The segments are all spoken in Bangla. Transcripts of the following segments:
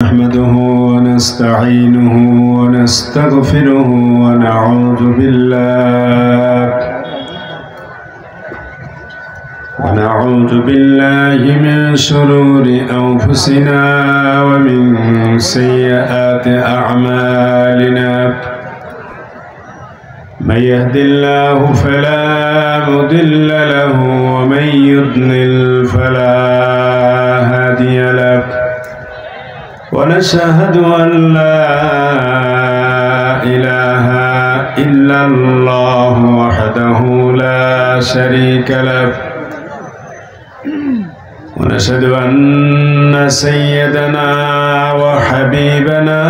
نحمده ونستعينه ونستغفره ونعوذ بالله من شرور أنفسنا ومن سيئات أعمالنا. من يهد الله فلا مضل له ومن يضلل فلا هادي له. ونشهد أن لا إله إلا الله وحده لا شريك له. ونشهد أن سيدنا وحبيبنا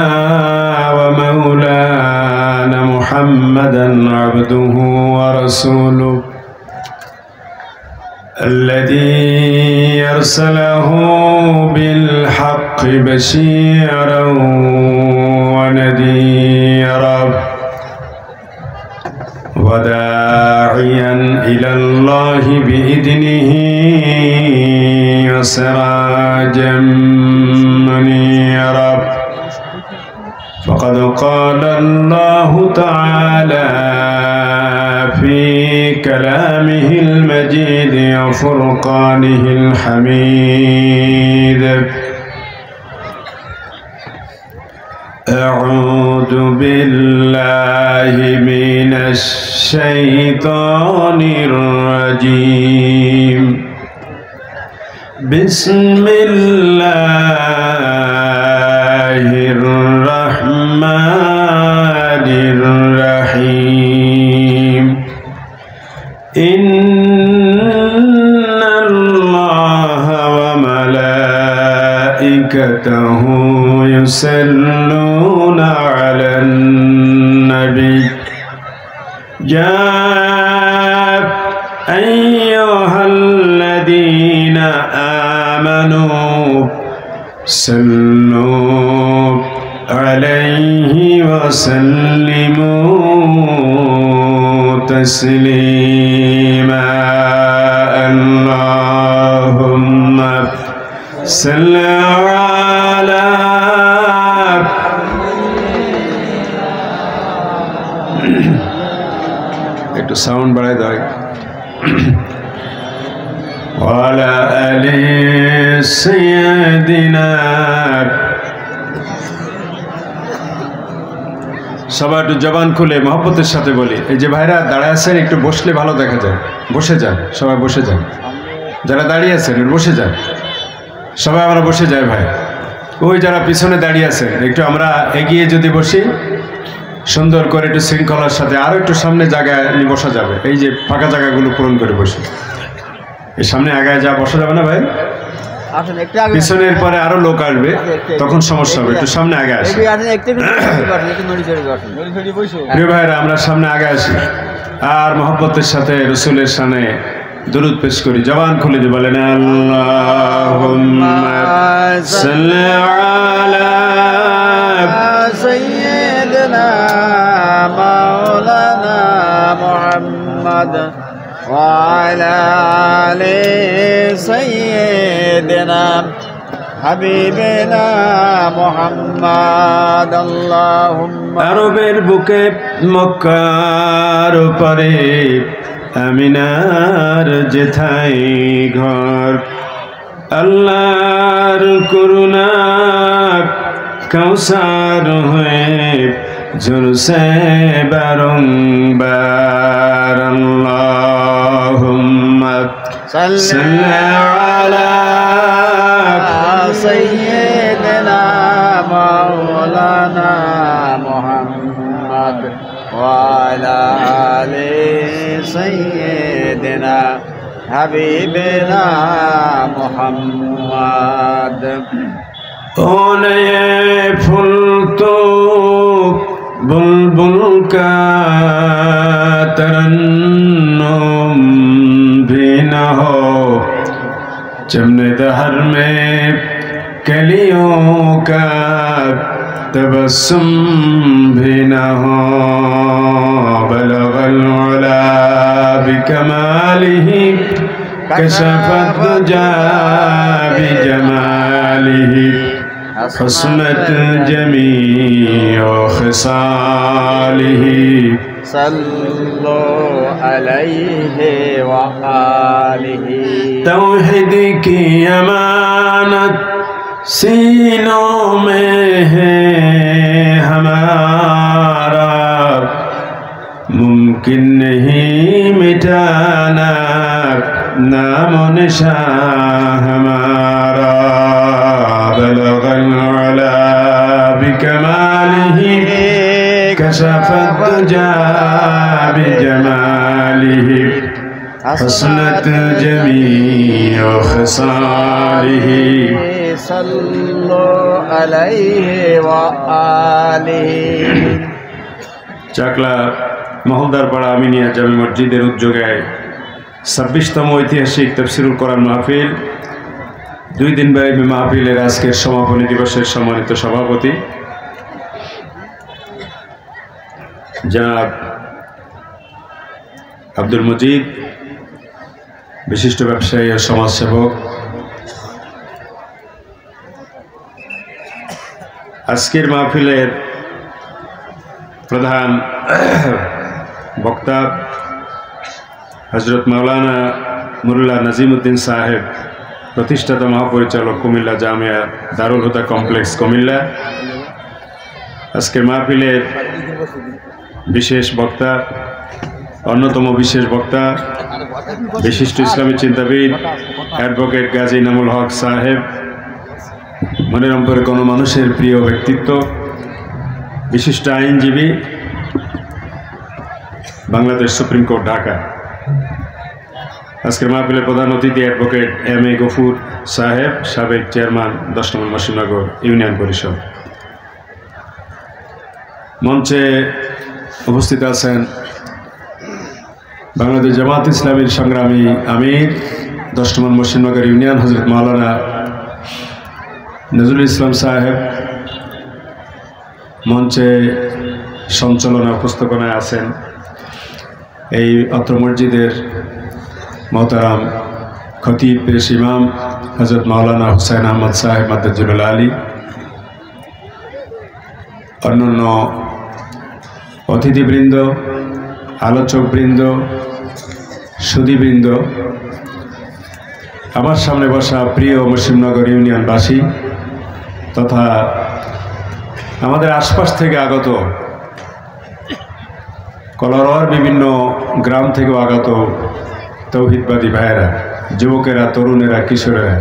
ومولانا محمدا عبده ورسوله الذي أرسله بالحق بشيرا ونذيرا وداعيا إلى الله بإذنه وسراجا منيرا. فقد قال الله تعالى في كلامه المجيد وفرقانه الحميد: أعوذ بالله من الشيطان الرجيم. بسم الله الرحمن الرحيم. إن الله وملائكته يصلون على النبي يا أيها الذين آمنوا صلوا عليه وسلموا تسليما. اللهم صل على একটু সাউন্ড বাড়াই দাও ওয়ালা আলি সাইয়্যিদিনা। সবাই একটু জবান খুলে মহব্বতের সাথে বলি। এই যে ভাইরা দাঁড়ায় আছেন একটু বসলে ভালো দেখা যায়, বসে যান, সবাই বসে যান। যারা দাঁড়িয়ে আছেন বসে যান, সবাই আমরা বসে যাই ভাই। ওই যারা পিছনে দাঁড়িয়ে আছেন একটু আমরা এগিয়ে যদি বসি সুন্দর করে একটু শৃঙ্খলার সাথে, আরও একটু সামনে জায়গায় নিয়ে বসা যাবে। এই যে ফাঁকা জায়গাগুলো পূরণ করে বসি, এই সামনে আগায় যা বসা যাবে না ভাই, পিছনের পরে আরো লোক আসবে তখন সমস্যা হবে। একটু সামনে আগে আসি প্রিয় ভাইরা, আমরা সামনে আগে আসি আর মহব্বতের সাথে রসুলের শানে দুরূদ পেশ করি। জবান খুলে দিয়ে বলেন আল্লাহুম্মা সাল্লি আলা সাইয়্যিদিনা মাওলানা মুহাম্মদ ওয়া আলা আলি সাইয়্যিদিনা হাবিবিনা মুহাম্মদ। আল্লাহুম্মা আরবের বুকে মক্কার উপরে আমিনার যেথায় ঘর, আল্লাহর করুণা কাউসার হয়ে ঝরছে বারংবার। আল্লাহুম্মা সাল্লি আলা সাইয়্যিদিনা মাওলানা মুহাম্মদ ওয়া আলা আলি সাইয়্যিদিনা হাবিবিনা মুহাম্মদ। ओने फूल तो बुलबुल का तरन्नुम भी न हो, चमने दहर में कलियों का तबस्सुम भी न हो। बलगल उला बिकमालिही कशफत दुजा बिजमालिही حسنت جميع خصاله صلوا عليه وآله توحید کی امانت سینوں میں ہے ہمارا ممکن نہیں مٹانا نام و نشان ہمارا بلغ العلا بکمالہ کشف الدجا بجمالہ حسنت جميع خصاله صلوا عليه وآله চাকলা মহলদারপাড়া আমিনিয়া জামে মসজিদের উদ্যোগে 26তম ঐতিহাসিক তাফসীরুল কোরআন মাহফিল 2 দিন ব্যাপী মাহফিলের আজকের সমাপনী দিবসের সম্মানিত সভাপতি জনাব আব্দুল মজিদ, বিশিষ্ট ব্যবসায়ী ও সমাজসেবক, আজকের মাহফিলের প্রধান বক্তা হযরত মাওলানা মুল্লা নাজিমউদ্দিন সাহেব, প্রতিষ্ঠাতা মহাপরিচালক কুমিল্লা জামিয়া দারুল হুদা কমপ্লেক্স কুমিল্লা। আজকের মাহফিলের বিশেষ বক্তা, অন্যতম বিশেষ বক্তা বিশিষ্ট ইসলামী চিন্তাবিদ অ্যাডভোকেট গাজী ইনামুল হক সাহেব, মনিরামপুরের কোনো মানুষের প্রিয় ব্যক্তিত্ব, বিশিষ্ট আইনজীবী, বাংলাদেশ সুপ্রিম কোর্ট ঢাকা। আজকের মাহফিলের প্রধান অতিথি অ্যাডভোকেট এম.এ. গফুর সাহেব, সাবেক চেয়ারম্যান 10 নম্বর মসজিদনগর ইউনিয়ন পরিষদ। মঞ্চে উপস্থিত আছেন বাংলাদেশ জামাত ইসলামীর সংগ্রামী আমির 10 নম্বর মসজিদনগর ইউনিয়ন হযরত মাওলানা নজরুল ইসলাম সাহেব। মঞ্চে সঞ্চালনা উপস্থাপনায় আছেন এই অত্র মসজিদের মোহতারাম খতিব পেশ ইমাম হযরত মাওলানা হুসাইন আহমদ সাহেব মাদ্দাজুল আলী, অন্যান্য অতিথিবৃন্দ, আলোচকবৃন্দ, সুধীবৃন্দ, আমার সামনে বসা প্রিয় মুসলিমনগর ইউনিয়নবাসী তথা আমাদের আশপাশ থেকে আগত কলারোয়ার বিভিন্ন গ্রাম থেকেও আগত তৌহিদবাদী ভাইয়েরা, যুবকেরা, তরুণেরা, কিশোরেরা,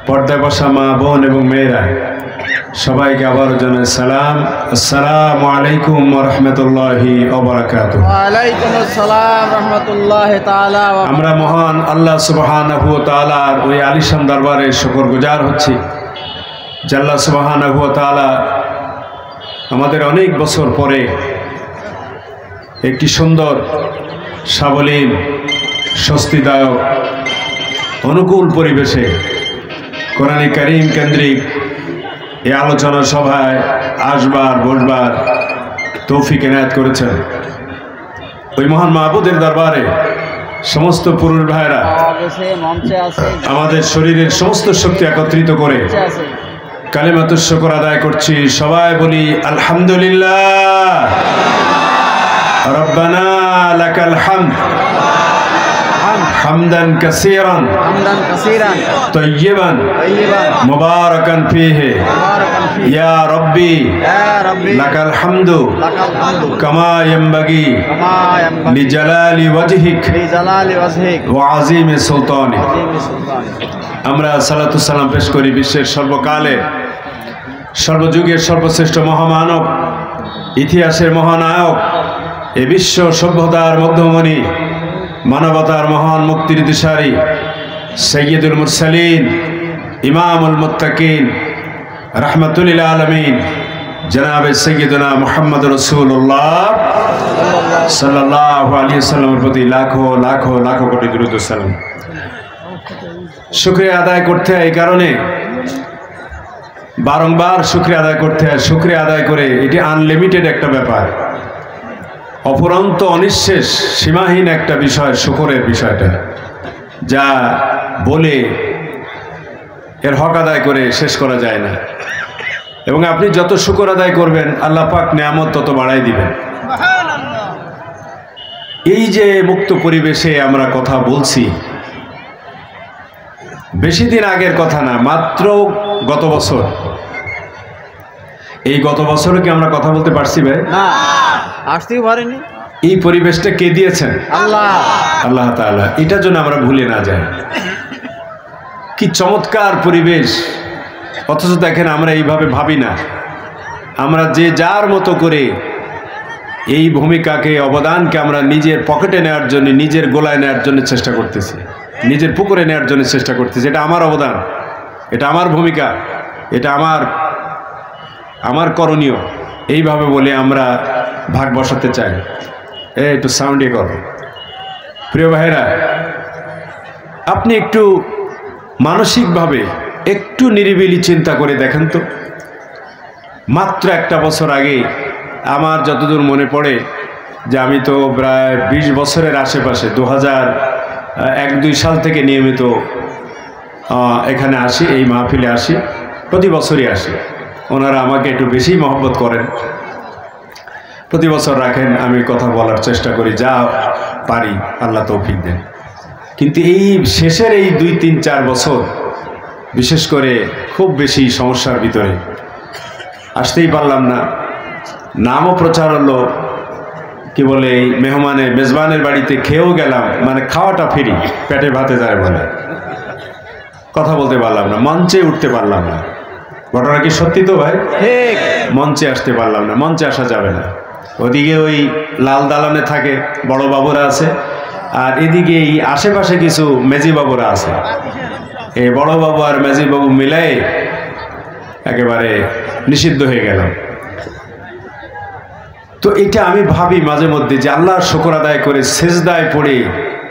পর্দায় বসা মা, বোন এবং মেয়েরা, সবাইকে আবারও জানাই সালাম। আসসালামু আলাইকুম ওয়া রাহমাতুল্লাহি ওয়া বারাকাতুহু। ওয়া আলাইকুম আসসালাম ওয়া রাহমাতুল্লাহি তাআলা। আমরা মহান আল্লাহ সুবহানাহু ওয়া তাআলার ওই আলিশান দরবারে শুকরগুজার হচ্ছি যে আল্লাহ সুবহানাহু ওয়া তাআলা আমাদের অনেক বছর পরে একটি সুন্দর, সাবলীল, স্বস্তিদায়ক, অনুকূল পরিবেশে কোরআন কারীম কেন্দ্রিক এই আলোচনা সভায় আসবার, বসবার তৌফিক এনায়েত করেছেন। ওই মহান মাহবুদের দরবারে সমস্ত পুরুষ ভাইরা আমাদের শরীরের সমস্ত শক্তি একত্রিত করে কালিমাতুশ শুকর আদায় করছি। সবাই বলি আলহামদুলিল্লাহ। রব্বানা লাকাল হামদ হামদান কাসীরান তাইয়িবান মুবারাকান ফীহি ইয়া রাব্বি লাকাল হামদু কামা ইয়ানবাগি লিজালালি ওয়াজহিক ওয়া আযীমি সুলতানিক। আমরা সালাতু সালাম পেশ করি বিশ্বের সর্বকালে, সর্বযুগের সর্বশ্রেষ্ঠ মহামানব, ইতিহাসের মহানায়ক, এ বিশ্ব সভ্যতার মধ্যমণি, মানবতার মহান মুক্তির দিশারি, সাইয়্যিদুল মুরসালিন, ইমামুল মুত্তাকিন, রাহমাতুল লিল আলামিন, জনাবে সাইয়্যিদুনা মুহাম্মদ রাসূলুল্লাহ সাল্লাল্লাহু আলাইহি ওয়াসাল্লামের প্রতি লাখো লাখো লাখো কোটি দুরূদ ও সালাম। শুকরিয়া আদায় করতে হয়, এই কারণে বারংবার শুকরিয়া আদায় করতে হয়। শুকরিয়া আদায় করে এটি আনলিমিটেড একটা ব্যাপার, অফুরন্ত, অনিঃশেষ, সীমাহীন একটা বিষয় শুকরের বিষয়টা, যা বলে এর হক আদায় করে শেষ করা যায় না। এবং আপনি যত শুকর আদায় করবেন আল্লাহ পাক নেয়ামত তত বাড়াই দিবেন। এই যে মুক্ত পরিবেশে আমরা কথা বলছি, বেশি দিন আগের কথা না, মাত্র গত বছর। এই গত বছরও কি আমরা কথা বলতে পারছি ভাই? না, আসতেই পারেনি। এই পরিবেশটা কে দিয়েছেন? আল্লাহ, আল্লাহ তাআলা। এটার জন্য আমরা ভুলে না যাই। কি চমৎকার পরিবেশ, অথচ দেখেন আমরা এইভাবে ভাবি না। আমরা যে যার মতো করে এই ভূমিকাকে, অবদানকে আমরা নিজের পকেটে নেওয়ার জন্য, নিজের গোলায় নেওয়ার জন্য চেষ্টা করতেছি, নিজের পুকুরে নেওয়ার জন্য চেষ্টা করতেছি। এটা আমার অবদান, এটা আমার ভূমিকা, এটা আমার করণীয়, এইভাবে বলে আমরা ভাগ বসাতে চাই। একটু সাউন্ডে করো। প্রিয় ভাইরা, আপনি একটু মানসিকভাবে একটু নিরিবিলি চিন্তা করে দেখেন তো। মাত্র একটা বছর আগে আমার যতদূর মনে পড়ে যে আমি তো প্রায় 20 বছরের আশেপাশে 2001-2 সাল থেকে নিয়মিত এখানে আসি, এই মাহফিলে আসি, প্রতি বছরই আসি। ওনারা আমাকে একটু বেশি মহব্বত করেন, প্রতি বছর রাখেন, আমি কথা বলার চেষ্টা করি, যা পারি আল্লাহ তৌফিক দেন। কিন্তু এই শেষের এই 2-3-4 বছর বিশেষ করে খুব বেশি সমস্যার ভিতরে আসতেই পারলাম না। নামও প্রচার হলো, কি বলে এই মেজবানের বাড়িতে খেয়েও গেলাম, মানে খাওয়াটা ফ্রি, পেটে ভাতে যায় বলে, কথা বলতে পারলাম না, মঞ্চে উঠতে পারলাম না। ঘটনা কি সত্যি তো ভাই? ঠিক। মঞ্চে আসতে পারলাম না, মঞ্চে আসা যাবে না। ওদিকে ওই লাল দালানে থাকে বড় বাবুরা আছে, আর এদিকে এই আশেপাশে কিছু মেজি বাবুরা আছে। এই বড় বাবু আর মেজি বাবু মিলাই একেবারে নিষিদ্ধ হয়ে গেলাম। তো এটা আমি ভাবি মাঝে মধ্যে যে আল্লাহর শুকর আদায় করে সেজদায় পড়ে,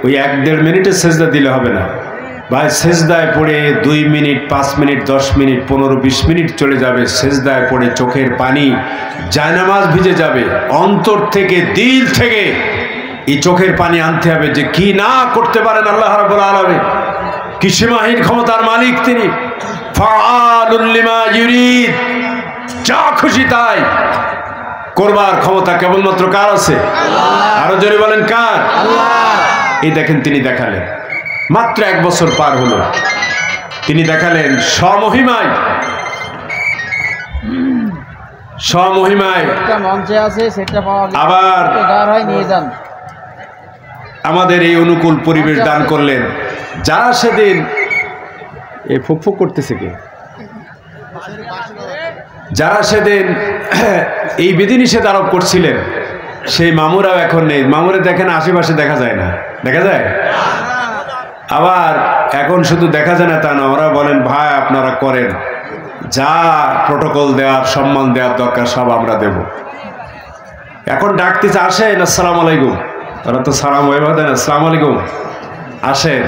ওই 1-1.5 মিনিটের সেজদা দিলে হবে না ভাই। সেজদায় পড়ে 2 মিনিট, 5 মিনিট, 10 মিনিট, 15-20 মিনিট চলে যাবে। সেজদায় পড়ে চোখের পানি, জায়নামাজ ভিজে যাবে। অন্তর থেকে, দিল থেকে এই চোখের পানি আনতে হবে যে কি না করতে পারেন আল্লাহ রাব্বুল আলামিন। কি সীমাহীন ক্ষমতার মালিক তিনি। ফাআলুল লিমা ইউরিদ, যা খুশি তাই করবার ক্ষমতা কেবলমাত্র কার আছে? আরো জোরে বলেন কার? এই দেখেন তিনি দেখালেন, মাত্র 1 বছর পার হলো, তিনি দেখালেন স্বমহিমায়, স্বমহিমায়। মঞ্চে আছে সেটা পাওয়া গেছে, আবার হয় নিয়ে যান। আমাদের এই অনুকূল পরিবেশ দান করলেন। যারা সেদিন এই ফুকফুক করতেছে কে, যারা সেদিন এই বিধিনিষেধ আরোপ করছিলেন, সেই মামুরাও এখন নেই। মামুরে দেখেন আশেপাশে দেখা যায় না, দেখা যায়। আবার এখন শুধু দেখা যায় না তা না, ওরা বলেন ভাই আপনারা করেন, যা প্রটোকল দেওয়ার, সম্মান দেওয়ার দরকার সব আমরা দেব। এখন ডাকতেছে আসেন, আসসালামু আলাইকুম। ওরা তো সালাম ওইভাবে দেন, আসসালামু আলাইকুম, আসেন।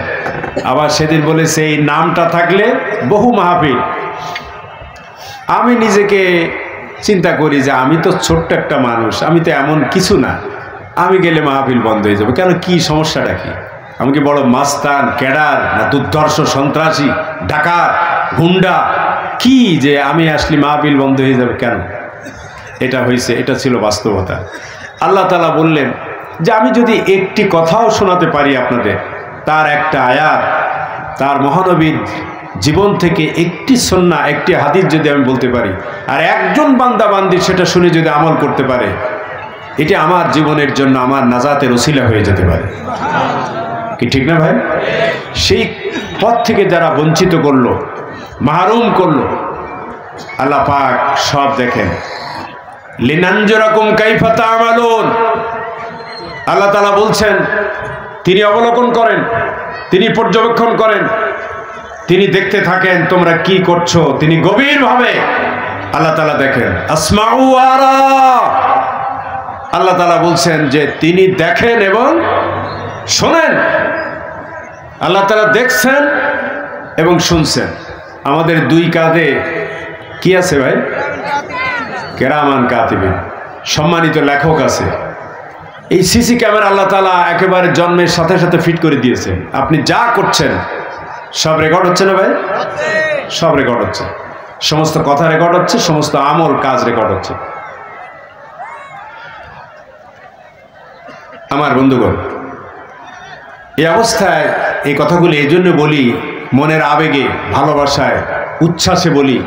আবার সেদিন বলেছে এই নামটা থাকলে বহু মাহফিল। আমি নিজেকে চিন্তা করি যে আমি তো ছোট্ট একটা মানুষ, আমি তো এমন কিছু না, আমি গেলে মাহফিল বন্ধ হয়ে যাবে কেন? কি সমস্যাটা কি? আমি কি বড় মাস্তান, ক্যাডার, না দুর্ধর্ষ সন্ত্রাসী, ডাকাত, গুন্ডা? কি যে আমি আসলে মাহফিল বন্ধ হয়ে যাবে কেন? এটা হয়েছে, এটা ছিল বাস্তবতা। আল্লাহ তাআলা বললেন যে আমি যদি একটি কথাও শোনাতে পারি আপনাদের, তার একটা আয়াত, তার মহানবীর জীবন থেকে একটি সুন্নাহ, একটি হাদিস যদি আমি বলতে পারি, আর একজন বান্দা বান্দি সেটা শুনে যদি আমল করতে পারে, এটা আমার জীবনের জন্য আমার নাজাতের ওসিলা হয়ে যেতে পারে। কি ঠিক না ভাই? সেই পথ থেকে যারা বঞ্চিত করলো, মাহরুম করলো, আল্লাহ পাক সব দেখেন। লিনানজুরাকুম কাইফা তা'মালুন, আল্লাহ তাআলা বলছেন তিনি অবলোকন করেন, তিনি পর্যবেক্ষণ করেন, তিনি দেখতে থাকেন তোমরা কি করছো। তিনি গভীরভাবে আল্লাহ তাআলা দেখেন। আসমাউ আরা, আল্লাহ তাআলা বলছেন যে তিনি দেখেন এবং শোনেন। আল্লাহ তাআলা দেখছেন এবং শুনছেন। আমাদের 2 কাঁধে কি আছে ভাই? কেরামান কাতিবিন, সম্মানিত লেখক আছে। এই সিসি ক্যামেরা আল্লাহ তাআলা একেবারে জন্মের সাথে সাথে ফিট করে দিয়েছেন। আপনি যা করছেন সব রেকর্ড হচ্ছে না ভাই? সব রেকর্ড হচ্ছে। সমস্ত কথা রেকর্ড হচ্ছে, সমস্ত আমল কাজ রেকর্ড হচ্ছে। আমার বন্ধুগণ, এই অবস্থায় এই কথাগুলি এই জন্য বলি, মনের আবেগে, ভালোবাসায়, উচ্ছ্বাসে বলি,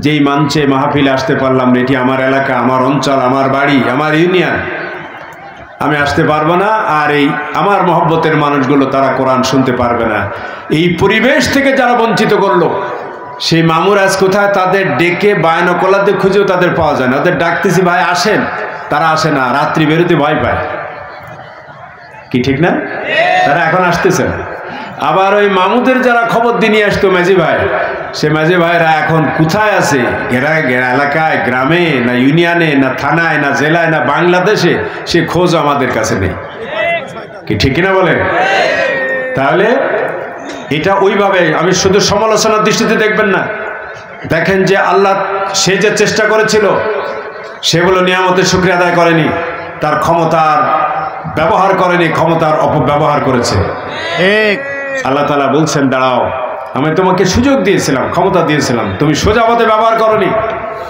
যেই মঞ্চে মাহফিলে আসতে পারলাম, এটি আমার এলাকা, আমার অঞ্চল, আমার বাড়ি, আমার ইউনিয়ন, আমি আসতে পারবো না, আর এই আমার মহব্বতের মানুষগুলো তারা কোরআন শুনতে পারবে না। এই পরিবেশ থেকে যারা বঞ্চিত করলো, সেই মামুর আজ কোথায়? তাদের ডেকে বায়নকলাতে খুঁজেও তাদের পাওয়া যায় না। ওদের ডাকতেছি, ভাই আসেন, তারা আসে না, রাত্রি বেরোতে ভয় পায়। কি ঠিক না? তারা এখন আসতেছে না। আবার ওই মামুদের যারা খবর দিয়ে নিয়ে আসতো মাঝি ভাই, সে মাঝি ভাইরা এখন কোথায় আছে? এলাকায়, গ্রামে, না ইউনিয়নে, না থানায়, না জেলায়, না বাংলাদেশে, সে খোঁজ আমাদের কাছে নেই। কি ঠিক কিনা বলে? তাহলে এটা ওইভাবে, আমি শুধু সমালোচনার দৃষ্টিতে দেখবেন না, দেখেন যে আল্লাহ সে যে চেষ্টা করেছিল সেগুলো নিয়ামতের শুকরিয়া আদায় করেনি, তার ক্ষমতার ব্যবহার করেনি, ক্ষমতার অপব্যবহার করেছে। আল্লাহ তাআলা বলছেন, দাঁড়াও, আমি তোমাকে সুযোগ দিয়েছিলাম, ক্ষমতা দিয়েছিলাম, তুমি সোজা পথে ব্যবহার করনি,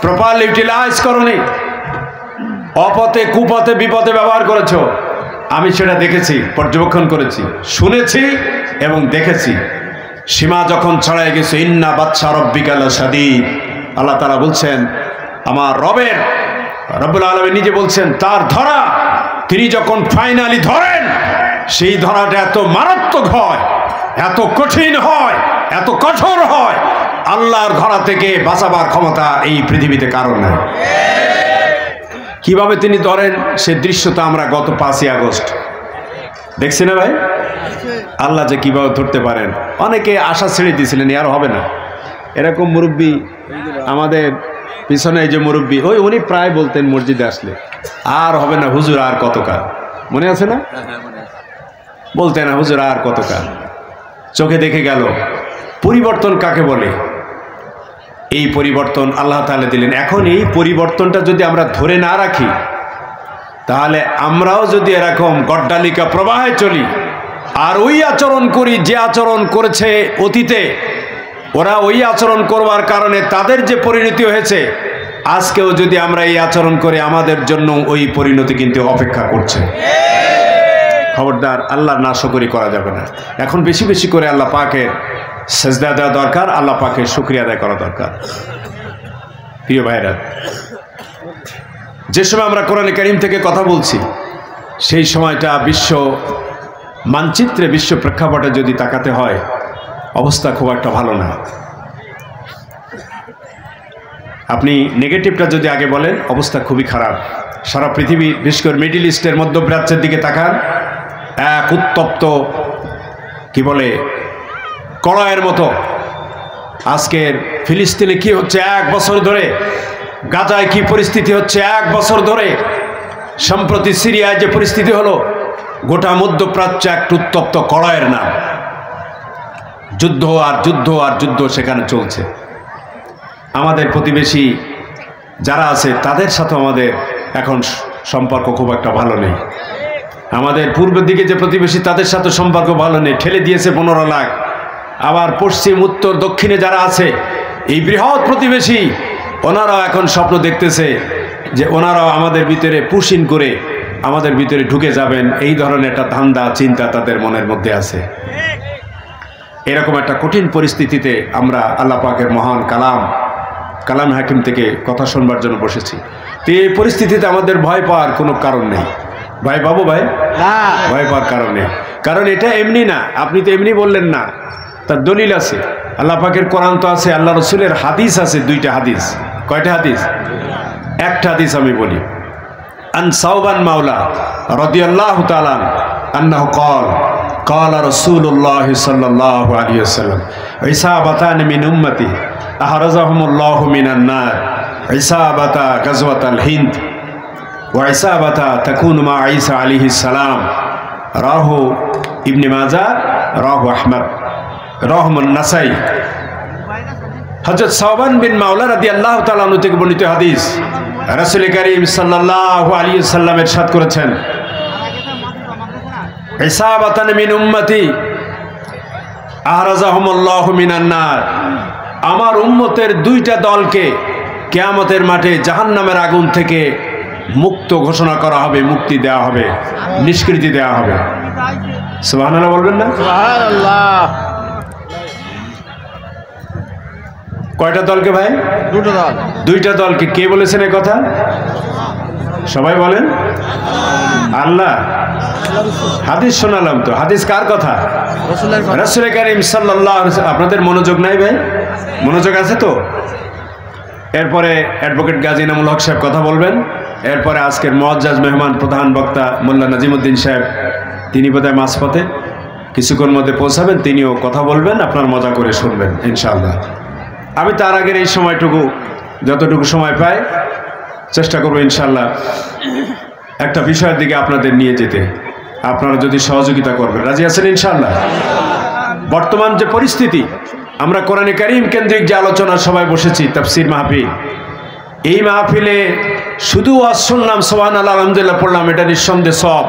প্রপারলি ইউটিলাইজ করনি, অপথে, কুপথে, বিপথে ব্যবহার করেছো। আমি সেটা দেখেছি, পর্যবেক্ষণ করেছি, শুনেছি এবং দেখেছি। সীমা যখন ছড়াই গেছে, ইন্না বাদশা রব্বিকা লাশাদীদ, আল্লাহ তাআলা বলছেন, আমার রব্বুল আলামিন নিজে বলছেন, তার ধরা, তিনি যখন ফাইনালি ধরেন, সেই ধরাটা এত মারাত্মক হয়, এত কঠিন হয়, এত কঠোর হয়, আল্লাহর ধরা থেকে বাঁচাবার ক্ষমতা এই পৃথিবীতে কারণ নেই। কিভাবে তিনি ধরেন সে দৃশ্যটা আমরা গত 5ই আগস্ট দেখছি না ভাই? আল্লাহ যে কিভাবে ধরতে পারেন। অনেকে আশা ছেড়ে দিয়েছিলেন আর হবে না, এরকম মুরব্বী আমাদের পিছনে, এই যে মুরব্বী, উনি প্রায় বলতেন মসজিদে আসলে, আর হবে না হুজুর, আর কতকাল, মনে আছে না? বলতেন না হুজুর, আর কতকাল। চোখে দেখে গেল পরিবর্তন কাকে বলে। এই পরিবর্তন আল্লাহ তাআলা দিলেন। এখন এই পরিবর্তনটা যদি আমরা ধরে না রাখি, তাহলে আমরাও যদি এরকম গড্ডালিকা প্রবাহে চলি আর ওই আচরণ করি যে আচরণ করেছে অতীতে, ওরা ওই আচরণ করবার কারণে তাদের যে পরিণতি হয়েছে, আজকেও যদি আমরা এই আচরণ করে, আমাদের জন্য ওই পরিণতি কিন্তু অপেক্ষা করছে। খবরদার, আল্লাহর নাশকরি করা যাবে না। এখন বেশি বেশি করে আল্লাহ পাকের সেজদা দেওয়া দরকার, আল্লাহ পাকের শুকরিয়া আদায় করা দরকার। প্রিয় ভাইরা, যে সময় আমরা কোরআনে কারীম থেকে কথা বলছি, সেই সময়টা বিশ্ব মানচিত্রে, বিশ্ব প্রেক্ষাপটে যদি তাকাতে হয়, অবস্থা খুব একটা ভালো না। আপনি নেগেটিভটা যদি আগে বলেন, অবস্থা খুবই খারাপ। সারা পৃথিবী, বিশেষ করে মিডল ইস্টের মধ্যপ্রাচ্যের দিকে তাকান, এক উত্তপ্ত, কি বলে, কড়াইয়ের মতো। আজকের ফিলিস্তিনে কি হচ্ছে 1 বছর ধরে, গাজায় কি পরিস্থিতি হচ্ছে 1 বছর ধরে, সম্প্রতি সিরিয়ায় যে পরিস্থিতি হলো, গোটা মধ্যপ্রাচ্য এক উত্তপ্ত কড়াইয়ের নাম। যুদ্ধ আর যুদ্ধ আর যুদ্ধ সেখানে চলছে। আমাদের প্রতিবেশী যারা আছে তাদের সাথে আমাদের এখন সম্পর্ক খুব একটা ভালো নেই। আমাদের পূর্বের দিকে যে প্রতিবেশী, তাদের সাথে সম্পর্ক ভালো নেই, ঠেলে দিয়েছে 15 লাখ। আবার পশ্চিম, উত্তর, দক্ষিণে যারা আছে, এই বৃহৎ প্রতিবেশী, ওনারাও এখন স্বপ্ন দেখতেছে যে ওনারাও আমাদের ভিতরে পুশিন করে আমাদের ভিতরে ঢুকে যাবেন। এই ধরনের একটা ধান্দা, চিন্তা তাদের মনের মধ্যে আছে। এরকম একটা কঠিন পরিস্থিতিতে আমরা আল্লাহ পাকের মহান কালাম হাকিম থেকে কথা শুনবার জন্য বসেছি। তো এই পরিস্থিতিতে আমাদের ভয় পাওয়ার কোনো কারণ নেই। ভয় পাবো ভাই? না, ভয় পাওয়ার কারণ নেই। কারণ এটা এমনি না, আপনি তো এমনি বললেন না, তার দলিল আছে। আল্লাহ পাকের কোরআন তো আছে, আল্লাহ রসুলের হাদিস আছে, 2টা হাদিস। কয়টা হাদিস? একটা হাদিস আমি বলি। আন সাওবান মাওলা রাদিয়াল্লাহু তাআলা আন্নাহু ক্বালা রাসূলুল্লাহ সাল্লাল্লাহু আলাইহি ওয়াসাল্লাম, ইসাবাতান মিন উম্মতি আহরাজাহুমুল্লাহু মিনান নার, ইসাবাতা গাজওয়াতাল হিন্দ ওয়া ইসাবাতা তাকুনু মা ঈসা আলাইহিস সালাম। রাহু ইবনে মাজাহ, রাহু আহমদ, রাহু নাসাই। হযরত সাওবান বিন মাওলা রাদিয়াল্লাহু তাআলা আনহু থেকে বর্ণিত হাদিস, রাসূল করিম সাল্লাল্লাহু আলাইহি ওয়াসাল্লাম ইরশাদ করেছেন, ইসাবাতান মিন উম্মতি আহরাজাহুমুল্লাহু মিনান নার, আমার উম্মতের দুইটা দলকে কিয়ামতের মাঠে জাহান্নামের আগুন থেকে মুক্ত ঘোষণা করা হবে, মুক্তি দেওয়া হবে, নিষ্কৃতি দেওয়া হবে। সুবহানাল্লাহ বলবেন না? সুবহানাল্লাহ। কয়টা দলকে ভাই? দুটো দল। দুইটা দলকে। কে বলেছেন এই কথা? সবাই বলেন। আল্লাহ। হাদিস শোনালাম তো। হাদিস কার কথা? রাসূলের কথা। রাসূল কারীম সাল্লাল্লাহু আলাইহি ওয়াসাল্লাম। আপনাদের মনোযোগ নাই ভাই? মনোযোগ আছে তো? এরপরে অ্যাডভোকেট গাজী ইনামুল হক সাহেব কথা বলবেন। এরপরে আজকের মুআজ্জাজ মেহমান প্রধান বক্তা মোল্লা নাজিমউদ্দিন সাহেব, তিনি বোধহয় মাঝপথে কিছুক্ষণ মধ্যে পৌঁছাবেন, তিনিও কথা বলবেন, আপনার মজা করে শুনবেন ইনশাআল্লাহ। আমি তার আগের এই সময়টুকু, যতটুকু সময় পাই, চেষ্টা করবো ইনশাআল্লাহ একটা বিষয়ের দিকে আপনাদের নিয়ে যেতে। আপনারা যদি সহযোগিতা করবেন, রাজি আছেন ইনশাআল্লাহ? বর্তমান যে পরিস্থিতি, আমরা কোরআনে কারীম কেন্দ্রিক যে আলোচনা সবাই বসেছি, তাফসীর মাহফিল, এই মাহফিলে শুধু ওয়াজ শুনলাম, সুবহানাল্লাহ আলহামদুলিল্লাহ পড়লাম, এটা নিঃসন্দেহে সওয়াব,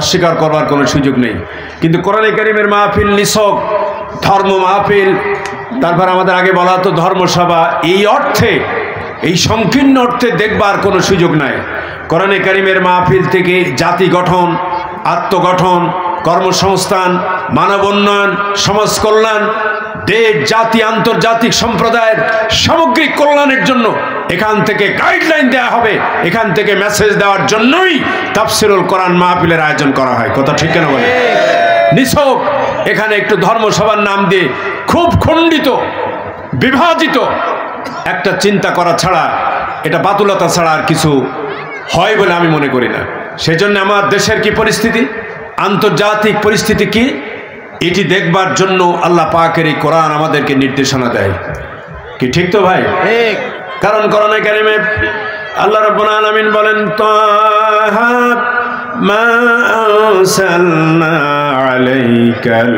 অস্বীকার করবার কোনো সুযোগ নেই। কিন্তু কোরআনে কারীমের মাহফিল নিছক ধর্ম মাহফিল, তারপর আমাদের আগে বলা হতো ধর্মসভা, এই অর্থে, এই সংকীর্ণ অর্থে দেখবার কোনো সুযোগ নাই। কোরআনে কারীমের মাহফিল থেকে জাতি গঠন, আত্মগঠন, কর্মসংস্থান, মানব উন্নয়ন, সমাজ কল্যাণ, দেশ, জাতি, আন্তর্জাতিক সম্প্রদায়ের সামগ্রিক কল্যাণের জন্য এখান থেকে গাইডলাইন দেওয়া হবে, এখান থেকে মেসেজ দেওয়ার জন্যই তাফসীরুল কোরআন মাহফিলের আয়োজন করা হয়। কথা ঠিক কেন বলে? নিছক এখানে একটু ধর্মসভার নাম দিয়ে খুব খণ্ডিত, বিভাজিত একটা চিন্তা করা ছাড়া, এটা বাতুলতা ছাড়া আর কিছু হয় বলে আমি মনে করি না। সেজন্য আমার দেশের কি পরিস্থিতি, আন্তর্জাতিক পরিস্থিতি কি, এটি দেখবার জন্য আল্লাহ পাকের এই কোরআন আমাদেরকে নির্দেশনা দেয়। কি ঠিক তো ভাই? ঠিক। কারণ কোরআনে কারীমে আল্লাহ রাব্বুল আলামিন বলেন, তাহা মা আরসালনা আলাইকাল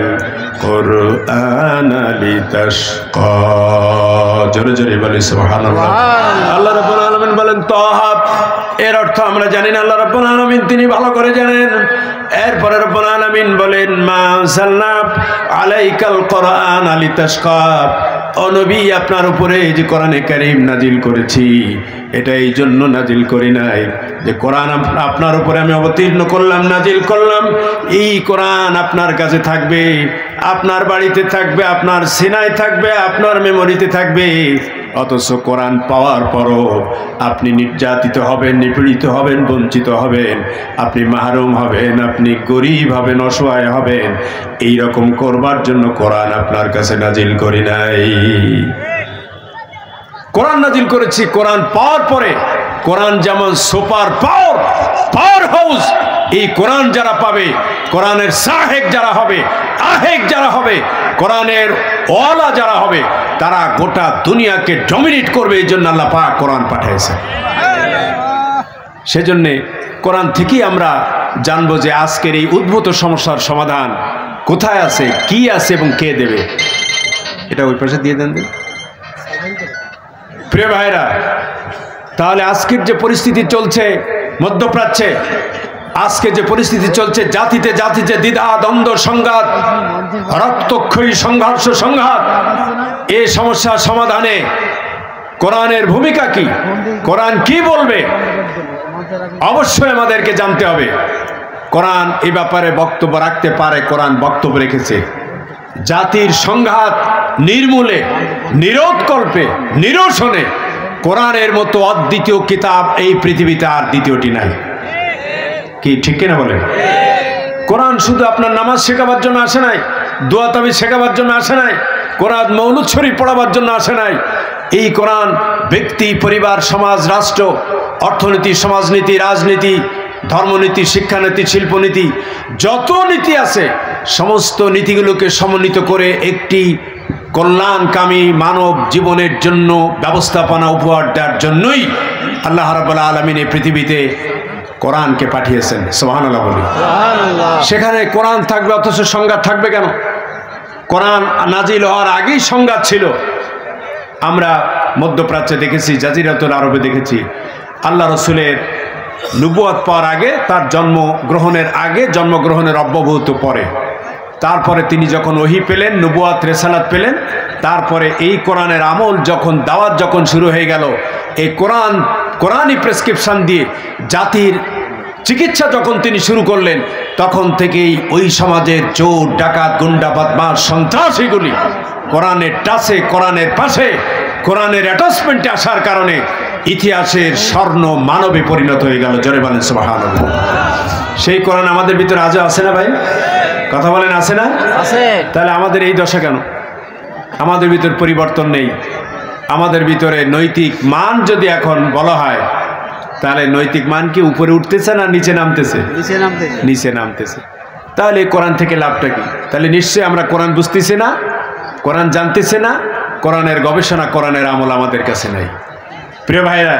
কুরআনা লিতাশকা। জোরে জোরে বলি সুবহানাল্লাহ। আল্লাহ রাব্বুল আলামিন বলেন তাহা, এর অর্থ আমরা জানি না, আল্লাহ রাব্বুল আলামিন তিনি ভালো করে জানেন। এরপরে রাব্বুল আলামিন বলেন, মা আরসালনা আলাইকাল কুরআনা লিতাশকা, ও নবী আপনার উপরে এই যে কোরআনে কারীম নাজিল করেছি, এটা এই জন্য নাজিল করি নাই যে কোরআন আপনার উপরে আমি অবতীর্ণ করলাম, নাজিল করলাম, এই কোরআন আপনার কাছে থাকবে, আপনার বাড়িতে থাকবে, আপনার সিনায় থাকবে, আপনার মেমোরিতে থাকবে, অথচ কোরআন পাওয়ার পরও আপনি নির্যাতিত হবেন, নিপীড়িত হবেন, বঞ্চিত হবেন, আপনি মাহরুম হবেন, আপনি গরিব হবেন, অসহায় হবেন। এই রকম করবার জন্য কোরআন আপনার কাছে নাজিল করি নাই। কোরআন নাজিল করেছি, কোরআন পাওয়ার পরে, কোরআন যেমন সুপার পাওয়ার হাউস, এই কোরআন যারা পাবে, কোরআনের সাহেব যারা হবে, আহেক যারা হবে, কোরআনের ওয়ালা যারা হবে, তারা গোটা দুনিয়াকে ডমিনেট করবে। এই জন্য আল্লাহ পাক কোরআন পাঠিয়েছে। সেজন্যে কোরআন থেকেই আমরা জানবো যে আজকের এই উদ্ভূত সমস্যার সমাধান কোথায় আছে, কি আছে এবং কে দেবে। এটা ওই পাশে দিয়ে দেন। প্রিয় ভাইরা, তাহলে আজকের যে পরিস্থিতি চলছে মধ্যপ্রাচ্যে, আজকে যে পরিস্থিতি চলছে, জাতিতে জাতিতে দ্বিধা, দ্বন্দ্ব, সংঘাত, রক্তক্ষয়ী সংঘর্ষ, সংঘাত, এই সমস্যার সমাধানে কোরআনের ভূমিকা কি, কোরআন কি বলবে, অবশ্যই আমাদেরকে জানতে হবে। কোরআন এই ব্যাপারে বক্তব্য রাখতে পারে, কোরআন বক্তব্য রেখেছে। জাতির সংঘাত নির্মূলে, নিরোধকল্পে, নিরসনে কোরআনের মতো অদ্বিতীয় কিতাব এই পৃথিবীতে আর দ্বিতীয়টি নাই। কি ঠিক কিনা বলেন? কোরআন শুধু আপনার নামাজ শেখাবার জন্য আসে নাই, দোয়া তাবিজ শেখাবার জন্য আসে নাই, কোরআন মৌলুদ শরীফ পড়াবার জন্য আসে নাই। এই কোরআন ব্যক্তি, পরিবার, সমাজ, রাষ্ট্র, অর্থনীতি, সমাজনীতি, রাজনীতি, ধর্মনীতি, শিক্ষানীতি, শিল্পনীতি, যত নীতি আছে সমস্ত নীতিগুলোকে সমন্বিত করে একটি কল্যাণকামী মানব জীবনের জন্য ব্যবস্থাপনা উপহার দেওয়ার জন্যই আল্লাহ রাব্বুল আলামিন এই পৃথিবীতে কোরআনকে পাঠিয়েছেন। সুবহানাল্লাহ বলি। সেখানে কোরআন থাকবে অথচ সংঘাত থাকবে কেন? কোরআন নাজিল হওয়ার আগেই সংঘাত ছিল। আমরা মধ্যপ্রাচ্যে দেখেছি, জাজিরাতুল আরবে দেখেছি, আল্লাহ রসুলের নবুয়ত পাওয়ার আগে, তার জন্মগ্রহণের আগে, জন্মগ্রহণের অব্যবহিত পরে, তারপরে তিনি যখন ওহী পেলেন, নবুয়ত রেসালাত পেলেন, তারপরে এই কোরআনের আমল যখন দাওয়াত যখন শুরু হয়ে গেল, এই কোরআনই প্রেসক্রিপশন দিয়ে জাতির চিকিৎসা যখন তিনি শুরু করলেন, তখন থেকেই ওই সমাজের চোর ডাকাত গুন্ডা বদমাশ সন্ত্রাসীগুলি কোরআনের টাচে, কোরআনের পাশে, কোরআনের অ্যাটাচমেন্টে আসার কারণে ইতিহাসের স্বর্ণ মানবে পরিণত হয়ে গেল। জোরে বলেন সুবহানাল্লাহ। সেই কোরআন আমাদের ভিতরে আজও আছে না ভাই? কথা বলেন, আছে না? আছে। তাহলে আমাদের এই দশা কেন? আমাদের ভিতর পরিবর্তন নেই। আমাদের ভিতরে নৈতিক মান যদি এখন বলা হয়, তাহলে নৈতিক মান কি উপরে উঠতেছে না নিচে নামতেছে? নিচে নামতেছে। তাহলে কোরআন থেকে লাভটা কি? তাহলে নিশ্চয়ই আমরা কোরআন বুঝতেছি না, কোরআন জানতেছে না, কোরআনের গবেষণা, কোরআনের আমল আমাদের কাছে নাই। প্রিয় ভাইরা,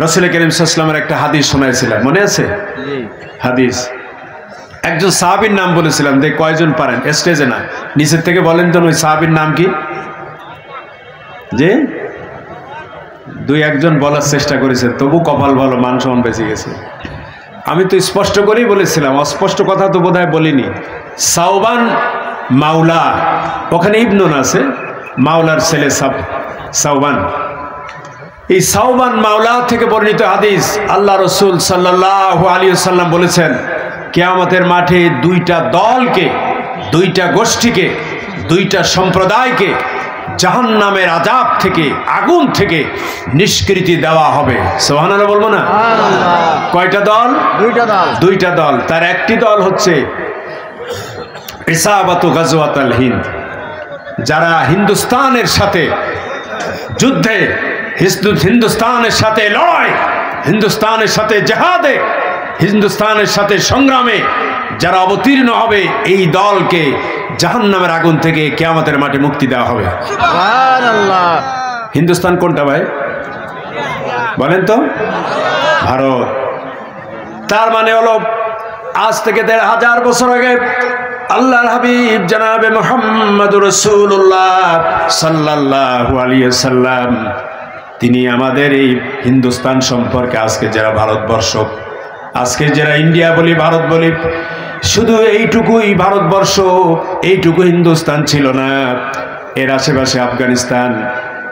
রাসূল করিম সাল্লাল্লাহু আলাইহি ওয়াসাল্লামের একটা হাদিস শোনাইছিলাম, মনে আছে? হাদিস একজন সাহাবীর নাম বলেছিলাম, দেখ কয়জন পারেন, স্টেজে না নিচের থেকে বলেন তো ওই সাহাবীর নাম কি? যে দুই একজন বলার চেষ্টা করেছেন, তবু কপাল ভালো, মান সম্মান বেঁচে গেছে। আমি তো স্পষ্ট করেই বলেছিলাম, অস্পষ্ট কথা তো বোধহয় বলিনি। সাওবান মাওলা, ওখানে ইবনুন আছে, মাওলার ছেলে সাওবান। এই সাওবান মাওলা থেকে বর্ণিত হাদিস, আল্লাহ রসুল সাল্লাল্লাহু আলাইহি ওয়াসাল্লাম বলেছেন, কিয়ামতের মাঠে দুইটা দলকে, দুইটা গোষ্ঠীকে, দুইটা সম্প্রদায়কে জাহান্নামের আযাব থেকে, আগুন থেকে নিষ্কৃতি দেওয়া হবে। সুবহানাল্লাহ বলবো না? কয়টা দল? দুইটা দল। তার একটি দল হচ্ছে ইসাবাতু গাজওয়াতুল হিন্দ, যারা হিন্দুস্তানের সাথে যুদ্ধে, হিন্দুস্তানের সাথে লড়াই, হিন্দুস্তানের সাথে জেহাদে, হিন্দুস্তানের সাথে সংগ্রামে যারা অবতীর্ণ হবে, এই দলকে জাহান্নামের আগুন থেকে কিয়ামতের মাঠে মুক্তি দেওয়া হবে। সুবহানাল্লাহ। হিন্দুস্তান কোনটা ভাই বলেন তো? ভারত। তার মানে হলো আজ থেকে ১৫০০ বছর আগে আল্লাহর হাবিব জনাবে মুহাম্মদুর রাসূলুল্লাহ সাল্লাল্লাহু আলাইহি ওয়াসাল্লাম তিনি আমাদের এই হিন্দুস্তান সম্পর্কে, আজকে যারা ভারতবর্ষ, আজকে যারা ইন্ডিয়া বলি, ভারত বলি, শুধু এইটুকুই ভারতবর্ষ, এইটুকু হিন্দুস্তান ছিল না। এর আশেপাশে আফগানিস্তান,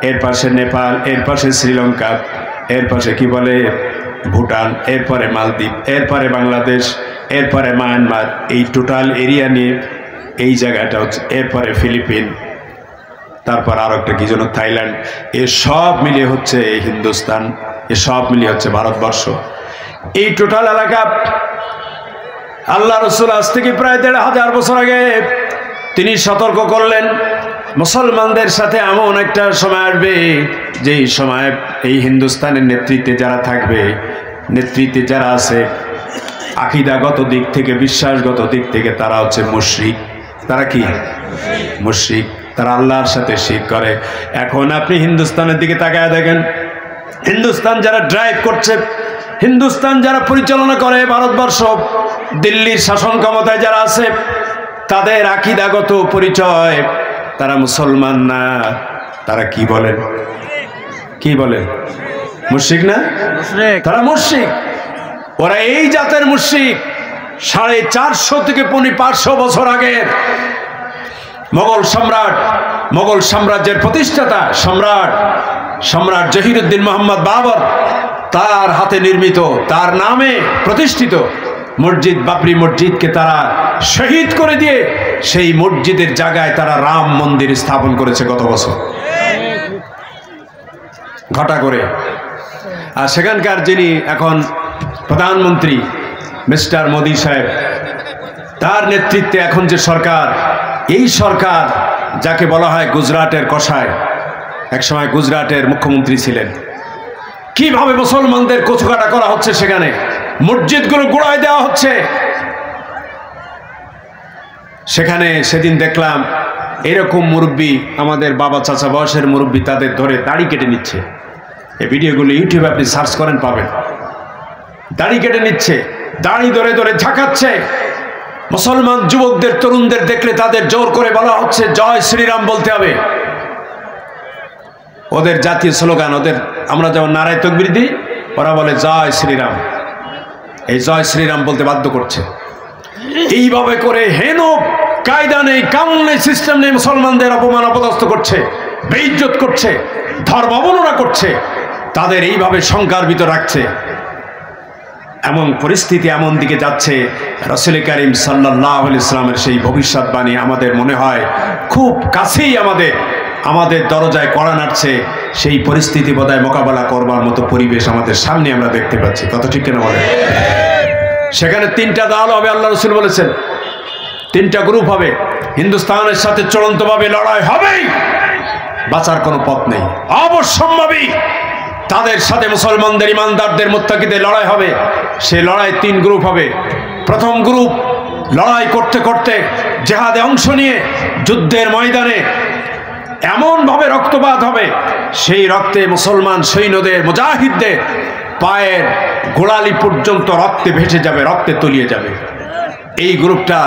এর পাশে নেপাল, এর পাশে শ্রীলঙ্কা, এর পাশে কি বলে ভুটান, এরপরে মালদ্বীপ, এরপরে বাংলাদেশ, এরপরে মায়ানমার, এই টোটাল এরিয়া নিয়ে এই জায়গাটা হচ্ছে, এরপরে ফিলিপিন, তারপর আরো একটা কি যেন থাইল্যান্ড, এসব মিলিয়ে হচ্ছে এই হিন্দুস্তান, এসব মিলিয়ে হচ্ছে ভারতবর্ষ। এই টোটাল এলাকা আল্লাহ রসুল আজ থেকে প্রায় ১৫০০ বছর আগে তিনি সতর্ক করলেন, মুসলমানদের সাথে এমন একটা সময় আসবে যেই সময় এই হিন্দুস্তানের নেতৃত্বে যারা থাকবে, নেতৃত্বে যারা আছে, আকীদাগত দিক থেকে, বিশ্বাসগত দিক থেকে তারা হচ্ছে মুশরিক। তারা কি? মুশরিক। তারা আল্লাহর সাথে শিরক করে। এখন আপনি হিন্দুস্তানের দিকে তাকায় দেখেন, হিন্দুস্তান যারা ড্রাইভ করছে, হিন্দুস্তান যারা পরিচালনা করে ভারতবর্ষ, দিল্লির শাসন ক্ষমতায় যারা আছে, তাদের আকীদাগত পরিচয় তারা মুসলমান না। তারা কি বলেন? কি বলেন? মুশরিক না? তারা মুশরিক। ওরা এই জাতের মুশরিক ৪৫০ থেকে ৫০০ বছর আগে মোগল সাম্রাজ্যের প্রতিষ্ঠাতা সম্রাট জহিরুদ্দিন মোহাম্মদ বাবর, তার হাতে নির্মিত, তার নামে প্রতিষ্ঠিত মসজিদ, বাবরি মসজিদকে তারা শহীদ করে দিয়ে সেই মসজিদের জায়গায় তারা রাম মন্দির স্থাপন করেছে গত বছর ঘটা করে। আর সেখানকার যিনি এখন প্রধানমন্ত্রী মিস্টার মোদি সাহেব, তার নেতৃত্বে এখন যে সরকার, এই সরকার যাকে বলা হয় গুজরাটের কসাই, একসময় গুজরাটের মুখ্যমন্ত্রী ছিলেন, কিভাবে মুসলমানদের কচুকাটা করা হচ্ছে, সেখানে মসজিদগুলো গুড়ায় দেওয়া হচ্ছে। সেখানে সেদিন দেখলাম এরকম মুরব্বী, আমাদের বাবা চাচা বয়সের মুরব্বী, তাদের ধরে দাড়ি কেটে নিচ্ছে। এই ভিডিওগুলো ইউটিউবে আপনি সার্চ করেন পাবেন। দাড়ি কেটে নিচ্ছে, দাড়ি ধরে ধরে ঝাঁকাচ্ছে। মুসলমান যুবকদের, তরুণদের দেখলে তাদের জোর করে বলা হচ্ছে জয় শ্রীরাম বলতে হবে। ওদের জাতীয় স্লোগান, ওদের আমরা যেমন নারায়ে তাকবীর দিই, ওরা বলে জয় শ্রীরাম। এই জয় শ্রীরাম বলতে বাধ্য করছে। এইভাবে করে হেন কায়দা নেই, কানুন নেই, সিস্টেম নেই, মুসলমানদের অপমান অপদস্থ করছে, বেইজ্জত করছে, ধর্ম অবমাননা করছে, তাদের এইভাবে শঙ্কার ভিতর রাখছে। এমন পরিস্থিতি এমন দিকে যাচ্ছে, রাসূল করিম সাল্লাল্লাহু আলাইহি ওয়াসাল্লামের সেই ভবিষ্যৎবাণী আমাদের মনে হয় খুব কাছেই আমাদের দরজায় কড়া নাড়ছে। সেই পরিস্থিতি বোধহয় মোকাবেলা করবার মতো পরিবেশ আমাদের সামনে আমরা দেখতে পাচ্ছি। কত ঠিক কিনা বলেন? সেখানে তিনটা দল হবে, আল্লাহ রাসূল বলেছেন তিনটা গ্রুপ হবে। হিন্দুস্তানের সাথে চূড়ান্তভাবে লড়াই হবেই, বাঁচার কোনো পথ নেই, অবশ্যম্ভাবী। তাদের সাথে মুসলমানদের, ইমানদারদের, মুত্তাকিদের লড়াই হবে। সেই লড়াই তিন গ্রুপ হবে। প্রথম গ্রুপ লড়াই করতে করতে জিহাদে অংশ নিয়ে যুদ্ধের ময়দানে এমনভাবে রক্তপাত হবে, সেই রক্তে মুসলমান সৈন্যদের, মুজাহিদদের পায়ের গোড়ালি পর্যন্ত রক্তে ভেসে যাবে, রক্তে তলিয়ে যাবে। এই গ্রুপটা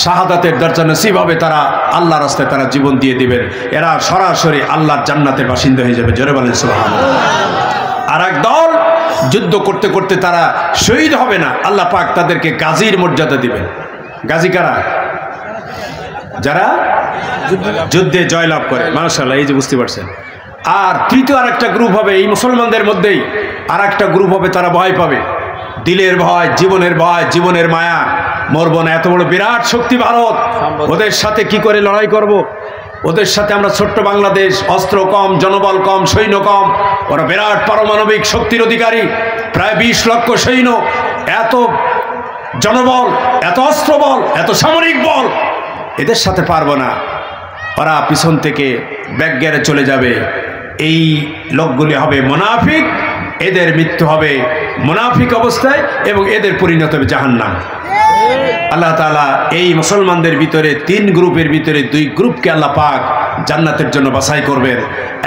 শাহাদাতের দরজা নসিব হবে, তারা আল্লাহর রাস্তায় তারা জীবন দিয়ে দিবেন। এরা সরাসরি আল্লাহর জান্নাতের বাসিন্দা হয়ে যাবে। জোরে বলেন সুবহানাল্লাহ। আর এক দল যুদ্ধ করতে করতে তারা শহীদ হবে না, আল্লাহ পাক তাদেরকে গাজীর মর্যাদা দিবেন। গাজী কারা? যারা যুদ্ধে জয়লাভ করে। মাশাআল্লাহ, এই যে বুঝতে পারছেন। আর তৃতীয় আর একটা গ্রুপ হবে, এই মুসলমানদের মধ্যেই আর একটা গ্রুপ হবে, তারা ভয় পাবে, দিলের ভয়, জীবনের মায়া। মরবো না, এত বড় বিরাট শক্তি ভারত, ওদের সাথে কি করে লড়াই করব? ওদের সাথে আমরা ছোট্ট বাংলাদেশ, অস্ত্র কম, জনবল কম, সৈন্য কম, ওরা বিরাট পারমাণবিক শক্তির অধিকারী, প্রায় 20 লক্ষ সৈন্য, এত জনবল, এত অস্ত্রবল, এত সামরিক বল, এদের সাথে পারবো না। ওরা পিছন থেকে ব্যাকগ্যারে চলে যাবে। এই লোকগুলি হবে মুনাফিক, এদের মৃত্যু হবে মুনাফিক অবস্থায় এবং এদের পরিণত হবে জাহান্নাম। আল্লাহ তাআলা এই মুসলমানদের ভিতরে তিন গ্রুপের ভিতরে দুই গ্রুপকে আল্লাহ পাক জান্নাতের জন্য বাছাই করবেন,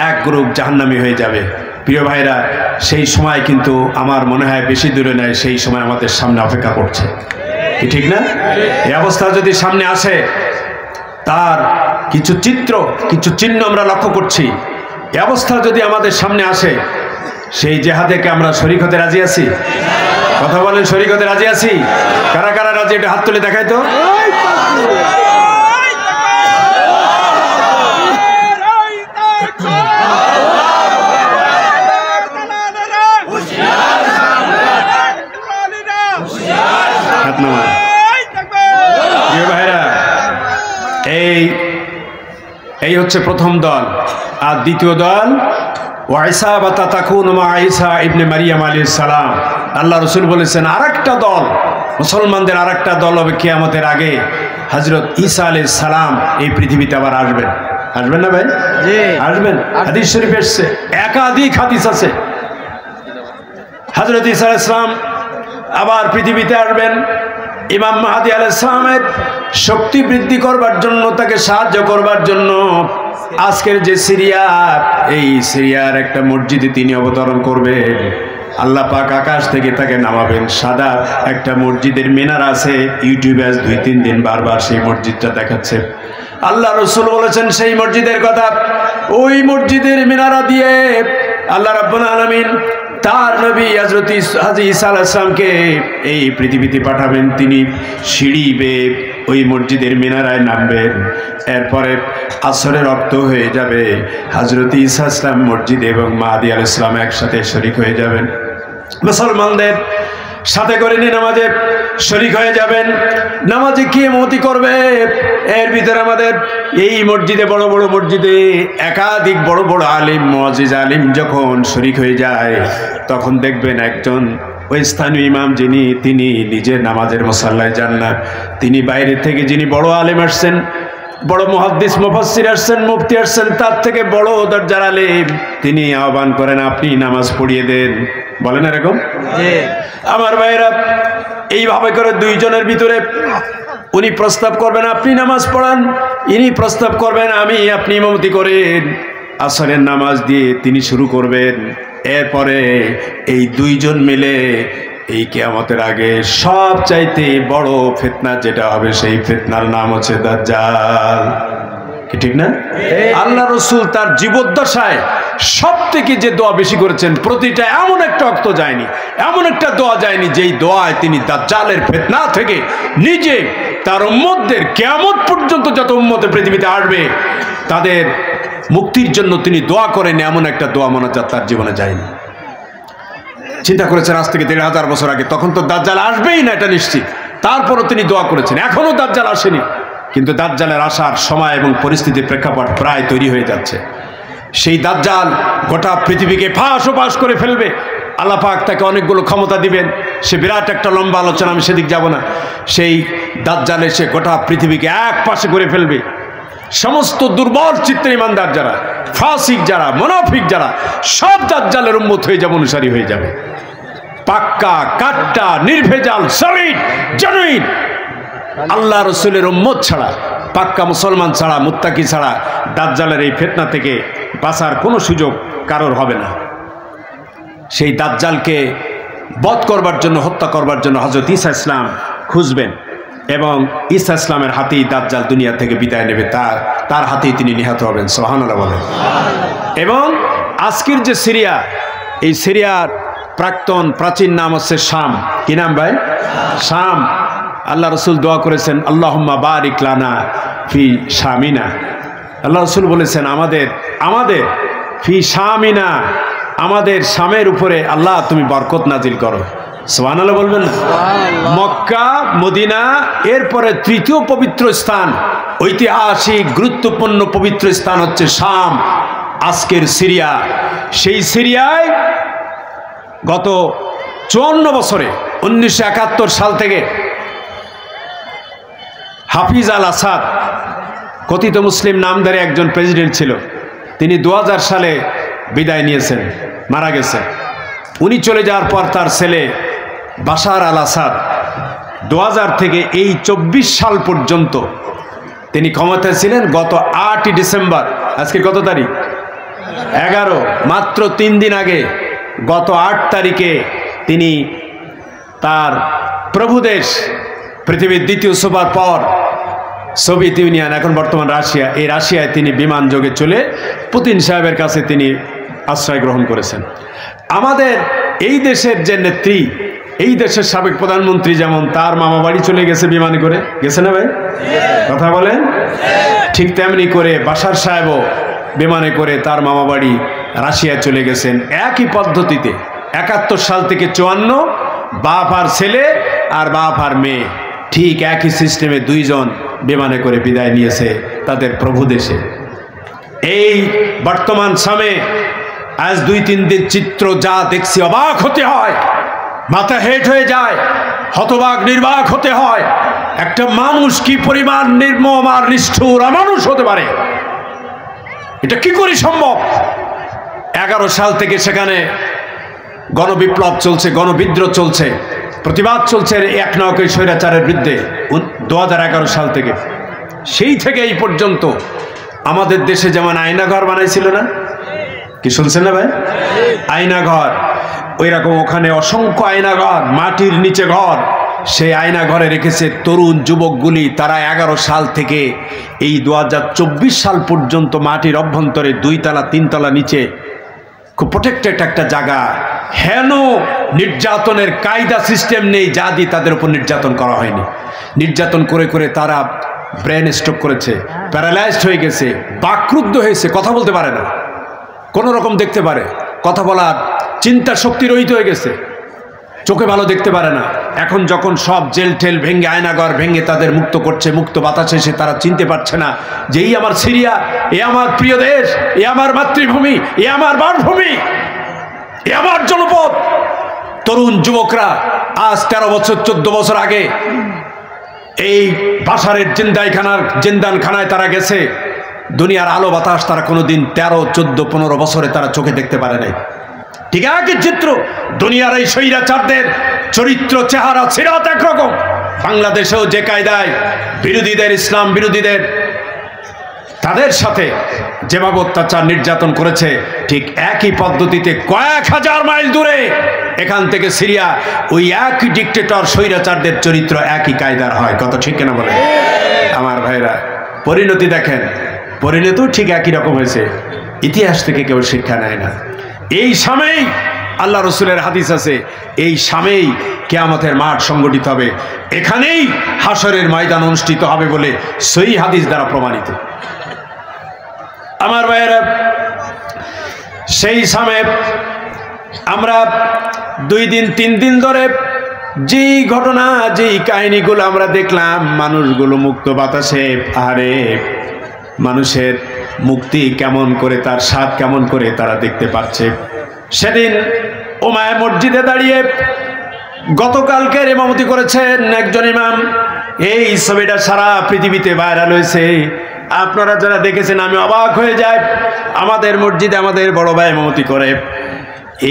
এক গ্রুপ জাহান্নামী হয়ে যাবে। প্রিয় ভাইরা, সেই সময় কিন্তু আমার মনে হয় বেশি দূরে নয়, সেই সময় আমাদের সামনে অপেক্ষা করছে, কি ঠিক না? এই অবস্থা যদি সামনে আসে, তার কিছু চিত্র, কিছু চিহ্ন আমরা লক্ষ্য করছি। এই অবস্থা যদি আমাদের সামনে আসে, সেই জেহাদেকে আমরা শরীক হতে রাজি আছি? কথা বলেন, শরীক হতে রাজি আছি? কারা কারা রাজি? এটা হাত তুলে দেখাই তো। ভাইরা, এই হচ্ছে প্রথম দল। আর দ্বিতীয় দল আল্লাহ রসুল বলেছেন আরেকটা দল, মুসলমানদের আরেকটা দল হবে কিয়ামতের আগে। হযরত ঈসা আলাইহিস সালাম এই পৃথিবীতে আবার আসবেন। আসবেন না ভাই? জি আসবেন। হাদিস শরীফে এসেছে, একাধিক হাদিস আছে। হযরত ঈসা আলাইহিস সালাম আবার পৃথিবীতে আসবেন। ইমাম মাহদী আলাইহিস সালামের শক্তি বৃদ্ধি করবার জন্য, তাকে সাহায্য করবার জন্য আজকের যে সিরিয়া, এই সিরিয়ার একটা মসজিদে তিনি অবতরণ করবেন। আল্লাহ পাক আকাশ থেকে তাকে নামাবেন। সাদা একটা মসজিদের মিনার আছে, ইউটিউবে আজ 2-3 দিন বারবার সেই মসজিদটা দেখাচ্ছে। আল্লাহ রসুল বলেছেন সেই মসজিদের কথা, ওই মসজিদের মিনারা দিয়ে আল্লাহ রাব্বুল আলামিন তার নবী হযরত ঈসা আলাইহিস সালামকে এই পৃথিবীতে পাঠাবেন। তিনি সিঁড়ি বেয়ে ওই মসজিদের মিনারায় নামবেন। এরপরে আসরের রক্ত হয়ে যাবে, হযরত ঈসা আলাইহিস সালাম মসজিদ এবং মাহদী আলাইহিস সালাম একসাথে শরীক হয়ে যাবেন। মুসলমানদের সাথে করে নিয়ে নামাজে শরীক হয়ে যাবেন। নামাজে কি ইমামতি করবে? এর ভিতরে আমাদের এই মসজিদে, বড় বড় মসজিদে একাধিক বড় বড় আলিম, মুআজ্জিজ আলিম যখন শরীক হয়ে যায়, তখন দেখবেন একজন ওই স্থানীয় ইমাম তিনি নিজে নামাজের মুসাল্লায় যান না। তিনি বাইরে থেকে যিনি বড় আলিম আসছেন, বড় মুহাদ্দিস মুফাসসির আসছেন, মুফতি আসছেন, তার থেকে বড় দরজার আলিম, তিনি আহ্বান করেন আপনি নামাজ পড়িয়ে দেন। বলেন এরকম? আমার ভাইরা, এইভাবে করে দুইজনের ভিতরে উনি প্রস্তাব করবেন আপনি নামাজ পড়ান, ইনি প্রস্তাব করবেন আপনি ইমামতি করেন। আসরের নামাজ দিয়ে তিনি শুরু করবেন। এরপরে এই দুইজন মিলে এই কিয়ামতের আগে সবচাইতে বড় ফিতনা যেটা হবে, সেই ফিতনার নাম হচ্ছে দাজ্জাল। কি ঠিক না? আল্লাহ রসুল তার জীবদ্দশায় সব থেকে যে দোয়া বেশি করেছেন, প্রতিটা এমন একটা অক্ত যায়নি, এমন একটা দোয়া যায়নি যেই দোয়ায় তিনি দাজ্জালের ফিতনা থেকে নিজে তার উম্মতদের কিয়ামত পর্যন্ত যত উম্মতে পৃথিবীতে আসবে তাদের মুক্তির জন্য তিনি দোয়া করেন, এমন একটা দোয়া মোনাজাত তার জীবনে যায়নি। চিন্তা করেছেন আজ থেকে ১,৫০০ বছর আগে, তখন তো দাজ্জাল আসবেই না এটা নিশ্চিত, তারপরও তিনি দোয়া করেছেন। এখনো দাজ্জাল আসেনি, কিন্তু দাজ্জালের আসার সময় এবং পরিস্থিতির প্রেক্ষাপট প্রায় তৈরি হয়ে যাচ্ছে। সেই দাজ্জাল গোটা পৃথিবীকে ফাঁস ও ফাঁস করে ফেলবে। আল্লাহ পাক তাকে অনেকগুলো ক্ষমতা দিবেন, সে বিরাট একটা লম্বা আলোচনা, আমি সেদিক যাব না। সেই দাজ্জাল এসে গোটা পৃথিবীকে এক পাশে করে ফেলবে। সমস্ত দুর্বল চিত্তের ইমানদার যারা, ফাসিক যারা, মুনাফিক যারা, সব দাজ্জালের উম্মত হয়ে যাবে, অনুসারী হয়ে যাবে। পাক্কা কাট্টা নির্ভেজাল সলিড জেনুইন আল্লাহ রসুলের উম্মত ছাড়া, পাক্কা মুসলমান ছাড়া, মুত্তাকি ছাড়া দাজ্জালের এই ফিতনা থেকে বাঁচার কোনো সুযোগ কারোর হবে না। সেই দাজ্জালকে বধ করবার জন্য, হত্যা করবার জন্য হযরত ঈসা ইসলাম খুঁজবেন এবং ঈসা ইসলামের হাতেই দাজ্জাল দুনিয়া থেকে বিদায় নেবে, তার হাতেই তিনি নিহত হবেন। সুবহানাল্লাহ বলেন। এবং আজকের যে সিরিয়া, এই সিরিয়ার প্রাচীন নাম হচ্ছে শাম। কি নাম ভাই? শাম। আল্লাহ রসুল দোয়া করেছেন, আল্লাহুম্মা বারিক লানা ফি শামিনা। আল্লাহ রসুল বলেছেন আমাদের ফি শামিনা, আমাদের শামের উপরে আল্লাহ তুমি বরকত নাজিল করো। সুবহানাল্লাহ বলবেন না? মক্কা মদিনা এরপরে তৃতীয় পবিত্র স্থান, ঐতিহাসিক গুরুত্বপূর্ণ পবিত্র স্থান হচ্ছে শাম, আজকের সিরিয়া। সেই সিরিয়ায় গত ৫৪ বছরে ১৯৭১ সাল থেকে হাফিজ আল আসাদ, কথিত মুসলিম নামধারী একজন প্রেসিডেন্ট ছিল, তিনি ২০০০ সালে বিদায় নিয়েছেন, মারা গেছেন। উনি চলে যাওয়ার পর তার ছেলে বাশার আল আসাদ ২০০০ থেকে এই ২৪ সাল পর্যন্ত তিনি ক্ষমতায় ছিলেন। গত ৮ই ডিসেম্বর, আজকে কত তারিখ? ১১, মাত্র ৩ দিন আগে গত ৮ তারিখে তিনি তার প্রভুদেশ, পৃথিবীর দ্বিতীয় সুপার পাওয়ার সোভিয়েত ইউনিয়ন, এখন বর্তমান রাশিয়া, এই রাশিয়ায় তিনি বিমান যোগে চলে পুতিন সাহেবের কাছে তিনি আশ্রয় গ্রহণ করেছেন। আমাদের এই দেশের যে নেত্রী, এই দেশের সাবেক প্রধানমন্ত্রী, যেমন তার মামা বাড়ি চলে গেছে বিমানে করে, গেছে না ভাই? কথা বলেন। ঠিক তেমনি করে বাশার সাহেবও বিমানে করে তার মামা বাড়ি রাশিয়ায় চলে গেছেন। একই পদ্ধতিতে ৭১ সাল থেকে ৫৪, বাপ আর ছেলে আর বাপ আর মেয়ে, ঠিক একই সিস্টেমে দুইজন বিমানে করে বিদায় নিয়েছে তাদের প্রভু দেশে। এই বর্তমান সময়ে আজ ২-৩ দিন চিত্র যা দেখছি, অবাক হতে হয়, মাথা হেট হয়ে যায়, হতবাক নির্বাক হতে হয়। একটা মানুষ কি পরিমাণ নির্মম আর নিষ্ঠুর অমানুষ হতে পারে, এটা কি করে সম্ভব? ১১ সাল থেকে সেখানে গণবিপ্লব চলছে, গণবিদ্রোহ চলছে, প্রতিবাদ চলছে এক নয় স্বৈরাচারের বিরুদ্ধে ২০১১ সাল থেকে। সেই থেকে এই পর্যন্ত আমাদের দেশে যেমন আয়নাঘর বানাইছিল না, কি শুনছেন না ভাই? আয়নাঘর, ওই রকম ওখানে অসংখ্য আয়নাঘর, মাটির নিচে ঘর, সেই আয়নাঘরে রেখেছে তরুণ যুবকগুলি। তারা ১১ সাল থেকে এই ২০২৪ সাল পর্যন্ত মাটির অভ্যন্তরে ২ তলা ৩ তলা নিচে খুব প্রোটেক্টেড একটা জায়গা, হেন নির্যাতনের কায়দা সিস্টেম নেই যা দিয়ে তাদের উপর নির্যাতন করা হয়নি। নির্যাতন করে করে তারা ব্রেন স্ট্রোক করেছে, প্যারালাইজড হয়ে গেছে, বাকরুদ্ধ হয়েছে, কথা বলতে পারে না, কোনো রকম দেখতে পারে, কথা বলার চিন্তা শক্তি রহিত হয়ে গেছে, চোখে ভালো দেখতে পারে না। এখন যখন সব জেল ঠেল ভেঙে, আয়নাঘর ভেঙে তাদের মুক্ত করছে, মুক্ত বাতাসে এসে তারা চিনতে পারছে না যে এই আমার সিরিয়া, এ আমার প্রিয় দেশ, এ আমার মাতৃভূমি, এ আমার বাসভূমি, এ আমার জনপদ। তরুণ যুবকরা আজ ১৩ বছর ১৪ বছর আগে এই বাশারের জিন্দানখানায় তারা গেছে। দুনিয়ার আলো বাতাস তারা কোনোদিন ১৩, ১৪, ১৫ বছরে তারা চোখে দেখতে পারে নাই। ঠিক একই চিত্র দুনিয়ার এই স্বৈরাচারদের চরিত্র, চেহারা, সিরাত একরকম। বাংলাদেশেও যে কায়দায় বিরোধীদের, ইসলাম বিরোধীদের, তাদের সাথে যেভাবে অত্যাচার নির্যাতন করেছে, ঠিক একই পদ্ধতিতে কয়েক হাজার মাইল দূরে এখান থেকে সিরিয়া, ওই একই ডিক্টেটর স্বৈরাচারদের চরিত্র একই কায়দার হয়। কত ঠিক কেনা বলে আমার ভাইরা? পরিণতি দেখেন, পরিণতিও ঠিক একই রকম হয়েছে। ইতিহাস থেকে কেউ শিক্ষা নেয় না। এই সময় আল্লাহ রসুলের হাদিস আছে, এই শামেই কিয়ামতের মাঠ সংগঠিত হবে, এখানেই হাশরের ময়দান অনুষ্ঠিত হবে বলে সহিহ হাদিস দ্বারা প্রমাণিত। আমার ভাইয়েরা, সেই শামে আমরা 2 দিন 3 দিন ধরে যেই ঘটনা, যেই কাহিনীগুলো আমরা দেখলাম, মানুষগুলো মুক্ত বাতাসে, আরে মানুষের মুক্তি কেমন করে, তার স্বাদ কেমন করে তারা দেখতে পাচ্ছে। সেদিন উমায়া মসজিদে দাঁড়িয়ে গতকালকের ইমামতি করেছেন একজন ইমাম। এই ছবিটা সারা পৃথিবীতে ভাইরাল হয়েছে, আপনারা যারা দেখেছেন আমি অবাক হয়ে যাই। আমাদের মসজিদে আমাদের বড় ভাই ইমামতি করে,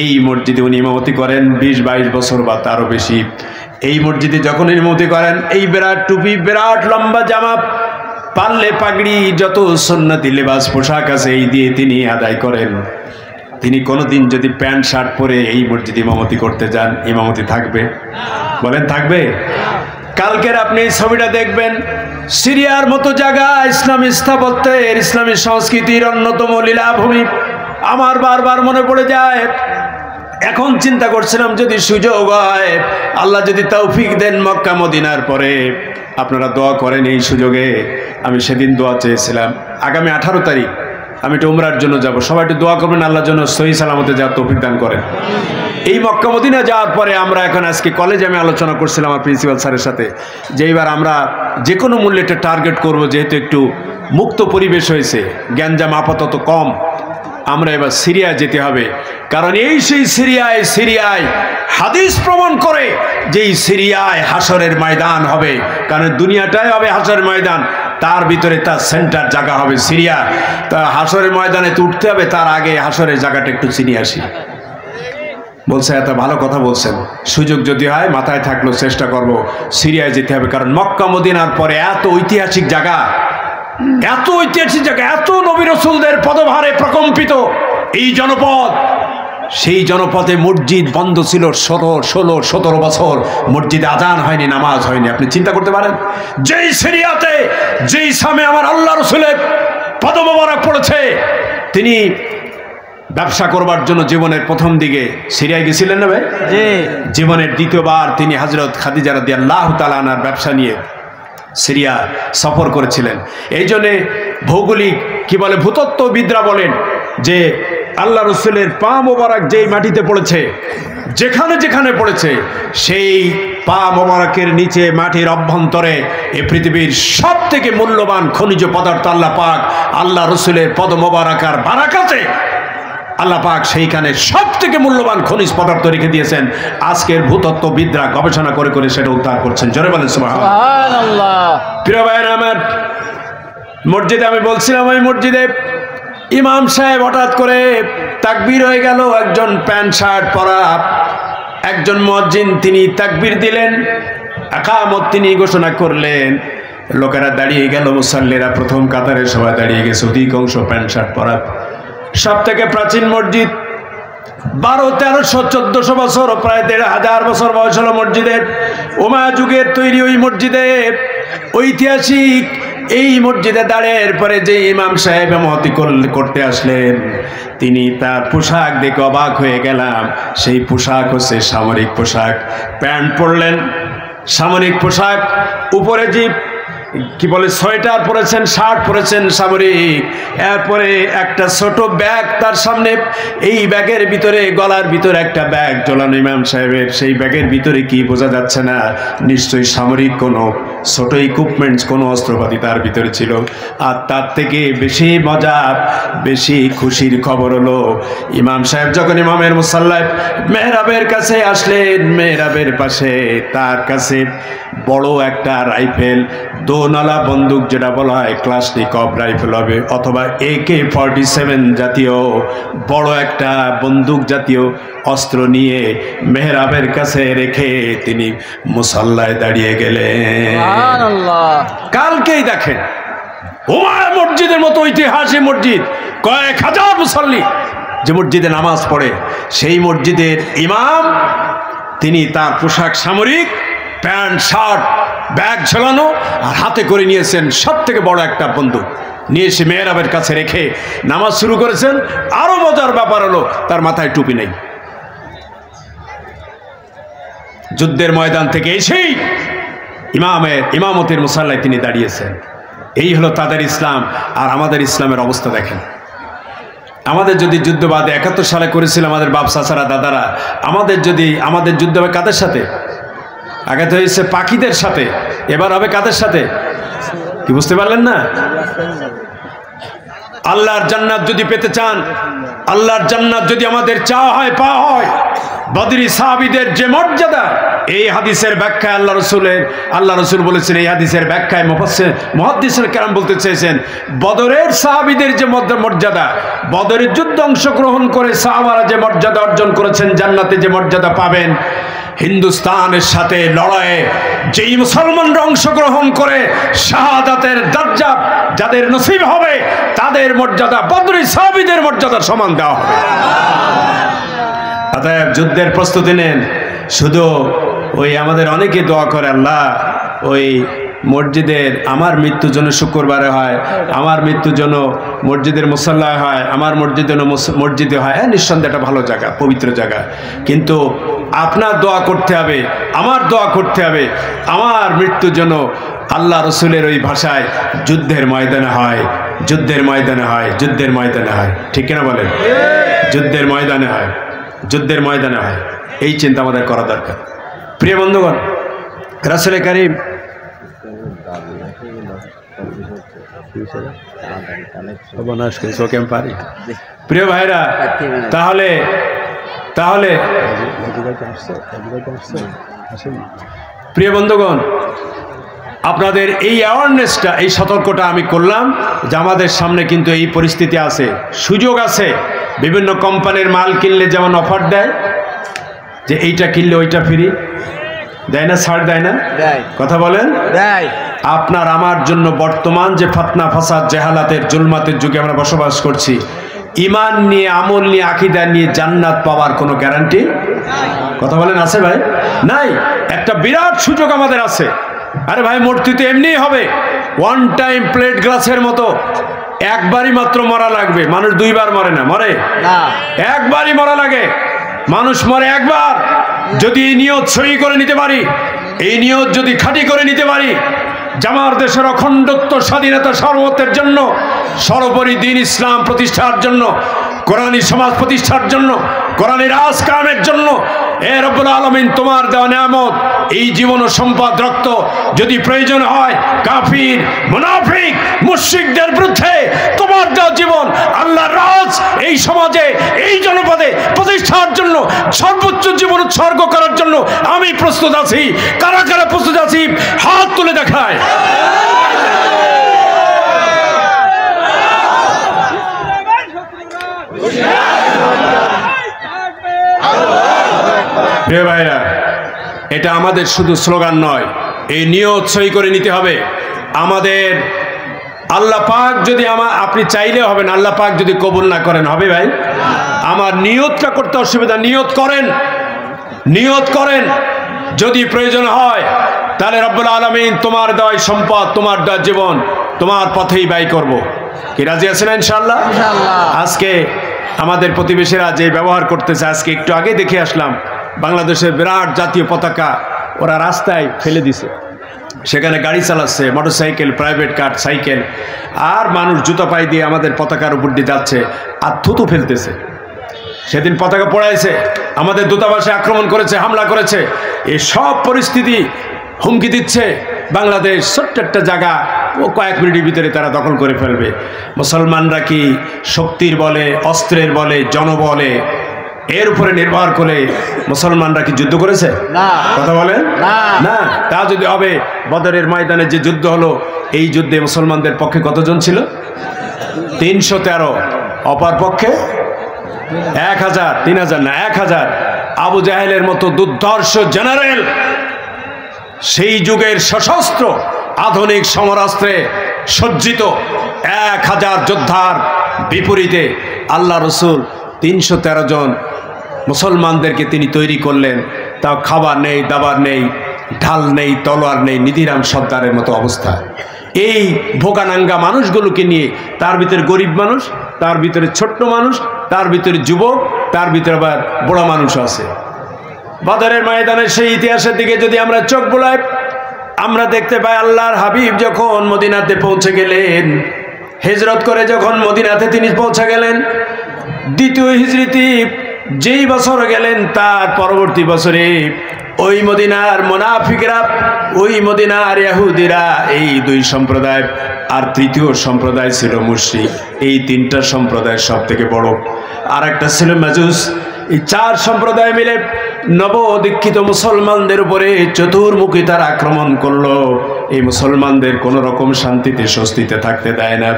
এই মসজিদে উনি ইমামতি করেন 20-22 বছর বা তারও বেশি। এই মসজিদে যখন ইমামতি করেন, এই বিরাট টুপি, বিরাট লম্বা জামা, পাল্লে পাগড়ি, যত সুন্নতি লেবাস পোশাক আছে এই দিয়ে তিনি আদায় করেন। তিনি কোনোদিন যদি প্যান্ট শার্ট পরে এই মসজিদে ইমামতি করতে যান, ইমামতি থাকবে? বলেন থাকবে? কালকের আপনি এই ছবিটা দেখবেন, সিরিয়ার মতো জায়গা, ইসলামী স্থাপত্যের, ইসলামী সংস্কৃতির অন্যতম লীলাভূমি। আমার বারবার মনে পড়ে যায়, এখন চিন্তা করছিলাম যদি সুযোগ হয়, আল্লাহ যদি তৌফিক দেন, মক্কা মদিনার পরে আপনারা দোয়া করেন এই সুযোগে। আমি সেদিন দোয়া চেয়েছিলাম, আগামী 18 তারিখ আমি একটু উমরার জন্য যাব, সবাই একটু দোয়া করবেন আল্লাহর জন্য সহি সালামতে যাওয়ার তৌফিক দান করেন। এই মক্কা মদিনা যাওয়ার পরে আমরা এখন আজকে কলেজে আমি আলোচনা করছিলাম আমার প্রিন্সিপাল স্যারের সাথে, যে এইবার আমরা যে কোনো মূল্যে একটা টার্গেট করব, যেহেতু একটু মুক্ত পরিবেশ হয়েছে, গ্যাঞ্জাম আপাতত কম, আমরা এবার সিরিয়া যেতে হবে। কারণ এই সেই সিরিয়ায় হাদিস প্রমাণ করে যে এই সিরিয়ায় হাশরের ময়দান হবে। কারণ দুনিয়াটাই হবে হাশরের ময়দান, তার ভিতরে তার সেন্টার জায়গা হবে সিরিয়া। তা হাশরের ময়দানে তো উঠতে হবে, তার আগে হাশরের জায়গাটা একটু চিনি আসি। বলছে এত ভালো কথা বলছেন, সুযোগ যদি হয় মাথায় থাকলো, চেষ্টা করব সিরিয়ায় যেতে হবে। কারণ মক্কা মদিনার পরে এত ঐতিহাসিক জায়গা, এত নবী রাসূলদের পদভারে প্রকম্পিত এই জনপদ, সেই জনপদে মসজিদ বন্ধ ছিল 16-17 বছর, মসজিদে আজান হয়নি, নামাজ হয়নি। আপনি চিন্তা করতে পারেন, যেই সিরিয়াতে, যেই সামে আমার আল্লাহ রাসূলের পদমোবারক পড়েছে, তিনি ব্যবসা করবার জন্য জীবনের প্রথম দিকে সিরিয়ায় গেছিলেন না ভাই? জীবনের দ্বিতীয়বার তিনি হযরত খাদিজা রাদিয়াল্লাহু তাআলা আনহার ব্যবসা নিয়ে সিরিয়া সফর করেছিলেন। এই জন্যে ভৌগোলিক কি বলে, ভূতত্ত্ববিদরা বলেন যে আল্লাহ রসুলের পা মোবারক যেই মাটিতে পড়েছে, যেখানে যেখানে পড়েছে, সেই পা মোবারকের নিচে মাটির অভ্যন্তরে এ পৃথিবীর সব থেকে মূল্যবান খনিজ পদার্থ আল্লাহ পাক আল্লাহ রসুলের পদ মোবারকার বারাকাতে আল্লাহ পাক সেইখানে সব থেকে মূল্যবান খনিজ পদার্থ রেখে দিয়েছেন। আজকের ভূতত্ত্ববিদরা গবেষণা করে করে সেটা উদ্ধার করছেন। জোরে বলেন সুবহানাল্লাহ। প্রিয় ভাইরা আমার, মসজিদে আমি বলছিলাম, ওই মসজিদে ইমাম সাহেব হঠাৎ করে তাকবীর হয়ে গেল, একজন প্যান্ট শার্ট পরা একজন মুয়াজ্জিন তিনি তাকবীর দিলেন, ইকামত তিনি ঘোষণা করলেন, লোকেরা দাঁড়িয়ে গেল, মুসাল্লিরা প্রথম কাতারে সবাই দাঁড়িয়ে গেছে, অধিকাংশ প্যান্ট শার্ট পরা। সব থেকে প্রাচীন মসজিদ, 1200-1300-1400 বছর, প্রায় 1500 বছর বয়স হলো মসজিদের। উমাইয়া যুগের তৈরি ওই মসজিদে, ঐতিহাসিক এই মসজিদে দাঁড়ের পরে যে ইমাম সাহেব ইমামতি করতে আসলেন, তিনি তার পোশাক দেখে অবাক হয়ে গেলাম। সেই পোশাক হচ্ছে সামরিক পোশাক। প্যান্ট পরলেন, সামরিক পোশাক, উপরে যে কি বলে সোয়েটার পরেছেন, শার্ট পরেছেন সামরিক, এরপরে একটা ছোট ব্যাগ তার সামনে, এই ব্যাগের ভিতরে, গলার ভিতরে একটা ব্যাগ ঝোলানো ইমাম সাহেবের। সেই ব্যাগের ভিতরে কি বোঝা যাচ্ছে না, নিশ্চয়ই সামরিক কোনো ছোট ইকুইপমেন্টস, কোনো অস্ত্রপাতি তার ভিতরে ছিল। আর তার থেকে বেশি মজা, বেশি খুশির খবর হলো, ইমাম সাহেব যখন ইমামের মুসাল্লায় মেহরাবের কাছে আসলেন, মেহরাবের পাশে তার কাছে বড় একটা রাইফেল, দোনালা বন্দুক, যেটা বলা হয় ক্লাসনিকভ রাইফেল হবে, অথবা AK-47 জাতীয় বড় একটা বন্দুক জাতীয় অস্ত্র নিয়ে মেহরাবের কাছে রেখে তিনি মুসাল্লায় দাঁড়িয়ে গেলেন। কালকেই দেখেন উমাইয়া মসজিদের মতো ঐতিহাসিক মসজিদ, কয়েক হাজার মুসল্লি যে মসজিদে নামাজ পড়ে, সেই মসজিদের ইমাম তিনি তার পোশাক সামরিক, প্যান্ট শার্ট, ব্যাগ ঝোলানো, আর হাতে করে নিয়েছেন সব থেকে বড় একটা বন্দুক, নিয়ে এসে মেহরাবের কাছে রেখে নামাজ শুরু করেছেন। আরো মজার ব্যাপার হলো তার মাথায় টুপি নেই। যুদ্ধের ময়দান থেকে এসেই ইমামতের মুসাল্লায় তিনি দাঁড়িয়েছেন। এই হলো তাদের ইসলাম। আর আমাদের ইসলামের অবস্থা দেখেন। আমাদের যদি যুদ্ধবাদ 71 সালে করেছিল আমাদের বাপ চাচারা দাদারা, আমাদের যুদ্ধ হবে কাদের সাথে? আগে তো হয়েছে পাখিদের সাথে, এবার হবে কাদের সাথে? কি বুঝতে পারলেন না? আল্লাহর জান্নাত যদি পেতে চান, আল্লাহর জান্নাত যদি আমাদের চাওয়া হয়, পাওয়া হয়, বদরি সাহাবীদের যে মর্যাদা, এই হাদিসের ব্যাখ্যায় আল্লাহ রসুল বলেছেন, এই হাদিসের ব্যাখ্যায় মুহাদ্দিসুল কিরাম বলতে চেয়েছেন, বদরের সাহাবীদের যে মর্যাদা, বদরের যুদ্ধে অংশগ্রহণ করে সাহাবারা যে মর্যাদা অর্জন করেছেন, জান্নাতে যে মর্যাদা পাবেন, হিন্দুস্তানের সাথে লড়াইয়ে যেই মুসলমানরা অংশগ্রহণ করে শাহাদাতের দরজা যাদের নসিব হবে, তাদের মর্যাদা বদরি সাহাবীদের মর্যাদার সমান দেওয়া হবে। অতএব যুদ্ধের প্রস্তুতি নেন। শুধু ওই আমাদের অনেকে দোয়া করে, আল্লাহ ওই মসজিদের আমার মৃত্যু যেন শুক্রবারে হয়, আমার মৃত্যু যেন মসজিদের মুসল্লায় হয়, আমার মসজিদ যেন মসজিদে হয়। হ্যাঁ, নিঃসন্দেহে একটা ভালো জায়গা, পবিত্র জায়গা, কিন্তু আপনার দোয়া করতে হবে, আমার দোয়া করতে হবে, আমার মৃত্যু যেন আল্লাহ রসুলের ওই ভাষায় যুদ্ধের ময়দানে হয়, যুদ্ধের ময়দানে হয়, যুদ্ধের ময়দানে হয়। ঠিক কিনা বলেন? যুদ্ধের ময়দানে হয়, যুদ্ধের ময়দানে হয়। এই চিন্তা আমাদের করা দরকার। প্রিয় বন্ধুগণ, রাসূল কারীম প্রিয় ভাইরা, তাহলে প্রিয় বন্ধুগণ, আপনাদের এই অ্যাওয়ারনেসটা, এই সতর্কটা আমি করলাম যে আমাদের সামনে কিন্তু এই পরিস্থিতি আছে, সুযোগ আছে। বিভিন্ন কোম্পানির মাল কিনলে যেমন অফার দেয় যে এইটা কিনলে ওইটা ফ্রি, দেয় না? ছাড় দেয় না? কথা বলেন। আপনার আমার জন্য বর্তমান যে ফাতনা ফাসাদ জেহালাতের জুলমাতের যুগে আমরা বসবাস করছি, ইমান নিয়ে, আমল নিয়ে, আকীদা নিয়ে জান্নাত পাওয়ার কোনো গ্যারান্টি, কথা বলেন, আছে ভাই? নাই। একটা বিরাট সুযোগ আমাদের আছে। আরে ভাই, মূর্তি তো এমনিই হবে, ওয়ান টাইম প্লেট গ্লাসের মতো, একবারই মাত্র মরা লাগবে। মানুষ দুইবার মরে না, মরে না, একবারই মরা লাগে। মানুষ মরে একবার। যদি এই নিয়ত সহি করে নিতে পারি, এই নিয়ত যদি খাঁটি করে নিতে পারি, জামার দেশের অখণ্ডত্ব, স্বাধীনতা, সার্বভৌমত্বের জন্য, সর্বোপরি দ্বীন ইসলাম প্রতিষ্ঠার জন্য, কোরআনী সমাজ প্রতিষ্ঠার জন্য, কোরআনী রাজ কায়েমের জন্য, এ রব্বুল আলামিন তোমার দেওয়া নিয়ামত, এই জীবন ও সম্পদ, রক্ত যদি প্রয়োজন হয় কাফির, মুনাফিক, মুশরিকদের বিরুদ্ধে তোমার দেওয়া জীবন, আল্লাহর রাজ এই সমাজে, এই জনপদে প্রতিষ্ঠার জন্য সর্বোচ্চ জীবন উৎসর্গ করার জন্য আমি প্রস্তুত আছি। কারা কারা প্রস্তুত আছি? হাত তুলে দেখায়। প্রিয় ভাইরা, এটা আমাদের শুধু স্লোগান নয়, এই নিয়ত সই করে নিতে হবে আমাদের। আল্লাহ পাক যদি আপনি চাইলে হবে না, আল্লাহ পাক যদি কবুল না করেন, হবে ভাই? আমার নিয়তটা করতে অসুবিধা, নিয়ত করেন, নিয়ত করেন। যদি প্রয়োজন হয় তাহলে রব্বুল আলামিন তোমার দেওয়া সম্পদ, তোমার দেওয়া জীবন তোমার পথেই ব্যয় করব। কি রাজি আছেন ইনশাআল্লাহ? আজকে আমাদের প্রতিবেশীরা যে ব্যবহার করতেছে, আজকে একটু আগে দেখে আসলাম বাংলাদেশের বিরাট জাতীয় পতাকা ওরা রাস্তায় ফেলে দিছে, সেখানে গাড়ি চালাচ্ছে, মোটরসাইকেল, প্রাইভেট কার, সাইকেল, আর মানুষ জুতো পায়ে দিয়ে আমাদের পতাকার উপর দিয়ে যাচ্ছে আর থুতু ফেলতেছে। সেদিন পতাকা পড়াইছে, আমাদের দূতাবাসে আক্রমণ করেছে, হামলা করেছে। এই সব পরিস্থিতি হুমকি দিচ্ছে বাংলাদেশ ছোট্ট একটা জায়গা, ও কয়েক মিনিটের ভিতরে তারা দখল করে ফেলবে। মুসলমানরা কি শক্তির বলে, অস্ত্রের বলে, জনবলে, এর উপরে নির্ভর করে মুসলমানরা কি যুদ্ধ করেছে? না। কথা বলেন না। তা যদি হবে, বদরের ময়দানে যে যুদ্ধ হলো, এই যুদ্ধে মুসলমানদের পক্ষে কতজন ছিল? 313। অপর পক্ষে 1000, 3000 না, 1000। আবু জাহেলের মতো দুর্ধর্ষ জেনারেল, সেই যুগের সশস্ত্র আধুনিক সমরাস্ত্রে সজ্জিত 1000 যোদ্ধার বিপরীতে আল্লাহ রসুল 313 জন মুসলমানদেরকে তিনি তৈরি করলেন। তাও খাবার নেই, দাবার নেই, ঢাল নেই, তলোয়ার নেই, নিধিরাম সর্দারের মতো অবস্থা। এই ভোগানাঙ্গা মানুষগুলোকে নিয়ে, তার ভিতরে গরিব মানুষ, তার ভিতরে ছোট্ট মানুষ, তার ভিতরে যুবক, তার ভিতরে আবার বড় মানুষ আছে। বদরের ময়দানের সেই ইতিহাসের দিকে যদি আমরা চোখ বুলাই, আমরা দেখতে পাই আল্লাহর হাবিব যখন মদিনাতে পৌঁছে গেলেন, হিজরত করে যখন মদিনাতে তিনি পৌঁছে গেলেন, দ্বিতীয় হিজরিতে যেই বছর গেলেন তার পরবর্তী বছরে ওই মদিনার মুনাফিকরা, ওই মদিনার ইহুদিরা, এই দুই সম্প্রদায়, আর তৃতীয় সম্প্রদায় ছিল মুশরিক। এই তিনটা সম্প্রদায় সব থেকে বড়, আর একটা ছিল মাজুস। এই চার সম্প্রদায় মিলে নবদীক্ষিত মুসলমানদের উপরে চতুর্মুখী তার আক্রমণ করলো। এই মুসলমানদের কোনো রকম শান্তিতে স্বস্তিতে থাকতে দেয় না।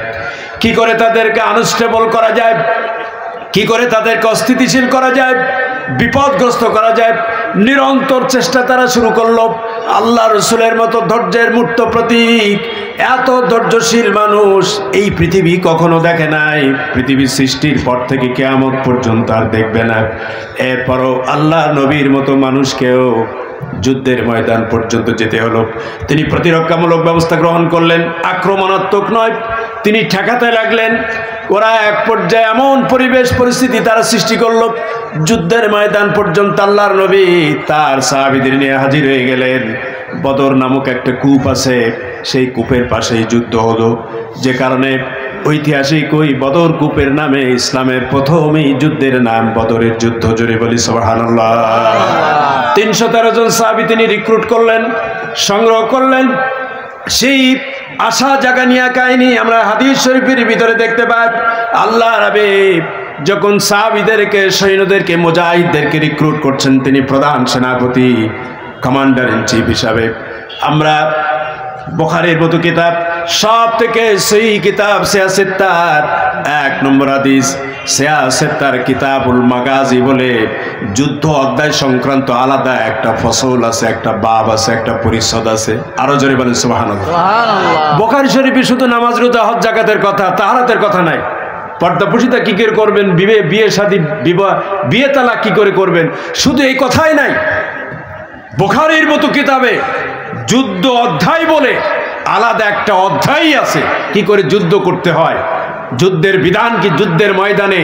কি করে তাদেরকে আনস্টেবল করা যায়, কি করে তাদেরকে অস্থিতিশীল করা যায়, বিপদগ্রস্ত করা যায়, নিরন্তর চেষ্টা তারা শুরু করলো। আল্লাহ রসুলের মতো ধৈর্যের মূর্ত প্রতীক, এত ধৈর্যশীল মানুষ এই পৃথিবী কখনো দেখে নাই, পৃথিবীর সৃষ্টির পর থেকে কিয়ামত পর্যন্ত আর দেখবে না। এরপরও আল্লাহ নবীর মতো মানুষকেও যুদ্ধের ময়দান পর্যন্ত যেতে হলো। তিনি প্রতিরক্ষামূলক ব্যবস্থা গ্রহণ করলেন, আক্রমণাত্মক নয়। তিনি ঠেকাতে লাগলেন। ওরা এক পর্যায়ে এমন পরিবেশ পরিস্থিতি তারা সৃষ্টি করলো, যুদ্ধের ময়দান পর্যন্ত আল্লাহর নবী তার সাহাবীদের নিয়ে হাজির হয়ে গেলেন। বদর নামক একটা কূপ আছে, সেই কূপের পাশেই যুদ্ধ হলো, যে কারণে ঐতিহাসিক ওই বদর কূপের নামে ইসলামের প্রথম এই যুদ্ধের নাম বদরের যুদ্ধ। জোরে বলি সুবহানাল্লাহ। 313 জন সাহাবী তিনি রিক্রুট করলেন, সংগ্রহ করলেন। সেই আশা জাগানিয়া কাহিনী আমরা হাদিস শরীফের ভিতরে দেখতে পাই। আল্লাহ হাবিব যখন সাহাবীদেরকে, সৈন্যদেরকে, মুজাহিদদেরকে রিক্রুট করছেন, তিনি প্রধান সেনাপতি, কমান্ডার ইন চিফ হিসাবে। আমরা বুখারীর মতো কিতাব, সব থেকে সহিহ কিতাব সিয়াসিত্তার 1 নম্বর হাদিস, সিয়াসিত্তার কিতাবুল মাগাজি বলে যুদ্ধ অধ্যায় সংক্রান্ত আলাদা একটা ফসল আছে, একটা বাব আছে, একটা পরিচ্ছদ আছে। আরো জোরে বলেন সুবহানাল্লাহ। বুখারী শরীফে শুধু নামাজ, রোজা, হজ, যাকাতের কথা, তাহারাতের কথা নাই। পর্দাপুষিতা কি করে করবেন, বিয়ে শাদী, বিয়ে তালাক কি করে করবেন, শুধু এই কথাই নাই। বুখারীর মতো কিতাবে যুদ্ধ অধ্যায় বলে আলাদা একটা অধ্যায়ই আছে, কি করে যুদ্ধ করতে হয়, যুদ্ধের বিধান কি, যুদ্ধের ময়দানে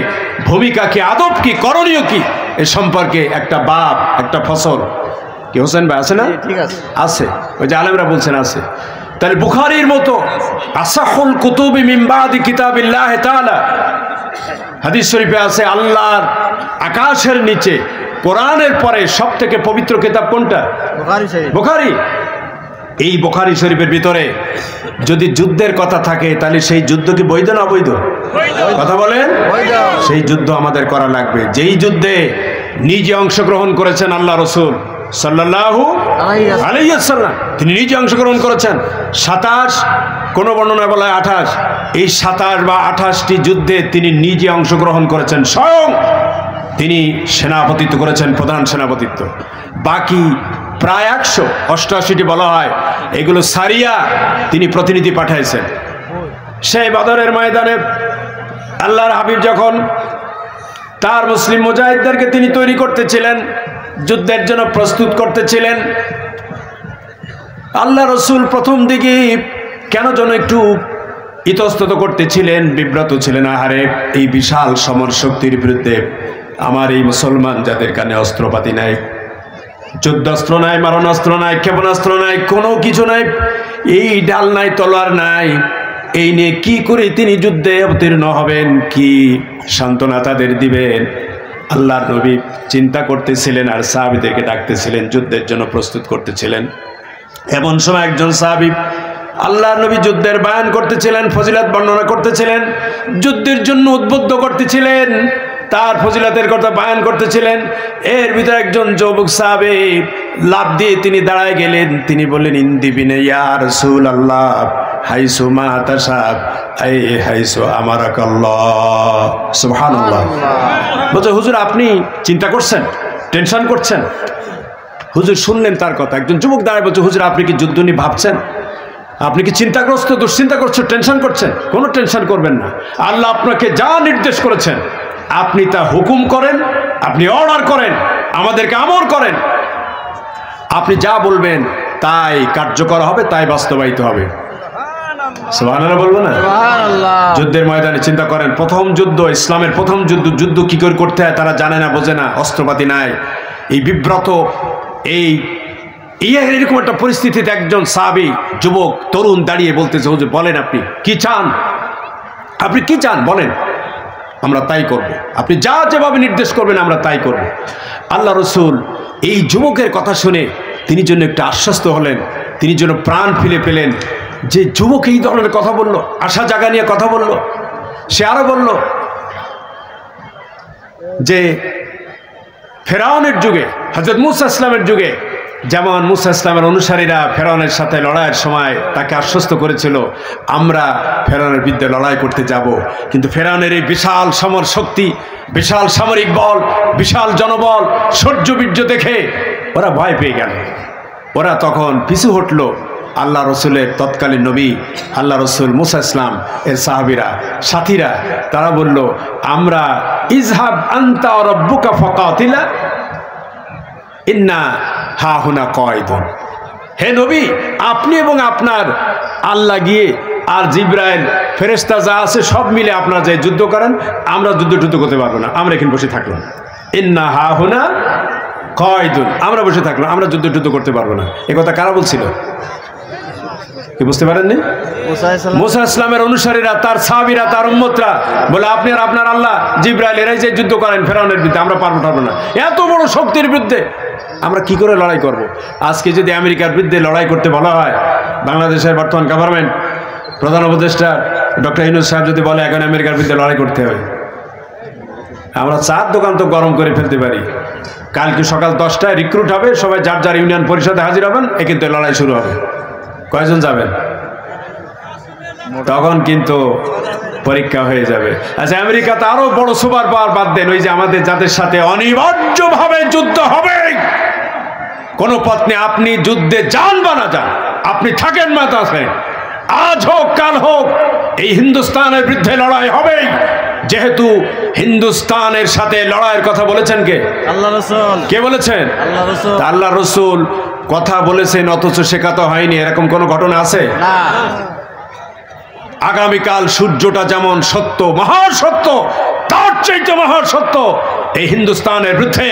ভূমিকা কি, আদব কি, করণীয় কি, এ সম্পর্কে একটা বাব, একটা ফসল। কি হোসেন ভাই আছে না? ঠিক আছে, আছে। ওই যে আলেমরা বলছেন আছে। তাহলে বুখারীর মতো আসাহুল কুতুবি মিন বাদি কিতাবিল্লাহ তাআলা, হাদিস শরীফে আছে আল্লাহর আকাশের নিচে কোরআনের পরে সব থেকে পবিত্র কিতাব কোনটা? বুখারী শরীফ। বুখারী। এই বুখারী শরীফের ভিতরে যদি যুদ্ধের কথা থাকে, তাহলে সেই যুদ্ধ কি বৈধ না অবৈধ? কথা বলেন। সেই যুদ্ধ আমাদের করা লাগবে, যেই যুদ্ধে নিজে অংশগ্রহণ করেছেন আল্লাহ রসুল সাল্লাল্লাহু আলাইহি ওয়াসাল্লাম। তিনি নিজে অংশগ্রহণ করেছেন। 27, কোন বর্ণনায় বলা হয় 28, এই 27 বা 28টি যুদ্ধে তিনি নিজে অংশগ্রহণ করেছেন, স্বয়ং তিনি সেনাপতিত্ব করেছেন, প্রধান সেনাপতিত্ব। বাকি প্রায় 188টি বলা হয়, এগুলো সারিয়া তিনি প্রতিনিধি পাঠাইছেন। সেই বদরের ময়দানে আল্লাহর হাবিব যখন তার মুসলিম মুজাহিদদেরকে তিনি তৈরি করতেছিলেন, যুদ্ধের জন্য প্রস্তুত করতেছিলেন, আল্লাহ রসুল প্রথম দিকে কেন যেন একটু ইতস্তত করতেছিলেন, বিব্রত ছিলেন। আহারে, এই বিশাল সমর শক্তির বিরুদ্ধে আমার এই মুসলমান যাদের কানে অস্ত্রপাতি নাই, যুদ্ধাস্ত্র নাই, মারণাস্ত্র নাই, ক্ষেপণাস্ত্র নাই, কোনো কিছু নাই, এই ডাল নাই, তলোয়ার নাই, এই নিয়ে কি করে তিনি যুদ্ধে অবতীর্ণ হবেন, কি সান্ত্বনা তাদের দিবেন? আল্লাহর নবী চিন্তা করতেছিলেন আর সাহাবীদেরকে ডাকতেছিলেন, যুদ্ধের জন্য প্রস্তুত করতেছিলেন। এমন সময় একজন সাহাবী আল্লাহর নবী যুদ্ধের বয়ান করতেছিলেন, ফজিলত বর্ণনা করতেছিলেন, যুদ্ধের জন্য উদ্বুদ্ধ করতেছিলেন, তার ফজিলতের কথা বয়ান করতেছিলেন। এর ভিতরে একজন যুবক সাহাবী লাফ দিয়ে তিনি দাঁড়ায় গেলেন। তিনি বললেন, ইন্দিবিনে ইয়া রাসূলুল্লাহ হাইসু মা তাশাব আই হাইসু আমারাকাল্লাহ। সুবহানাল্লাহ। বলছে, হুজুর আপনি চিন্তা করছেন, টেনশন করছেন? হুজুর শুনলেন তার কথা। একজন যুবক দাঁড়ায় বলছে, হুজুর আপনি কি যুদ্ধ নিয়ে ভাবছেন? আপনি কি চিন্তাগ্রস্ত, দুশ্চিন্তা করছেন, টেনশন করছেন? কোনো টেনশন করবেন না। আল্লাহ আপনাকে যা নির্দেশ করেছেন আপনি তা হুকুম করেন, আপনি অর্ডার করেন, আমাদেরকে আমর করেন। আপনি যা বলবেন তাই কার্যকর হবে, তাই বাস্তবায়িত হবে। সুবহানাল্লাহ বলবো না? যুদ্ধের ময়দানে চিন্তা করেন, প্রথম যুদ্ধ, ইসলামের প্রথম যুদ্ধ, যুদ্ধ কি করে করতে হয় তারা জানে না, বোঝে না, অস্ত্রপাতি নাই। এই বিব্রত এই এরকম একটা পরিস্থিতিতে একজন সাহাবী যুবক তরুণ দাঁড়িয়ে বলতেছে, হুজুর বলেন আপনি কি চান, আপনি কি চান বলেন, আমরা তাই করব, আপনি যা যেভাবে নির্দেশ করবেন আমরা তাই করব। আল্লাহ রসুল এই যুবকের কথা শুনে তিনি জন্য একটু আশ্বস্ত হলেন, তিনি যেন প্রাণ ফিরে পেলেন। যে যুবক এই ধরনের কথা বলল, আশা জাগা নিয়ে কথা বলল, সে আরো বলল যে ফেরাউনের যুগে, হযরত মূসা ইসলামের যুগে যেমন মূসা ইসলামের অনুসারীরা ফেরাউনের সাথে লড়াইয়ের সময় তাকে আশ্বস্ত করেছিল আমরা ফেরাউনের বিরুদ্ধে লড়াই করতে যাব, কিন্তু ফেরাউনের এই বিশাল সমর শক্তি, বিশাল সামরিক বল, বিশাল জনবল, শৌর্যবীর্য দেখে ওরা ভয় পেয়ে গেল। ওরা তখন পিছু হটল। আল্লাহ রসুলের তৎকালীন নবী আল্লাহ রসুল মূসা ইসলাম এর সাহাবীরা, সাথীরা, তারা বলল আমরা ইজহাব আনতা ওয়া রাব্বুকা ফাকাতিলা ইন্না হাহুনা কয়দুন, হে নবী আপনি এবং আপনার আল্লাহ গিয়ে আর জিব্রাইল ফেরেশতা যা আছে সব মিলে আপনারা যে যুদ্ধ করেন, আমরা যুদ্ধ করতে পারবো না, আমরা এখানে বসে থাকলাম। ইন্না হাহুনা কয়দুন, আমরা বসে থাকলাম, আমরা যুদ্ধ করতে পারবো না। এ কথা কারা বলছিল কি বুঝতে পারেননি? মূসা ইসলামের অনুসারীরা, তার সাহাবীরা, তার উম্মতরা বলে আপনি আর আপনার আল্লাহ জিব্রাইল এরাই যে যুদ্ধ করেন ফেরাউনের বিরুদ্ধে, আমরা পারবো না, এত বড় শক্তির বিরুদ্ধে আমরা কি করে লড়াই করব। আজকে যদি আমেরিকার বিরুদ্ধে লড়াই করতে বলা হয়, বাংলাদেশের বর্তমান গভর্নমেন্ট প্রধান উপদেষ্টা ডক্টর ইউনূস সাহেব যদি বলে এখন আমেরিকার বিরুদ্ধে লড়াই করতে হবে, আমরা চার দোকান তো গরম করে ফেলতে পারি। কালকে সকাল 10টায় রিক্রুট হবে, সবাই যার যার ইউনিয়ন পরিষদে হাজির হবেন, কিন্তু লড়াই শুরু হবে। কয়জন যাবেন? তখন কিন্তু পরীক্ষা হয়ে যাবে। আচ্ছা আমেরিকাতে আরো বড় সুপার পাওয়ার বাদ দেন, ওই যে আমাদের যাদের সাথে অনিবার্যভাবে যুদ্ধ হবে, কোন পথ নেই, আপনি যুদ্ধে যান বা না যান, আপনি থাকেন মাথায়, আজ হোক কাল হোক এই হিন্দুস্তানের বিরুদ্ধে লড়াই হবে। যেহেতু হিন্দুস্তানের সাথে লড়াইয়ের কথা বলেছেন কে? আল্লাহ রাসূল। কে বলেছেন? আল্লাহ রাসূল। আল্লাহ রসুল কথা বলেছেন অথচ শেখাতে হয়নি, এরকম কোন ঘটনা আছে? না। আগামীকাল সূর্যটা যেমন সত্য, মহাসত্য, তার চাইতে মহাসত্য এই হিন্দুস্তানের বিরুদ্ধে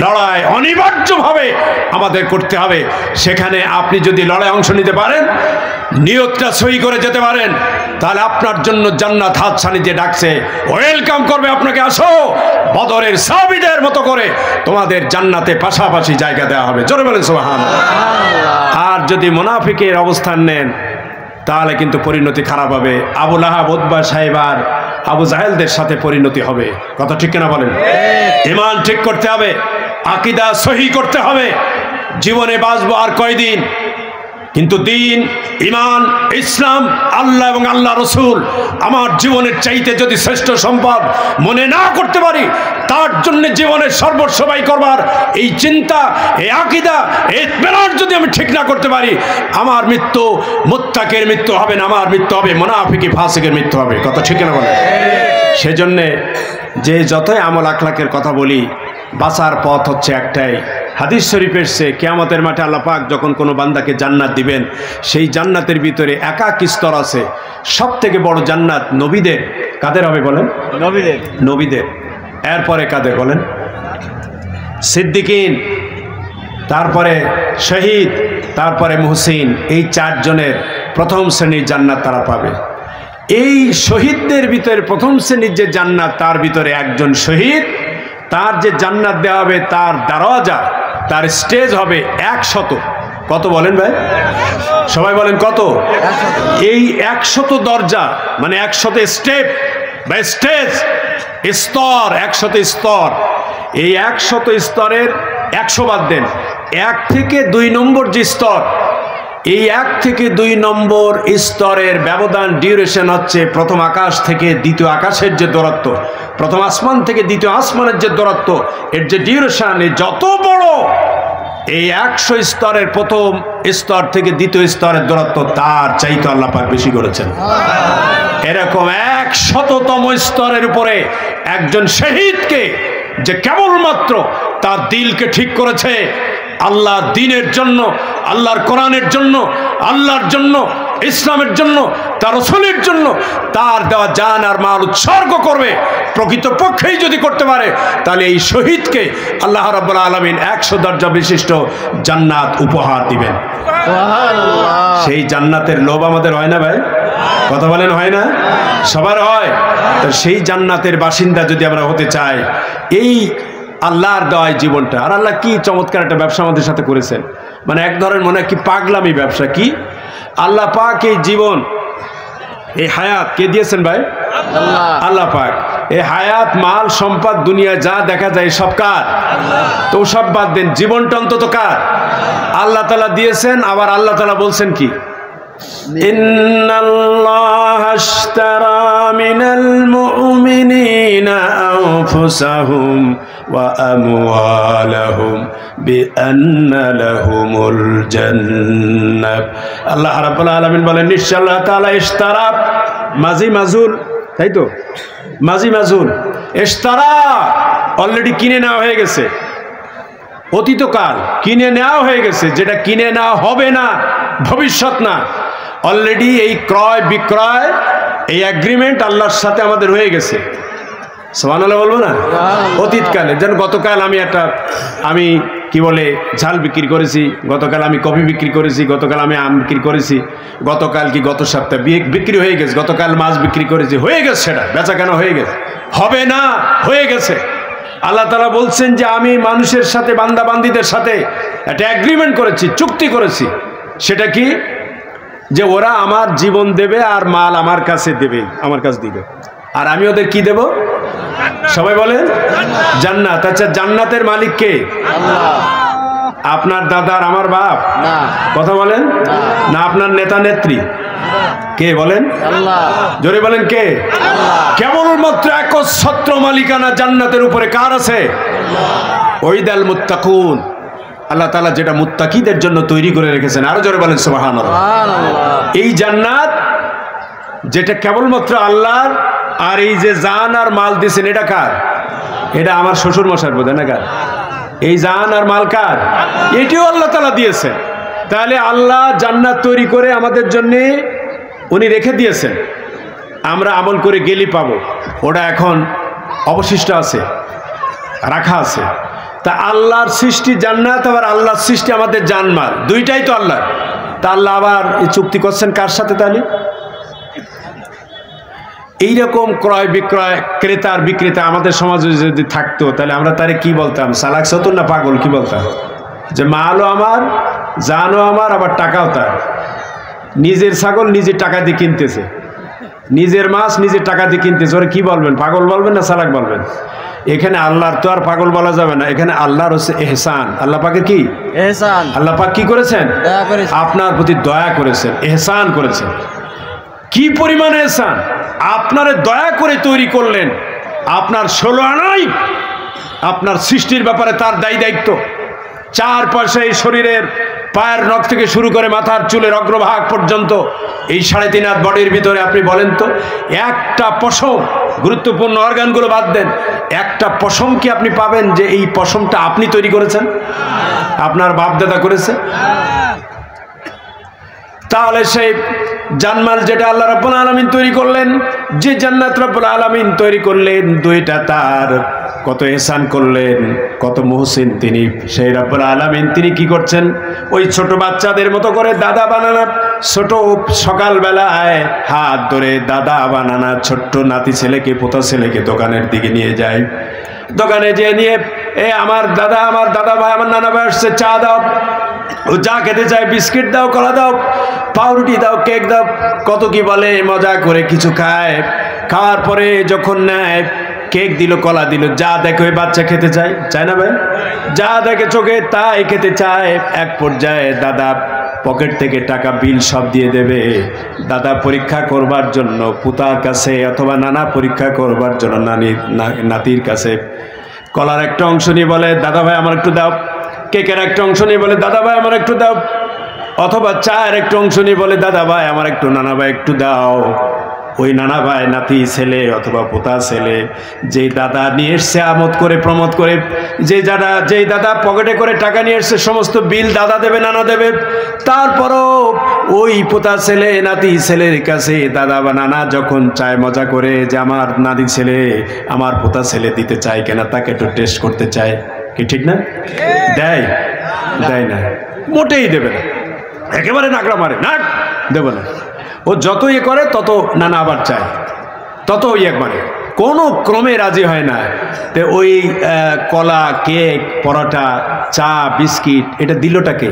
লড়াই অনিবার্যভাবে আমাদের করতে হবে। সেখানে আপনি যদি লড়াই অংশ নিতে পারেন, নিয়তটা সই করে যেতে পারেন, তাহলে আপনার জন্য জান্নাত হাতছানি দিয়ে ডাকছে, ওয়েলকাম করবে আপনাকে, আসো বদরের সাহাবীদের মতো করে তোমাদের জান্নাতে পাশাপাশি জায়গা দেওয়া হবে। জোরে বলেন সুবহানাল্লাহ। আর যদি মুনাফিকের অবস্থান নেন তাহলে কিন্তু পরিণতি খারাপ হবে। আবু লাহাব, উতবা, সাইবার, আবু জাহেলদের সাথে পরিণতি হবে। কথা ঠিক কিনা বলেন? ঈমান ঠিক করতে হবে, আকীদা সহি করতে হবে। জীবনে বাঁচবো আর কয়দিন, কিন্তু দিন, ঈমান, ইসলাম, আল্লাহ এবং আল্লাহ রসুল আমার জীবনের চাইতে যদি শ্রেষ্ঠ সম্পদ মনে না করতে পারি, তার জন্য জীবনের সর্বস্ব ব্যয় করবার এই চিন্তা, এই আকীদা, এই ইতমিনান যদি আমি ঠিক না করতে পারি, আমার মৃত্যু মুত্তাকির মৃত্যু হবে না, আমার মৃত্যু হবে মুনাফিকি ফাসিকের মৃত্যু হবে। কথা ঠিক না বলে? সেজন্যে যে যতই আমল আখলাকের কথা বলি, বাঁচার পথ হচ্ছে একটাই। হাদিস শরীফ এসেছে কিয়ামতের মাঠে আল্লাহ পাক যখন কোনো বান্দাকে জান্নাত দিবেন, সেই জান্নাতের ভিতরে একাক স্তর আছে। সব থেকে বড় জান্নাত নবীদের। কাদের হবে বলেন? নবীদের। নবীদের। এরপরে কাদের বলেন? সিদ্দিকিন, তারপরে শহীদ, তারপরে মুহসিন। এই চারজনের প্রথম শ্রেণীর জান্নাত তারা পাবে। এই শহীদদের ভিতরে প্রথম শ্রেণীর যে জান্নাত, তার ভিতরে একজন শহীদ, তার যে জান্নাত দেওয়া হবে, তার দরজা, তার স্টেজ হবে 100। কত বলেন ভাই? সবাই বলেন কত? এই 100 দরজা মানে 100 স্টেপ বা স্টেজ, স্তর, 100 স্তর। এই 100 স্তরের 100 বাদ দেন, 1 থেকে 2 নম্বর যে স্তর, এই 1 থেকে 2 নম্বর স্তরের ব্যবধান, ডিউরেশন হচ্ছে প্রথম আকাশ থেকে দ্বিতীয় আকাশের যে দূরত্ব, প্রথম আসমান থেকে দ্বিতীয় আসমানের যে দূরত্ব, এর যে ডিউরেশন যত বড়, এই 100 স্তরের প্রথম স্তর থেকে দ্বিতীয় স্তরের দূরত্ব তার চাইতে আল্লাহ পাক বেশি করেছেন। এরকম 100তম স্তরের উপরে একজন শহীদকে, যে কেবলমাত্র তার দিলকে ঠিক করেছে আল্লাহর দ্বীনের জন্য, আল্লাহর কোরআনের জন্য, আল্লাহর জন্য, ইসলামের জন্য, তার রাসূলের জন্য তার দেওয়া জান আর মাল উৎসর্গ করবে, প্রকৃতপক্ষেই যদি করতে পারে, তাহলে এই শহীদকে আল্লাহ রাব্বুল আলামিন 100 দরজা বিশিষ্ট জান্নাত উপহার দিবেন। সুবহানাল্লাহ। সেই জান্নাতের লোভ আমাদের হয় না ভাই? কথা বলেন, হয় না? সবার হয়। তো সেই জান্নাতের বাসিন্দা যদি আমরা হতে চাই, এই আল্লাহর দেওয়ায় জীবনটা, আর আল্লাহ কি চমৎকার একটা ব্যবসা আমাদের সাথে করেছেন, মানে এক ধরনের মনে হয় কি পাগলামি ব্যবসা। কি আল্লাহ পাক এই জীবন, এই হায়াত কে দিয়েছেন ভাই? আল্লাহ। আল্লাহ পাক। এই হায়াত, মাল, সম্পদ, দুনিয়া যা দেখা যায় সব কার? তো সব বাদ দেন, জীবনটা অন্তত কার? আল্লাহ তাআলা দিয়েছেন। আবার আল্লাহ তাআলা বলছেন কি? ইন্নাল্লাহা আশতারা মিনাল মুমিনিনা আনফুসাহুম ওয়া আমওয়ালাহুম বিআন্না লাহুমুল জান্নাহ। আল্লাহ রাব্বুল আলামিন বলেন, নিশ্চয় আল্লাহ তাআলা ইশতারা, মাজি মাজুল, তাই তো? মাজি মাজুল, ইশতারা অলরেডি কিনে নেওয়া হয়ে গেছে, অতীতকাল কিনে নেওয়া হয়ে গেছে, যেটা কিনে নেওয়া হবে না, ভবিষ্যৎ না, অলরেডি এই ক্রয় বিক্রয়, এই এগ্রিমেন্ট আল্লাহর সাথে আমাদের হয়ে গেছে। সুবহানাল্লাহ বলবো না? অতীতকালে, যেন গতকাল আমি কি বলে ঝাল বিক্রি করেছি, গতকাল আমি কফি বিক্রি করেছি, গতকাল আমি আম বিক্রি করেছি, গতকাল কি গত সপ্তাহে বিক্রি হয়ে গেছে, গতকাল মাছ বিক্রি করেছি, হয়ে গেছে, সেটা বেচা কেনা হয়ে গেছে, হবে না, হয়ে গেছে। আল্লাহ তাআলা বলছেন যে আমি মানুষের সাথে, বান্দা বান্দীদের সাথে একটা এগ্রিমেন্ট করেছি, চুক্তি করেছি। সেটা কি? যে ওরা আমার জীবন দেবে আর মাল আমার কাছে দেবে, আমার কাছে দিবে, আর আমি ওদের কি দেব? সবাই বলেন জান্নাত। আচ্ছা, জান্নাতের মালিক কে? আল্লাহ। আপনার দাদার আমার বাপ? না। কথা বলেন না। আপনার নেতা নেত্রী কে বলেন? আল্লাহ। জোরে বলেন কে? কেবলমাত্র একচ্ছত্র মালিকানা জান্নাতের উপরে কার আছে? ওয়াইদাল মুত্তাকুন, আল্লাহ তাআলা যেটা মুত্তাকিদের জন্য তৈরি করে রেখেছেন। আরো জোরে বলেন সুবহানাল্লাহ। সুবহানাল্লাহ। এই জান্নাত যেটা কেবলমাত্র আল্লাহর, আর এই যে জান আর মাল দিয়েছেন এটা কার? এটা আমার শ্বশুর মশাই বোধ না কার? এই জান আর মাল কার? এটিও আল্লাহ তাআলা দিয়েছেন। তাহলে আল্লাহ জান্নাত তৈরি করে আমাদের জন্য উনি রেখে দিয়েছেন, আমরা আমল করে গেলি পাবো। ওটা এখন অবশিষ্ট আছে, রাখা আছে। তা আল্লাহর সৃষ্টি জান্নাত, আবার আল্লাহর সৃষ্টি আমাদের জানমাল, দুইটাই তো আল্লাহ। তা আল্লাহ আবার এই চুক্তি করছেন কার সাথে? তাহলে এইরকম ক্রয় বিক্রয়, ক্রেতার বিক্রেতা আমাদের সমাজে যদি থাকতো, তাহলে আমরা তারে কি বলতাম? সালাক সতুন না পাগল কি বলতাম? যে মালও আমার, জানও আমার, আবার টাকাও তার। নিজের ছাগল নিজের টাকা দিয়ে কিনতেছে, নিজের মাছ নিজের টাকা দিয়ে কিনতেছে, ওরা কি বলবেন? পাগল বলবেন না সালাক বলবেন? এখানে আল্লাহর তো আর পাগল বলা যাবে না, এখানে আল্লাহর হচ্ছে এহসান। আল্লাহ পাকের কি এহসান? আল্লাহ পাক কি করেছেন? দয়া করেছেন। আপনার প্রতি দয়া করেছেন, এহসান করেছেন। কি পরিমাণ এহসান! আপনারে দয়া করে তৈরি করলেন, আপনার 16 আনাই আপনার সৃষ্টির ব্যাপারে তার দায়ী দায়িত্ব। 4 পয়সা এই শরীরের পায়ের নখ থেকে শুরু করে মাথার চুলের অগ্রভাগ পর্যন্ত এই 3.5 হাত বডির ভিতরে আপনি বলেন তো, একটা পশম, গুরুত্বপূর্ণ অর্গানগুলো বাদ দেন, একটা পশম কি আপনি পাবেন যে এই পশমটা আপনি তৈরি করেছেন? আপনার বাপ দাদা করেছে? তাহলে সেই জানমাল যেটা আল্লাহ রাব্বুল আলামিন তৈরি করলেন, যে জান্নাত রাব্বুল আলামিন তৈরি করলেন, দুইটা তার কত এহসান করলেন, কত মুহসিন তিনি। সেই রাব্বুল আলামিন তিনি কি করছেন? ওই ছোট বাচ্চাদের মতো করে দাদা বানানা, ছোট সকালবেলায় হাত ধরে দাদা বানানা ছোট্ট নাতি ছেলেকে, পোতা ছেলেকে দোকানের দিকে নিয়ে যায়। দোকানে যেয়ে নিয়ে, আমার দাদা ভাই, আমার নানা ভাই আসছে, চা দাও। ও যা খেতে চায়, বিস্কিট দাও, কলা দাও, পাউরুটি দাও, কেক দাও, কত কি বলে, মজা করে কিছু খায়। খাওয়ার পরে যখন নেয়, কেক দিল, কলা দিল, যা দেখে ওই বাচ্চা খেতে চায় না ভাই? যা দেখে চোখে তাই খেতে চায়। এক পর্যায়ে দাদা পকেট থেকে টাকা, বিল সব দিয়ে দেবে। দাদা পরীক্ষা করবার জন্য পুতার কাছে, অথবা নানা পরীক্ষা করবার জন্য নাতির কাছে কলার একটা অংশ নিয়ে বলে, দাদা ভাই আমার একটু দাও। কেকের একটা অংশ নিয়ে বলে, দাদা ভাই আমার একটু দাও। অথবা চায়ের একটা অংশ নিয়ে বলে, দাদা ভাই আমার একটু, নানা ভাই একটু দাও। ওই নানা ভাই নাতি ছেলে অথবা পোতা ছেলে যেই দাদা নিয়ে এসছে আমোদ করে প্রমোদ করে, যেই দাদা পকেটে করে টাকা নিয়ে এসছে সমস্ত বিল দাদা দেবে নানা দেবে, তারপরও ওই পোতা ছেলে নাতি ছেলের কাছে দাদা বা নানা যখন চায় মজা করে যে আমার নাতি ছেলে আমার পোতা ছেলে দিতে চায় কেনা, তাকে একটু টেস্ট করতে চায়, কি ঠিক না? দেয় না, মোটেই দেবে না, একেবারে নাকড়া মারে, না দেবে না। ও যত ইয়ে করে তত নানা আবার চায়, তত ইয়ে মানে কোনো ক্রমে রাজি হয় না। তো ওই কলা, কেক, পরোটা, চা, বিস্কিট এটা দিলটা কে?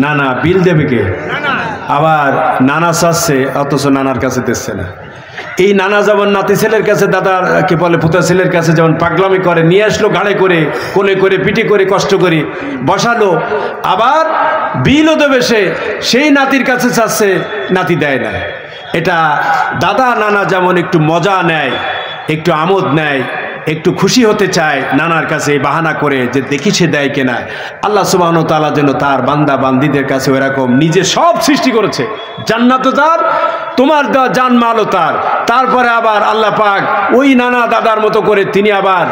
নানা। বিল দেবে কে? আবার নানা চাচ্ছে অথচ নানার কাছে দিচ্ছে না। এই নানা যেমন নাতি ছেলের কাছে দাদার কে বলে পুতা ছেলের কাছে যেমন পাগলামি করে, নিয়ে আসলো ঘাড়ে করে, কোলে করে, পিঠে করে, কষ্ট করে বসালো, আবার বিলও দেবে সেই নাতির কাছে চাচ্ছে, নাতি দেয় না। এটা দাদা নানা যেমন একটু মজা নেয়, একটু আমোদ নেয়, একটু খুশি হতে চায় নানার কাছে বাহানা করে যে দেখি সে দেয় কিনা, আল্লাহ সুবহানাহু ওয়া তাআলা যেন তার বান্দা বান্দিদের কাছে এরকম নিজে সব সৃষ্টি করেছে, জান্নাত তার, তোমার দেওয়া জানমালও তার, তারপরে আবার আল্লাহ পাক ওই নানা দাদার মতো করে তিনি আবার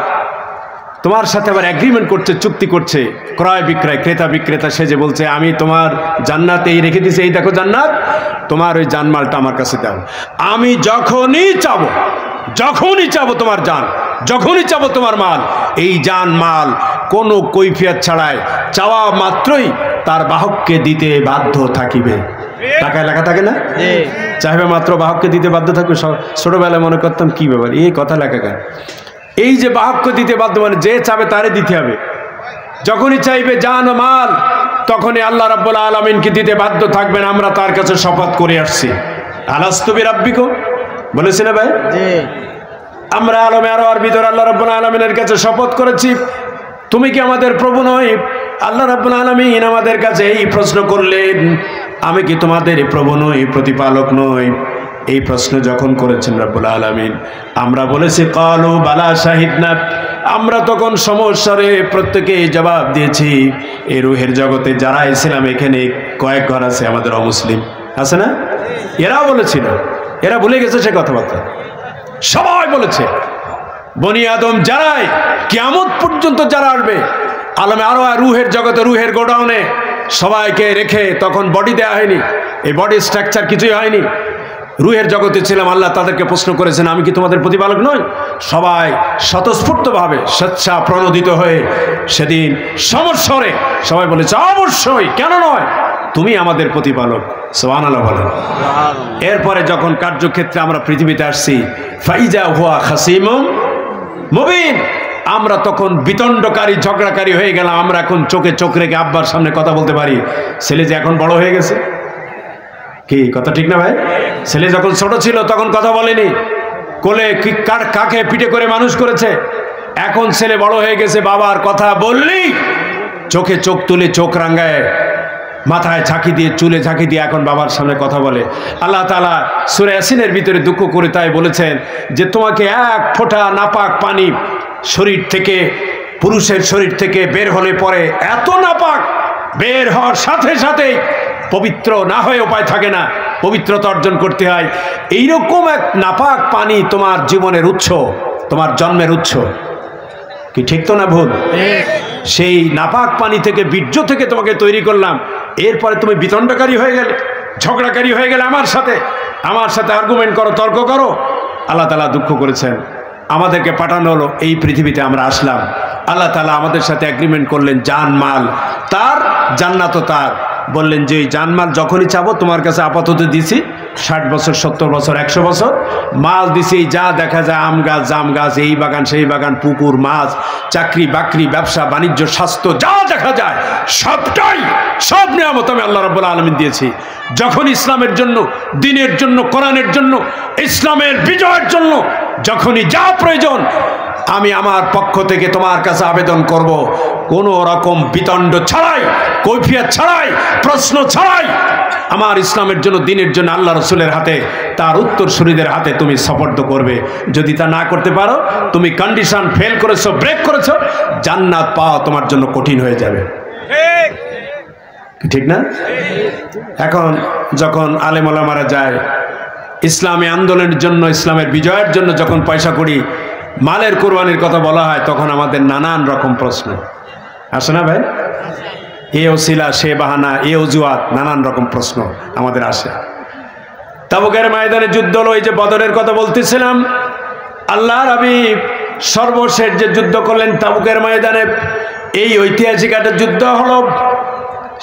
তোমার সাথে আবার এগ্রিমেন্ট করছে, চুক্তি করছে, ক্রয় বিক্রয়, ক্রেতা বিক্রেতা, সে যে বলছে আমি তোমার জান্নাত এই রেখে দিছি, এই দেখো জান্নাত, তোমার ওই জানমালটা আমার কাছে দাও, আমি যখনই চাবো তোমার জান, যখনই চাবো তোমার মাল, এই জান মাল কোনো কৈফিয়ত ছাড়াই চাওয়া মাত্রই তার বাহককে দিতে বাধ্য থাকিবে। টাকায় লেখা থাকে না, চাইবে মাত্র বাহককে দিতে বাধ্য থাকবে। ছোটবেলায় মনে করতাম কি ব্যাপার, এই কথা লেখা কেন? এই যে বাহককে দিতে বাধ্য মানে যে চাবে তারে দিতে হবে, যখনই চাইবে জান ও মাল তখনই আল্লাহ রাব্বুল আলামিনকে দিতে বাধ্য থাকবেন। আমরা তার কাছে শপথ করে আসছি, আলাস্তু বিরাব্বিকুম, বলেছি না ভাই? আমরা আলমে আরওয়ার ভিতর আল্লাহ রাব্বুল আলামিনের কাছে শপথ করেছি, তুমি কি আমাদের প্রভু নয়? আল্লাহ রাব্বুল আলামিন আমাদের কাছে এই প্রশ্ন করলেন, আমি কি তোমাদের প্রভু নই, প্রতিপালক নই? এই প্রশ্ন যখন করেছেন রাব্বুল আলামিন, আমরা বলেছি ক্বালু বালা শাহিদনা, আমরা তখন সমস্যারে প্রত্যেকে জবাব দিয়েছি। এই রুহের জগতে যারা ছিলাম এখানে কয়েক ঘর আছে আমাদের অমুসলিম, আছে না? এরাও বলেছিল, এরা ভুলে গেছে সে কথাবার্তা, সবাই বলেছে। বনি আদম যারাই কিয়ামত পর্যন্ত যারা আসবে আলমে আরো রুহের জগতে, রুহের গোডাউনে সবাইকে রেখে তখন বডি দেওয়া হয়নি, এই বডি স্ট্রাকচার কিছুই হয়নি, রুহের জগতে ছিলাম। আল্লাহ তাদেরকে প্রশ্ন করেছেন, আমি কি তোমাদের প্রতিপালক নই? সবাই স্বতঃস্ফূর্তভাবে স্বেচ্ছা প্রণোদিত হয়ে সেদিন সমস্বরে সবাই বলেছে অবশ্যই, কেন নয়, তুমি আমাদের প্রতিপালক। সুবহানাল্লাহ বলেন। এরপরে যখন কার্যক্ষেত্রে আমরা পৃথিবীতে আসছি, ফাইজা হুয়া খাসিমুম মুবিন, আমরা তখন বিতণ্ডকারী ঝগড়াকারী হয়ে গেলাম। আমরা এখন চোখে চোখ রেখে আব্বার সামনে কথা বলতে পারি। ছেলে যে এখন বড় হয়ে গেছে, কি কথা ঠিক না ভাই? ছেলে যখন ছোট ছিল তখন কথা বলেনি, কোলে কাকে পিঠে করে মানুষ করেছে। এখন ছেলে বড় হয়ে গেছে, বাবার কথা বললি চোখে চোখ তুলে, চোখ রাঙ্গায়, মাথায় ঝাঁকি দিয়ে, চুলে ঝাঁকি দিয়ে এখন বাবার সামনে কথা বলে। আল্লাহ তাআলা সূরা ইয়াসিনের ভিতরে দুঃখ করে তাই বলেছেন যে তোমাকে এক ফোঁটা নাপাক পানি শরীর থেকে, পুরুষের শরীর থেকে বের হলে পরে এত নাপাক, বের হওয়ার সাথে সাথেই পবিত্র না হয়ে উপায় থাকে না, পবিত্রতা অর্জন করতে হয়। এইরকম এক নাপাক পানি তোমার জীবনের উৎস, তোমার জন্মের উৎস, কি ঠিক তো না ভুল? সেই নাপাক পানি থেকে, বীর্য থেকে তোমাকে তৈরি করলাম। এরপরে তুমি বিতণ্ডকারী হয়ে গেলে, ঝগড়াকারী হয়ে গেলে আমার সাথে আর্গুমেন্ট করো, তর্ক করো। আল্লাহ তাআলা দুঃখ করেছেন, আমাদেরকে পাঠানো হলো, এই পৃথিবীতে আমরা আসলাম। আল্লাহ তাআলা আমাদের সাথে এগ্রিমেন্ট করলেন, জান মাল তার, জান্নাতও তার। বললেন যে এই জানমাল যখনই চাবো তোমার কাছে আপাতত দিছি, 60 বছর, 70 বছর, 100 বছর মাল দিছি, যা দেখা যায় আম গাছ, জাম গাছ, এই বাগান সেই বাগান, পুকুর, মাছ, চাকরি বাকরি, ব্যবসা বাণিজ্য, স্বাস্থ্য, যা দেখা যায় সবটাই, সব নিয়ামত আমি আল্লাহ রাব্বুল আলামিন দিয়েছি। যখন ইসলামের জন্য, দ্বীনের জন্য, কোরআনের জন্য, ইসলামের বিজয়ের জন্য যখনই যা প্রয়োজন আমি আমার পক্ষ থেকে তোমার কাছে আবেদন করব, কোনো রকম বিতণ্ড ছাড়াই, কৈফিয়ত ছাড়াই, প্রশ্ন ছাড়াই আমার ইসলামের জন্য, দ্বীনের জন্য আল্লাহ রসুলের হাতে, তার উত্তরসূরিদের হাতে তুমি সুপর্দ করবে। যদি তা না করতে পারো, তুমি কন্ডিশন ফেল করেছো, ব্রেক করেছো, জান্নাত পাওয়া তোমার জন্য কঠিন হয়ে যাবে। ঠিক না? এখন যখন আলেম ওলামারা যায়, ইসলামী আন্দোলনের জন্য, ইসলামের বিজয়ের জন্য যখন পয়সা করি, মালের কোরবানির কথা বলা হয়, তখন আমাদের নানান রকম প্রশ্ন আসে না ভাই? এ ওসিলা, সে বাহানা, এ অজুহাত, নানান রকম প্রশ্ন আমাদের আসে। তাবুকের ময়দানে যুদ্ধ হলো, এই যে বদরের কথা বলতেছিলাম, আল্লাহর হাবিব সর্বশেষ যে যুদ্ধ করলেন তাবুকের ময়দানে, এই ঐতিহাসিক একটা যুদ্ধ হলো।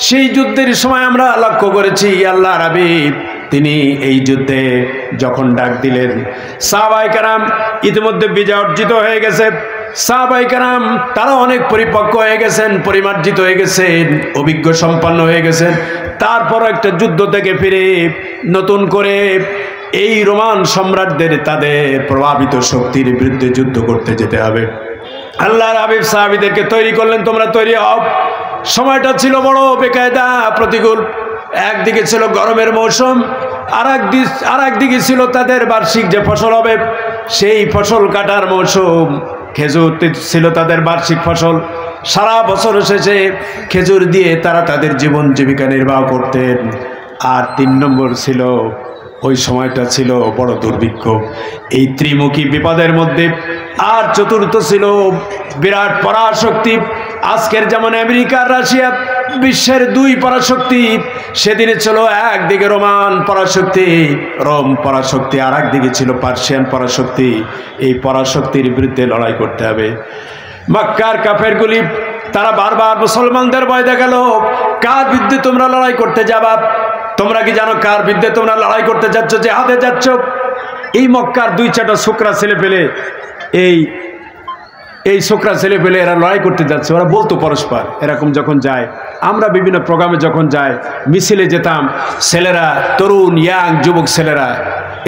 সেই যুদ্ধের সময় আমরা লক্ষ্য করেছি আল্লাহর হাবিব তিনি এই যুদ্ধে যখন ডাক দিলেন, সাহাবায়ে কেরাম ইতিমধ্যে বিজয় অর্জিত হয়ে গেছে। সাহাবায়ে কেরাম তারা অনেক পরিপক্ক হয়ে গেছেন, পরিমার্জিত হয়ে গেছেন, অভিজ্ঞ সম্পন্ন হয়ে গেছেন। তারপর একটা যুদ্ধ থেকে ফিরে নতুন করে এই রোমান সম্রাটদের তাদের প্রভাবিত শক্তির বিরুদ্ধে যুদ্ধ করতে যেতে হবে। আল্লাহর হাবিব সাহাবীদেরকে তৈরি করলেন, তোমরা তৈরি হও। সময়টা ছিল বড় বেকায়দা, প্রতিকূল। একদিকে ছিল গরমের মৌসুম, আর একদিকে ছিল তাদের বার্ষিক যে ফসল হবে সেই ফসল কাটার মৌসুম। খেজুর ছিল তাদের বার্ষিক ফসল, সারা বছর শেষে খেজুর দিয়ে তারা তাদের জীবন জীবিকা নির্বাহ করতেন। আর 3 নম্বর ছিল, ওই সময়টা ছিল বড় দুর্ভিক্ষ, এই ত্রিমুখী বিপদের মধ্যে। আর চতুর্থ ছিল বিরাট পরাশক্তি। আজকের যেমন আমেরিকা, রাশিয়া বিশ্বের 2 পরাশক্তি, সেদিনে ছিল একদিকে রোমান পরাশক্তি, রোম পরাশক্তি, আর একদিকে ছিল পার্সিয়ান পরাশক্তি। এই পরাশক্তির বিরুদ্ধে লড়াই করতে হবে। মক্কার কাফেরগুলি তারা বারবার মুসলমানদের ভয় দেখালো, কার বিরুদ্ধে তোমরা লড়াই করতে যাবা? তোমরা কি জানো কার বিরুদ্ধে তোমরা লড়াই করতে যাচ্ছ, জিহাদে যাচ্ছ? এই মক্কার 2-4টা ছোকরা ছেলে পেলে, এই ছোকরা ছেলে পেলে এরা লড়াই করতে যাচ্ছে। ওরা বলতো পরস্পর, এরকম যখন যায়, আমরা বিভিন্ন প্রোগ্রামে যখন যাই, মিছিলে যেতাম, ছেলেরা, তরুণ ইয়াং যুবক ছেলেরা,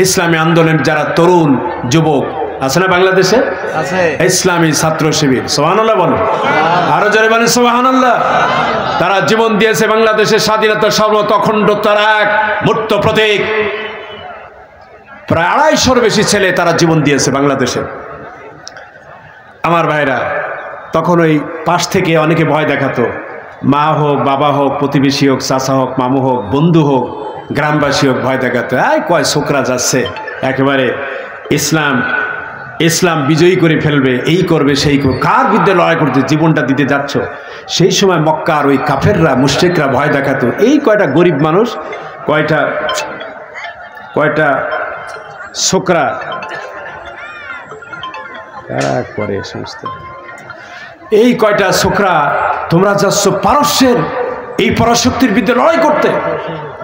ইসলামী আন্দোলনের যারা তরুণ যুবক আছে না বাংলাদেশে, আছে ইসলামী ছাত্র শিবির, সুবহানাল্লাহ বলো, আরো জোরে বলেন সুবহানাল্লাহ। তারা জীবন দিয়েছে বাংলাদেশের স্বাধীনতার সার্বভৌমত্ব অখণ্ডতার এক মূর্ত প্রতীক। প্রায় 250-র বেশি ছেলে তারা জীবন দিয়েছে বাংলাদেশে। আমার ভাইরা, তখন ওই পাশ থেকে অনেকে ভয় দেখাতো, মা হোক, বাবা হোক, প্রতিবেশী হোক, চাচা হোক, মামু হোক, বন্ধু হোক, গ্রামবাসী হোক, ভয় দেখাতো, কয় ছোকরা যাচ্ছে একেবারে ইসলাম বিজয়ী করে ফেলবে, এই করবে সেই করবে, কার বিরুদ্ধে লড়াই করতে জীবনটা দিতে যাচ্ছ? সেই সময় মক্কার ওই কাফেররা, মুশরিকরা ভয় দেখাতো। এই কয়টা গরিব মানুষ, কয়টা ছোকরা করে সমস্ত, এই কয়টা ছোকরা তোমরা যাচ্ছ পারস্যের এই পরাশক্তির বিরুদ্ধে লড়াই করতে,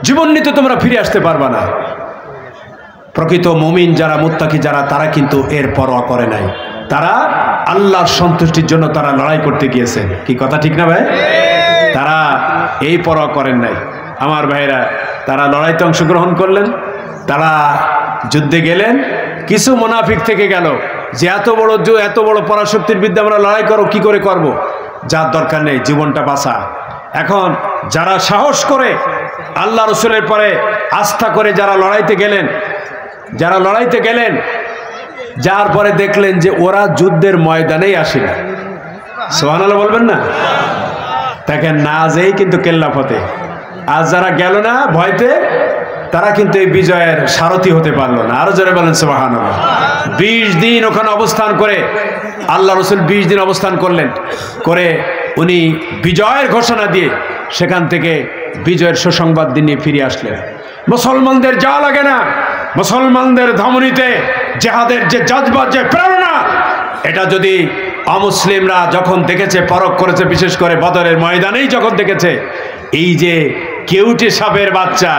জীবন নিতে তোমরা ফিরে আসতে পারবা না। প্রকৃত মুমিন যারা, মুত্তাকি যারা, তারা কিন্তু এর পরোয়া করে নাই। তারা আল্লাহর সন্তুষ্টির জন্য তারা লড়াই করতে গিয়েছেন। কি কথা ঠিক না ভাই? তারা এই পরোয়া করেন নাই। আমার ভাইরা, তারা লড়াইতে অংশগ্রহণ করলেন, তারা যুদ্ধে গেলেন। কিছু মুনাফিক থেকে গেল যে এত বড় পরাশক্তির বিরুদ্ধে আমরা লড়াই করো, কি করে করব? যার দরকার নেই, জীবনটা বাঁচা। এখন যারা সাহস করে আল্লাহ রসুলের পরে আস্থা করে যারা লড়াইতে গেলেন, যার পরে দেখলেন যে ওরা যুদ্ধের ময়দানেই আসে না, সুবহানাল্লাহ বলবেন না? দেখেন, না যেই কিন্তু কেল্লা ফতে। আর যারা গেল না ভয়তে, তারা কিন্তু এই বিজয়ের সারথি হতে পারলো না। আরো জোরে বলেন সুবহানাল্লাহ। 20 দিন ওখানে অবস্থান করে আল্লাহ রসুল 20 দিন অবস্থান করলেন, করে উনি বিজয়ের ঘোষণা দিয়ে সেখান থেকে বিজয়ের সুসংবাদ নিয়ে ফিরে আসলেন। মুসলমানদের যা লাগে না, মুসলমানদের ধমনীতে জিহাদের যে জজবা, যে প্রেরণা, এটা যদি অমুসলিমরা যখন দেখেছে, পরখ করেছে, বিশেষ করে বদরের ময়দানেই যখন দেখেছে, এই যে কেউটে সাপের বাচ্চা,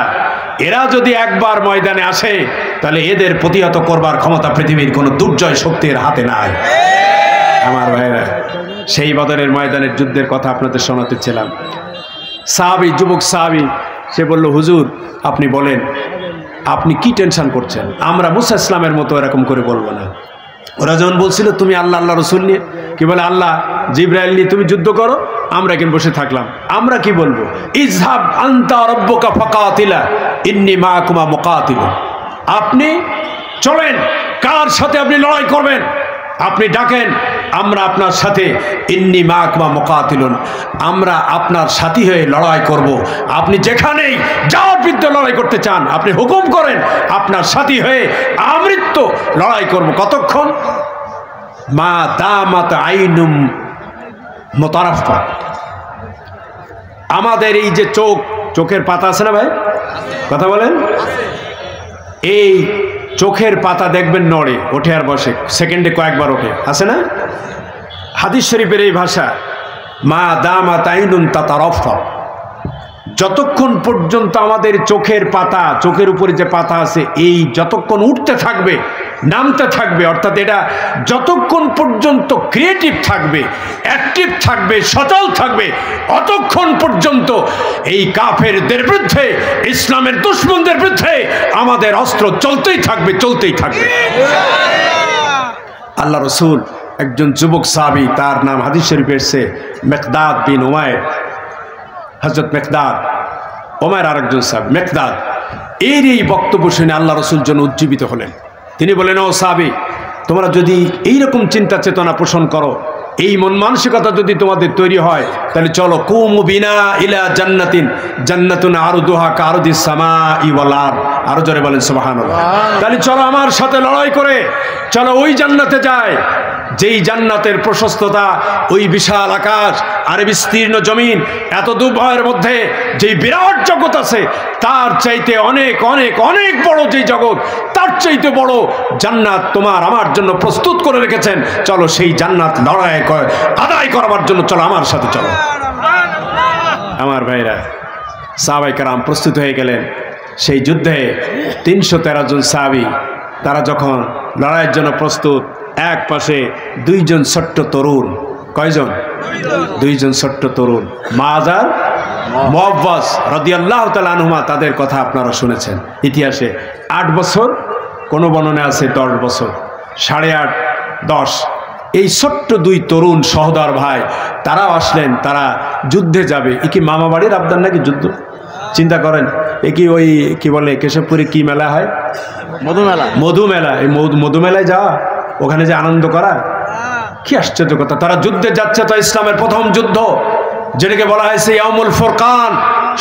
এরা যদি একবার ময়দানে আসে, তাহলে এদের প্রতিহত করবার ক্ষমতা পৃথিবীর কোনো দুর্জয় শক্তির হাতে নাই। আমার ভাইরা, সেই বদরের ময়দানের যুদ্ধের কথা আপনাদের শোনাতেছিলাম। সাহাবী, যুবক সাহাবী, সে বলল, হুজুর আপনি বলেন, আপনি কি টেনশন করছেন? আমরা মুসা ইসলামের মতো এরকম করে বলবো না। ওরা যখন বলছিল তুমি আল্লাহ রসুল নিয়ে, কি বলে, আল্লাহ জিবরাইল নিয়ে তুমি যুদ্ধ করো, আমরা এখানে বসে থাকলাম, আমরা কি বলবো? ইযহাব আনতা রাব্বুকা ফাকাতিলা ইন্নী মাআকুমা মুকাতিল। আপনি চলেন, কার সাথে আপনি লড়াই করবেন আপনি ডাকেন, আমরা আপনার সাথে ইন্নী মাকুমা মুকাতিলুন, আমরা আপনার সাথী হয়ে লড়াই করব। আপনি যেখানেই যার বিরুদ্ধে লড়াই করতে চান আপনি হুকুম করেন, আপনার সাথী হয়ে আমৃত্য লড়াই করব। কতক্ষণ? মা দামাত আইনুম মুতারাফা, আমাদের এই যে চোখের পাতা আছে না ভাই, কথা বলেন, এই চোখের পাতা দেখবেন নড়ে, ওঠে আর বসে, সেকেন্ডে কয়েকবার ওঠে, আছে না? হাদিস শরীফের এই ভাষা, মা দামাত আইনুন তাতারাফা, যতক্ষণ পর্যন্ত আমাদের চোখের পাতা, চোখের উপরে যে পাতা আছে, এই যতক্ষণ উঠতে থাকবে, নামতে থাকবে, অর্থাৎ এটা যতক্ষণ পর্যন্ত ক্রিয়েটিভ থাকবে, অ্যাক্টিভ থাকবে, সচল থাকবে, অতক্ষণ পর্যন্ত এই কাফেরদের বিরুদ্ধে, ইসলামের দুশমনদের বিরুদ্ধে আমাদের অস্ত্র চলতেই থাকবে, চলতেই থাকবে। আল্লাহ রসুল একজন যুবক সাহাবী, তার নাম হাদিস শরীফে এসেছে মেকদাদ বিন উমায়ের, হযরত মেকদাদ, ওমর আরেকজন সাহাবী মেকদাদ, এর এই বক্তব্য শুনে আল্লাহ রসুল জন্য উজ্জীবিত হলেন। তিনি বলেন, ও সাহাবী, তোমরা যদি এইরকম চিন্তা চেতনা পোষণ করো, এই মন মানসিকতা যদি তোমাদের তৈরি হয়, তাহলে চলো কুমু বিনা ইলা জান্নাতিন, জান্নাতুন আরদুহা কারদিস সামাই ওয়াল আরদ, আরো জোরে বলেন সুবহানাল্লাহ। তাহলে চলো আমার সাথে লড়াই করে চলো ওই জান্নাতে যায়, যেই জান্নাতের প্রশস্ততা ওই বিশাল আকাশ আর বিস্তীর্ণ জমিন, এত দুভয়ের মধ্যে যেই বিরাট জগৎ আছে, তার চাইতে অনেক অনেক অনেক বড় যেই জগৎ, তার চাইতে বড় জান্নাত তোমার আমার জন্য প্রস্তুত করে রেখেছেন। চলো সেই জান্নাত লড়াই আদায় করবার জন্য চলো আমার সাথে চলো। আমার ভাইরা, সাহাবায়ে কেরাম প্রস্তুত হয়ে গেলেন। সেই যুদ্ধে 313 জন সাহাবী, তারা যখন লড়াইয়ের জন্য প্রস্তুত, এক পাশে দুইজন ছোট্ট তরুণ, কয়জন? দুইজন ছোট্ট তরুণ, মাআজ আর মুআওয়াজ রাদিয়াল্লাহু তাআলা আনহুমা, তাদের কথা আপনারা শুনেছেন ইতিহাসে। 8 বছর, কোনো বর্ণনা আছে 10 বছর, 8.5, 10, এই ছোট্ট দুই তরুণ সহোদর ভাই, তারাও আসলেন, তারা যুদ্ধে যাবে। এ কি মামা বাড়ির আবদার নাকি যুদ্ধ? চিন্তা করেন, এ কি ওই কি বলে কেশবপুরে কি মেলা হয়? মধুমেলা। মধুমেলা। এই মধুমেলায় যাওয়া, ওখানে যে আনন্দ করা, কি আশ্চর্য কথা। তারা যুদ্ধে যাচ্ছে, তো ইসলামের প্রথম যুদ্ধ, যেটাকে বলা হয়েছে ইয়াউমুল ফুরকান,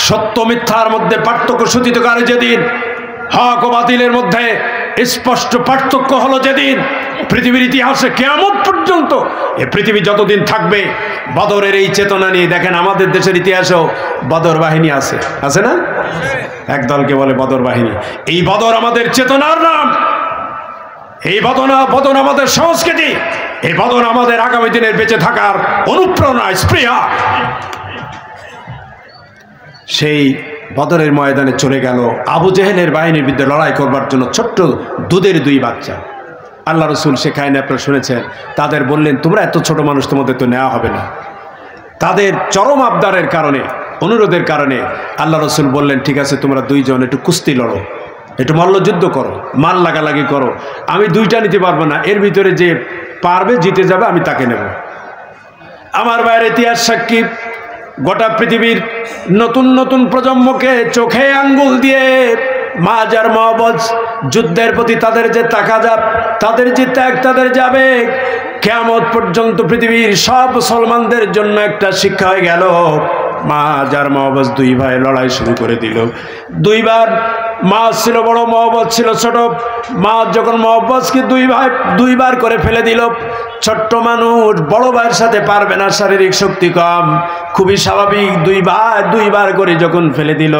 সত্য মিথ্যার মধ্যে পার্থক্য সূচিতকারী যেদিন, হক ও বাতিলের মধ্যে স্পষ্ট পার্থক্য হলো যেদিন। পৃথিবীর ইতিহাসে কিয়ামত পর্যন্ত এই পৃথিবী যতদিন থাকবে, বদরের এই চেতনা নিয়ে দেখেন, আমাদের দেশের ইতিহাসেও বদর বাহিনী আছে, আছে না? এক দলকে বলে বদর বাহিনী। এই বদর আমাদের চেতনার নাম, এই বদন আমাদের সংস্কৃতি, এই বদন আমাদের আগামী দিনের বেঁচে থাকার অনুপ্রেরণা, স্পৃহা। সেই বদরের ময়দানে চলে গেল আবু জেহেলের বাহিনীর বিরুদ্ধে লড়াই করবার জন্য ছোট্ট দুধের 2 বাচ্চা। আল্লাহ রসুল সেখানে আপনারা শুনেছেন, তাদের বললেন, তোমরা এত ছোট মানুষ, তোমাদের তো নেওয়া হবে না। তাদের চরম আবদারের কারণে, অনুরোধের কারণে আল্লাহ রসুল বললেন, ঠিক আছে, তোমরা 2 জন একটু কুস্তি লড়ো, একটু মল্লযুদ্ধ করো, মাল লাগালাগি করো, আমি 2টা নিতে পারবো না, এর ভিতরে যে পারবে জিতে যাবে আমি তাকে নেব। আমার বাইরে ইতিহাস সাক্ষী, গোটা পৃথিবীর নতুন নতুন প্রজন্মকে চোখে আঙ্গুল দিয়ে মাআজ আর মুআওয়াজ যুদ্ধের প্রতি তাদের যে তাকাজা, তাদের যে ত্যাগ, তাদের যাবে, কিয়ামত পর্যন্ত পৃথিবীর সব মুসলমানদের জন্য একটা শিক্ষা হয়ে গেল। মাআজ আর মুআওয়াজ 2 ভাই লড়াই শুরু করে দিল। 2 বার মাআজ ছিল বড়, মুআওয়াজ ছিল ছোট। মাআজ যখন মুআওয়াজকে 2 বার করে ফেলে দিল, ছোট্ট মানুষ বড় ভাইয়ের সাথে পারবে না, শারীরিক শক্তি কম, খুবই স্বাভাবিক। 2 বার করে যখন ফেলে দিল,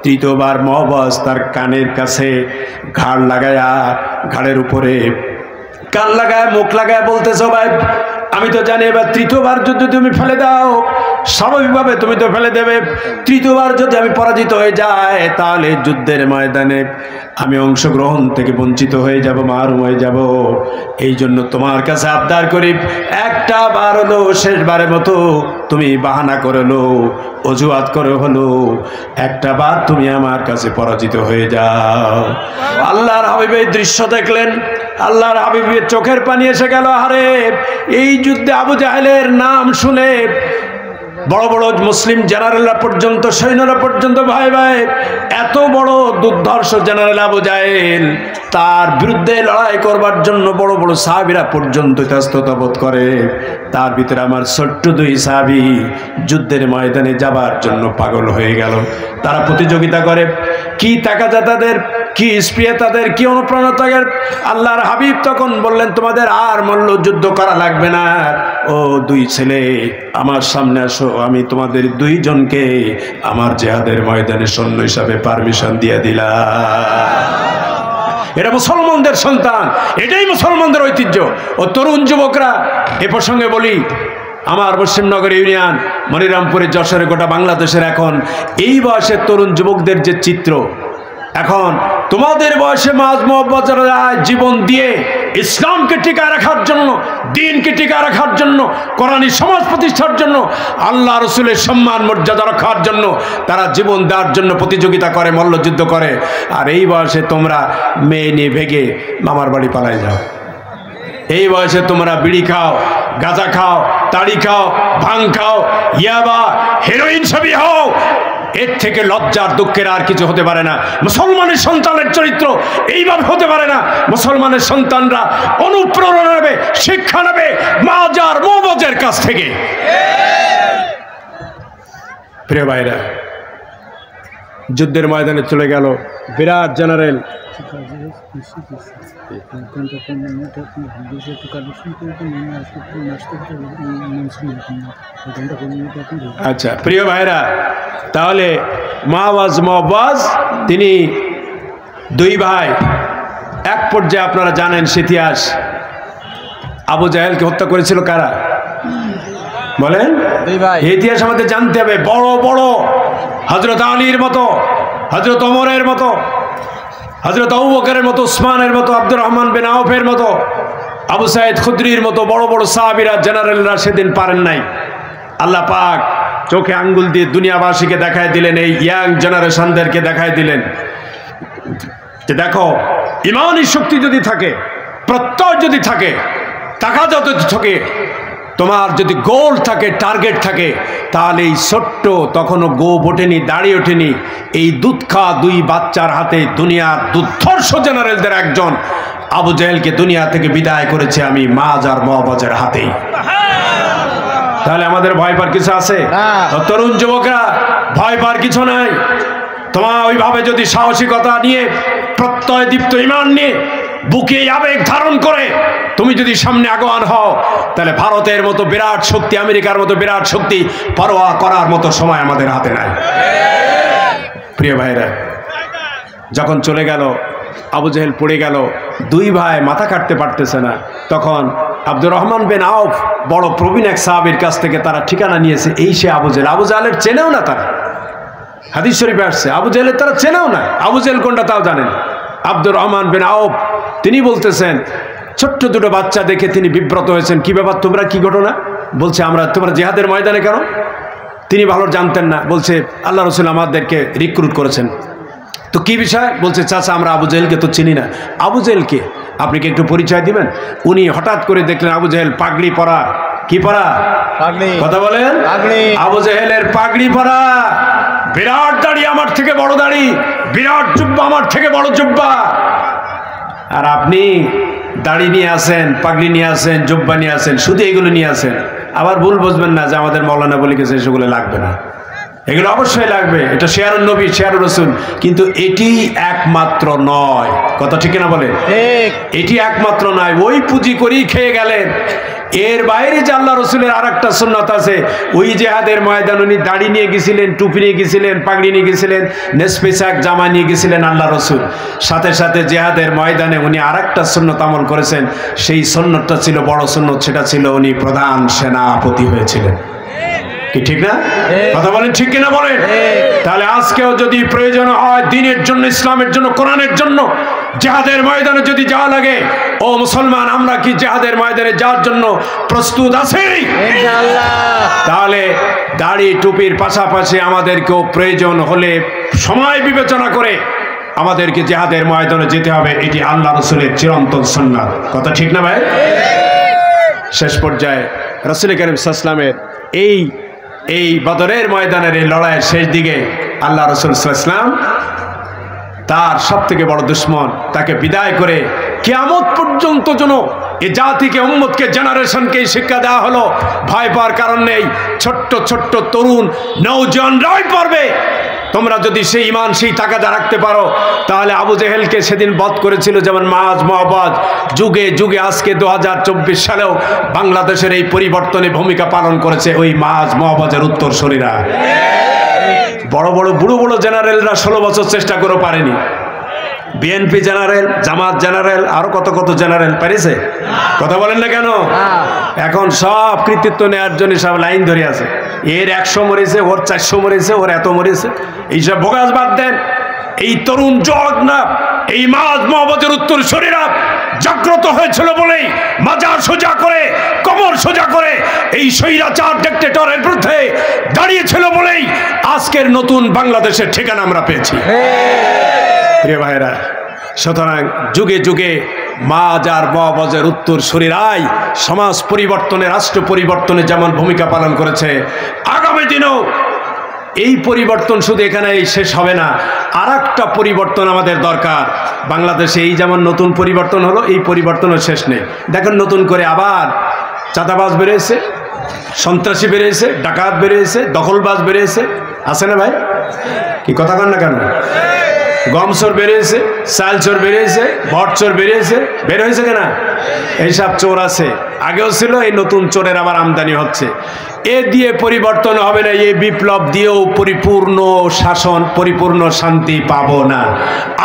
3য় বার মুআওয়াজ তার কানের কাছে ঘাড় লাগায়া, ঘাড়ের উপরে কান লাগায়, মুখ লাগায় বলতেছো, ভাই আমি তো জানি এবার 3য় বার যদি তুমি ফেলে দাও, স্বাভাবিকভাবে তুমি তো ফেলে দেবে, 3য় বার যদি আমি পরাজিত হয়ে যাই, তাহলে যুদ্ধের ময়দানে আমি অংশগ্রহণ থেকে বঞ্চিত হয়ে যাব, মারুম হয়ে যাব। এই জন্য তোমার কাছে আবদার করি, একটা বার হলো, শেষবারের মতো তুমি বাহানা করে হলো, অজুহাত করে হলো, একটা বার তুমি আমার কাছে পরাজিত হয়ে যাও। আল্লাহর হাবিব এই দৃশ্য দেখলেন, আল্লাহর হাবিবের চোখের পানি এসে গেল। আরে এই যুদ্ধে আবু জাহেলের নাম শুনে বড় বড় মুসলিম জেনারেলরা পর্যন্ত, সৈন্যরা পর্যন্ত, ভাই ভাই এত বড় দুর্ধর্ষ জেনারেল আবু জাহেল, তার বিরুদ্ধে লড়াই করবার জন্য বড় বড় সাহাবীরা পর্যন্ত ইতস্তত বোধ করে। তার ভিতরে আমার ছোট্ট দুই সাহাবী যুদ্ধের ময়দানে যাবার জন্য পাগল হয়ে গেল। তারা প্রতিযোগিতা করে, কি তাকাজা তাদের, কি স্পৃহা তাদের, কি অনুপ্রেরণা তাদের। আল্লাহর হাবিব তখন বললেন, তোমাদের আর মল্ল যুদ্ধ করা লাগবে না। ও দুই ছেলে, আমার সামনে আসো, আমি তোমাদের দুইজনকে আমার জিহাদের ময়দানে সৈন্য হিসাবে পারমিশন দিয়ে দিলাম। এরা মুসলমানদের সন্তান, এটাই মুসলমানদের ঐতিহ্য। ও তরুণ যুবকরা, এ প্রসঙ্গে বলি, আমার মুসলিমনগর ইউনিয়ন, মনিরামপুরের, যশোরে, গোটা বাংলাদেশের এখন এই বয়সের তরুণ যুবকদের যে চিত্র, এখন তোমাদের বয়সে মাঝ মহব্বতেরা জীবন দিয়ে ইসলামকে টিকায় রাখার জন্য, দ্বীনকে টিকায় রাখার জন্য, কোরআনী সমাজ প্রতিষ্ঠার জন্য, আল্লাহ রসুলের সম্মান মর্যাদা রক্ষার জন্য তারা জীবন দেওয়ার জন্য প্রতিযোগিতা করে, মল্লযুদ্ধ করে। আর এই বয়সে তোমরা মেয়ে নিয়ে ভেগে মামার বাড়ি পালায় যাও। এই বয়সে তোমরা বিড়ি খাও, গাঁজা খাও, তাড়ি খাও, ভাং খাও, ইয়াবা, হেরোইন সবই হও। এর থেকে লজ্জার দুঃখের আর কিছু হতে পারে না। মুসলমানের সন্তানের চরিত্র এইভাবে হতে পারে না। মুসলমানের সন্তানরা অনুপ্রেরণা নেবে, শিক্ষা নেবে মাজার মোবাজের কাছ থেকে। প্রিয় ভাইরা, যুদ্ধের ময়দানে চলে গেল বিরাট জেনারেল। আচ্ছা প্রিয় ভাইরা, তাহলে মহাবাজ তিনি দুই ভাই। এক পর্যায়ে আপনারা জানেন ইতিহাস, আবু জাহেলকে হত্যা করেছিল কারা বলেন? ইতিহাস আমাদের জানতে হবে। বড় বড় হযরত আলীর মতো, হযরত ওমরের মতো, হযরত আবু বকরের মতো, উসমানের মতো, আব্দুর রহমান বিন আউফের মতো, আবু সাঈদ খুদরির মতো বড় বড় সাহাবীরা, জেনারেলরা সেদিন পারেন নাই। আল্লাহ পাক চোখে আঙ্গুল দিয়ে দুনিয়াবাসীকে দেখায় দিলেন, এই ইয়াং জেনারেশনদেরকে দেখায় দিলেন যে দেখো, ইমানি শক্তি যদি থাকে, প্রত্যয় যদি থাকে, টাকা যত থাকে, তোমার যদি গোল থাকে, টার্গেট থাকে, তাহলে এই ছোট্ট, তখনও গোপ ওঠেনি, দাঁড়িয়ে ওঠেনি, এই দুধ খাওয়া দুই বাচ্চার হাতে দুনিয়ার দুর্ধর্ষ জেনারেলদের একজন আবু জাহেলকে দুনিয়া থেকে বিদায় করেছে আমি মাজার মহবাজের হাতেই। তাহলে আমাদের ভয় পাওয়ার কিছু আছে? তরুণ যুবকরা, ভয় পাওয়ার কিছু নাই। তোমার ওইভাবে যদি সাহসিকতা নিয়ে, প্রত্যয় দীপ্ত ইমান নিয়ে, বুকে আবেগ ধারণ করে তুমি যদি সামনে আগান হও, তাহলে ভারতের মতো বিরাট শক্তি, আমেরিকার মতো বিরাট শক্তি পরোয়া করার মতো সময় আমাদের হাতে নাই। প্রিয় ভাইরা, যখন চলে গেল, আবু জাহেল পড়ে গেল, দুই ভাই মাথা কাটতে পারতেছে না, তখন আব্দুর রহমান বিন আউফ, বড় প্রবীণ এক সাহাবীর কাছ থেকে তারা ঠিকানা নিয়েছে, এই সে আবু জাহেল। আবু জাহেলের চেনেও না তারা, হাদিস শরীফে আসছে, আবু জাহেলের তারা চেনেও না, আবু জাহেল কোনটা তাও জানেন। আব্দুর রহমান বিন আউফ তিনি বলতেছেন, ছোট্ট দুটো বাচ্চা দেখে তিনি বিব্রত হয়েছেন। কি ব্যাপার, তোমরা কি ঘটনা? বলছে তোমরা জিহাদের ময়দানে কেন? তিনি ভালো জানতেন না। বলছে আল্লাহ রসুল আমাদেরকে রিক্রুট করেছেন। তো কি বিষয়? বলছে চাচা, আমরা আবু জাহেলকে তো চিনি না। আবু জাহেলকে আপনি কি একটু পরিচয় দিবেন? উনি হঠাৎ করে দেখলেন আবু জাহেল পাগড়ি পরা। কি পরা? কথা বলেন। আবু জাহেলের পাগড়ি পরা, বিরাট দাড়ি, আমার থেকে বড় দাড়ি, বিরাট জুব্বা, আমার থেকে বড় জুব্বা। আর আপনি দাড়ি নিয়ে আসেন, পাগড়ি নিয়ে আসেন, জুব্বা নিয়ে আসেন, শুধু এগুলো নিয়ে আসেন। আবার ভুল বুঝবেন না যে আমাদের মৌলানা বলে গেছে সেগুলো লাগবে না। এগুলো অবশ্যই লাগবে, এটা শেয়ারুন নবী, শেয়ারুর রাসূল, কিন্তু এটি একমাত্র নয়। কথা ঠিক না বলে? এটি একমাত্র নয়। ওই পুঁজি করেই খেয়ে গেলেন। এর বাইরে যে আল্লাহ রসুলের আর একটা সুন্নাত আছে, ওই জিহাদের ময়দান উনি দাড়ি নিয়ে গেছিলেন, টুপি নিয়ে গেছিলেন, পাগড়ি নিয়ে গেছিলেন, নেসপেশাক জামা নিয়ে গেছিলেন আল্লাহ রসুল। সাথে সাথে জিহাদের ময়দানে উনি আর একটা সুন্নত আমল করেছেন। সেই সুন্নতটা ছিল বড় সুন্নত, সেটা ছিল উনি প্রধান সেনাপতি হয়েছিলেন। কি ঠিক না? কথা বলেন, ঠিক কিনা বলেন? তাহলে আজকেও যদি প্রয়োজন হয় দ্বীনের জন্য, ইসলামের জন্য, কোরআনের জন্য জিহাদের ময়দানে যদি যাওয়া লাগে, ও মুসলমান, আমরা কি জিহাদের ময়দানে যাওয়ার জন্য প্রস্তুত আছি? তাহলে দাড়ি টুপির পাশাপাশি আমাদেরকেও প্রয়োজন হলে সময় বিবেচনা করে আমাদেরকে জিহাদের ময়দানে যেতে হবে। এটি আল্লাহ রসুলের চিরন্তন সুন্নাত। কথা ঠিক না ভাই? শেষ পর্যায়ে রাসূল কারীম সাল্লাল্লাহু আলাইহি ওয়াসাল্লামের এই এই বদরের ময়দানের এই লড়াইয়ের শেষ দিকে আল্লাহ রাসূল সাল্লাল্লাহু আলাইহি ওয়াসাল্লাম তার সবথেকে বড় দুশমন তাকে বিদায় করে কিয়ামত পর্যন্ত যেন এই জাতিকে, উম্মতকে, জেনারেশনকে শিক্ষা দেওয়া হলো ভয় পাওয়ার কারণ নেই। ছোট্ট ছোট্ট তরুণ নওজওয়ানরাই পারবে। তোমরা যদি সেই ঈমান, সেই তাকাদা রাখতে পারো, তাহলে আবু জেহেলকে সেদিন বধ করেছিল যেমন মাআজ মুআবাদ, যুগে যুগে আজকে 2024 সালেও বাংলাদেশের এই পরিবর্তনে ভূমিকা পালন করেছে ওই মাআজ মুআবাদের উত্তরসূরিরা। বড় বড় বুড়ো বুড়ো জেনারেলরা 16 বছর চেষ্টা করে পারেনি। বিএনপি জেনারেল, জামাত জেনারেল, আরো কত কত জেনারেল পারিছে? কথা বলেন না কেন? এখন সব কৃতিত্ব নেওয়ার জন্য সব লাইন ধরে আছে। এর 100 মরেছে, ওর 400 মরেছে, ওর এত মরেছে। এইসব ভোগাস বাদ দেন। এই তরুণ যুবক না, এই মাআজ মুআবাদের উত্তরসূরিরা জাগ্রত হয়েছিল বলেই মাজার সোজা করে, কোমর সোজা করে এই স্বৈরাচার ডিক্টেটরের বিরুদ্ধে দাঁড়িয়েছিল বলেই আজকের নতুন বাংলাদেশের ঠিকানা আমরা পেয়েছি। প্রিয় ভাইরা, সুতরাং যুগে যুগে মাজার মুআবাদের উত্তরসূরিরাই সমাজ পরিবর্তনে, রাষ্ট্র পরিবর্তনে যেমন ভূমিকা পালন করেছে, আগামী দিনেও এই পরিবর্তন শুধু এখানেই শেষ হবে না, আর একটা পরিবর্তন আমাদের দরকার। বাংলাদেশে এই যেমন নতুন পরিবর্তন হলো, এই পরিবর্তনও শেষ নেই। দেখেন নতুন করে আবার চাঁদাবাজ বেড়েছে, সন্ত্রাসী বেড়েছে, ডাকাত বেড়েছে, দখলবাজ বেড়েছে, আছে না ভাই? কি কথা কন না কেন? গম চোর বেরিয়েছে, চাল চোর বেরিয়েছে, ভট চোর বেরিয়েছে, বের হয়েছে কেনা? এইসব চোর আছে, আগেও ছিল, এই নতুন চোরের আবার আমদানি হচ্ছে। এ দিয়ে পরিবর্তন হবে না, এই বিপ্লব দিয়েও পরিপূর্ণ শাসন, পরিপূর্ণ শান্তি পাবো না।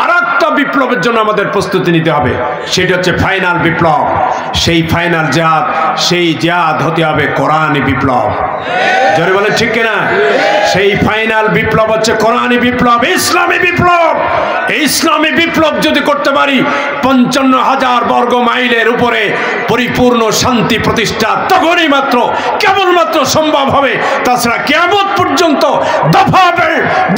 আর একটা বিপ্লবের জন্য আমাদের প্রস্তুতি নিতে হবে, সেটা হচ্ছে ফাইনাল বিপ্লব। সেই ফাইনাল জিহাদ, সেই জিহাদ হতে হবে কোরআনী বিপ্লব। জোরে বলে ঠিক কিনা? সেই ফাইনাল বিপ্লব হচ্ছে কোরআনী বিপ্লব, ইসলামী বিপ্লব। এই ইসলামী বিপ্লব যদি করতে পারি, 55,000 বর্গ মাইলের উপরে পরিপূর্ণ শান্তি প্রতিষ্ঠা তখনই মাত্র, কেবলমাত্র সম্ভব হবে। তাছাড়া কিয়ামত পর্যন্ত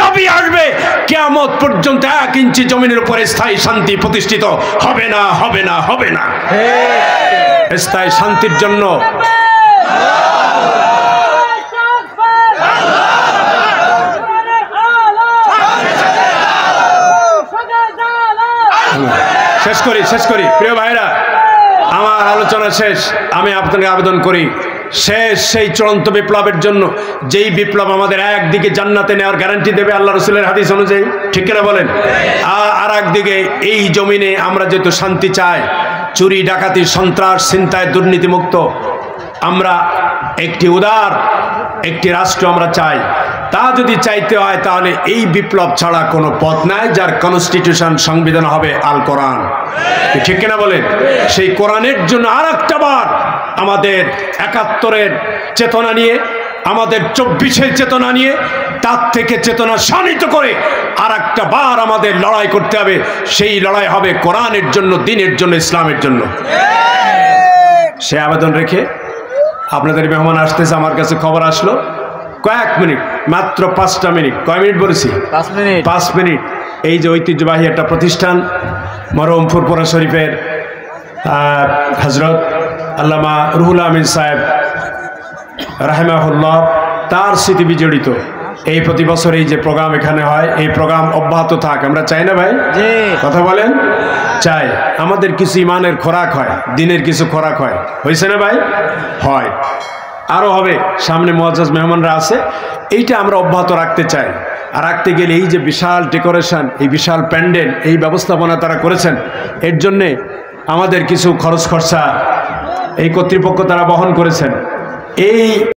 দাবি আসবে, কিয়ামত পর্যন্ত 1 ইঞ্চি জমিনের উপরে স্থায়ী শান্তি প্রতিষ্ঠিত হবে না, হবে না, হবে না। স্থায়ী শান্তির জন্য শেষ করি প্রিয় ভাইরা, আমার আলোচনা শেষ। আমি আপনাকে আবেদন করি, শেষ সেই চূড়ান্ত বিপ্লবের জন্য, যেই বিপ্লব আমাদের একদিকে জান্নাতে নেওয়ার গ্যারান্টি দেবে আল্লাহ রসুলের হাদিস অনুযায়ী, ঠিক কিনা বলেন? আর একদিকে এই জমিনে আমরা যেহেতু শান্তি চাই, চুরি ডাকাতি সন্ত্রাস ছিনতাই দুর্নীতিমুক্ত, আমরা একটি উদার একটি রাষ্ট্র আমরা চাই। তা যদি চাইতে হয় তাহলে এই বিপ্লব ছাড়া কোনো পথ নাই, যার কনস্টিটিউশন, সংবিধান হবে আল কোরআন, ঠিক কিনা বলেন? সেই কোরআনের জন্য আর একটা বার আমাদের 71-এর চেতনা নিয়ে, আমাদের 24-এর চেতনা নিয়ে, তার থেকে চেতনা শানিত করে আর একটা বার আমাদের লড়াই করতে হবে। সেই লড়াই হবে কোরআনের জন্য, দিনের জন্য, ইসলামের জন্য। সে আবেদন রেখে আপনাদের মেহমান আসতেছে, আমার কাছে খবর আসলো কয়েক মিনিট, মাত্র 5টা মিনিট। কয় মিনিট বলেছি? 5 মিনিট। এই যে ঐতিহ্যবাহী একটা প্রতিষ্ঠান, মরহুম ফুরফুরা শরীফের হজরত আল্লামা রুহুল আমিন সাহেব রাহিমাহুল্লাহ, তার স্মৃতি বিজড়িত এই প্রতি বছর এই যে প্রোগ্রাম এখানে হয়, এই প্রোগ্রাম অব্যাহত থাক আমরা চাই না ভাই? কথা বলেন, চাই। আমাদের কিছু ইমানের খোরাক হয়, দিনের কিছু খোরাক হয়, হয়েছে না ভাই? হয়, আরও হবে। সামনে মুআজ্জাজ মেহমানরা আছে, এইটা আমরা অব্যাহত রাখতে চাই। আর রাখতে গেলে এই যে বিশাল ডেকোরেশন, এই বিশাল প্যান্ডেল, এই ব্যবস্থাপনা তারা করেছেন, এর জন্যে আমাদের কিছু খরচ খরচা এই কর্তৃপক্ষ তারা বহন করেছেন। এই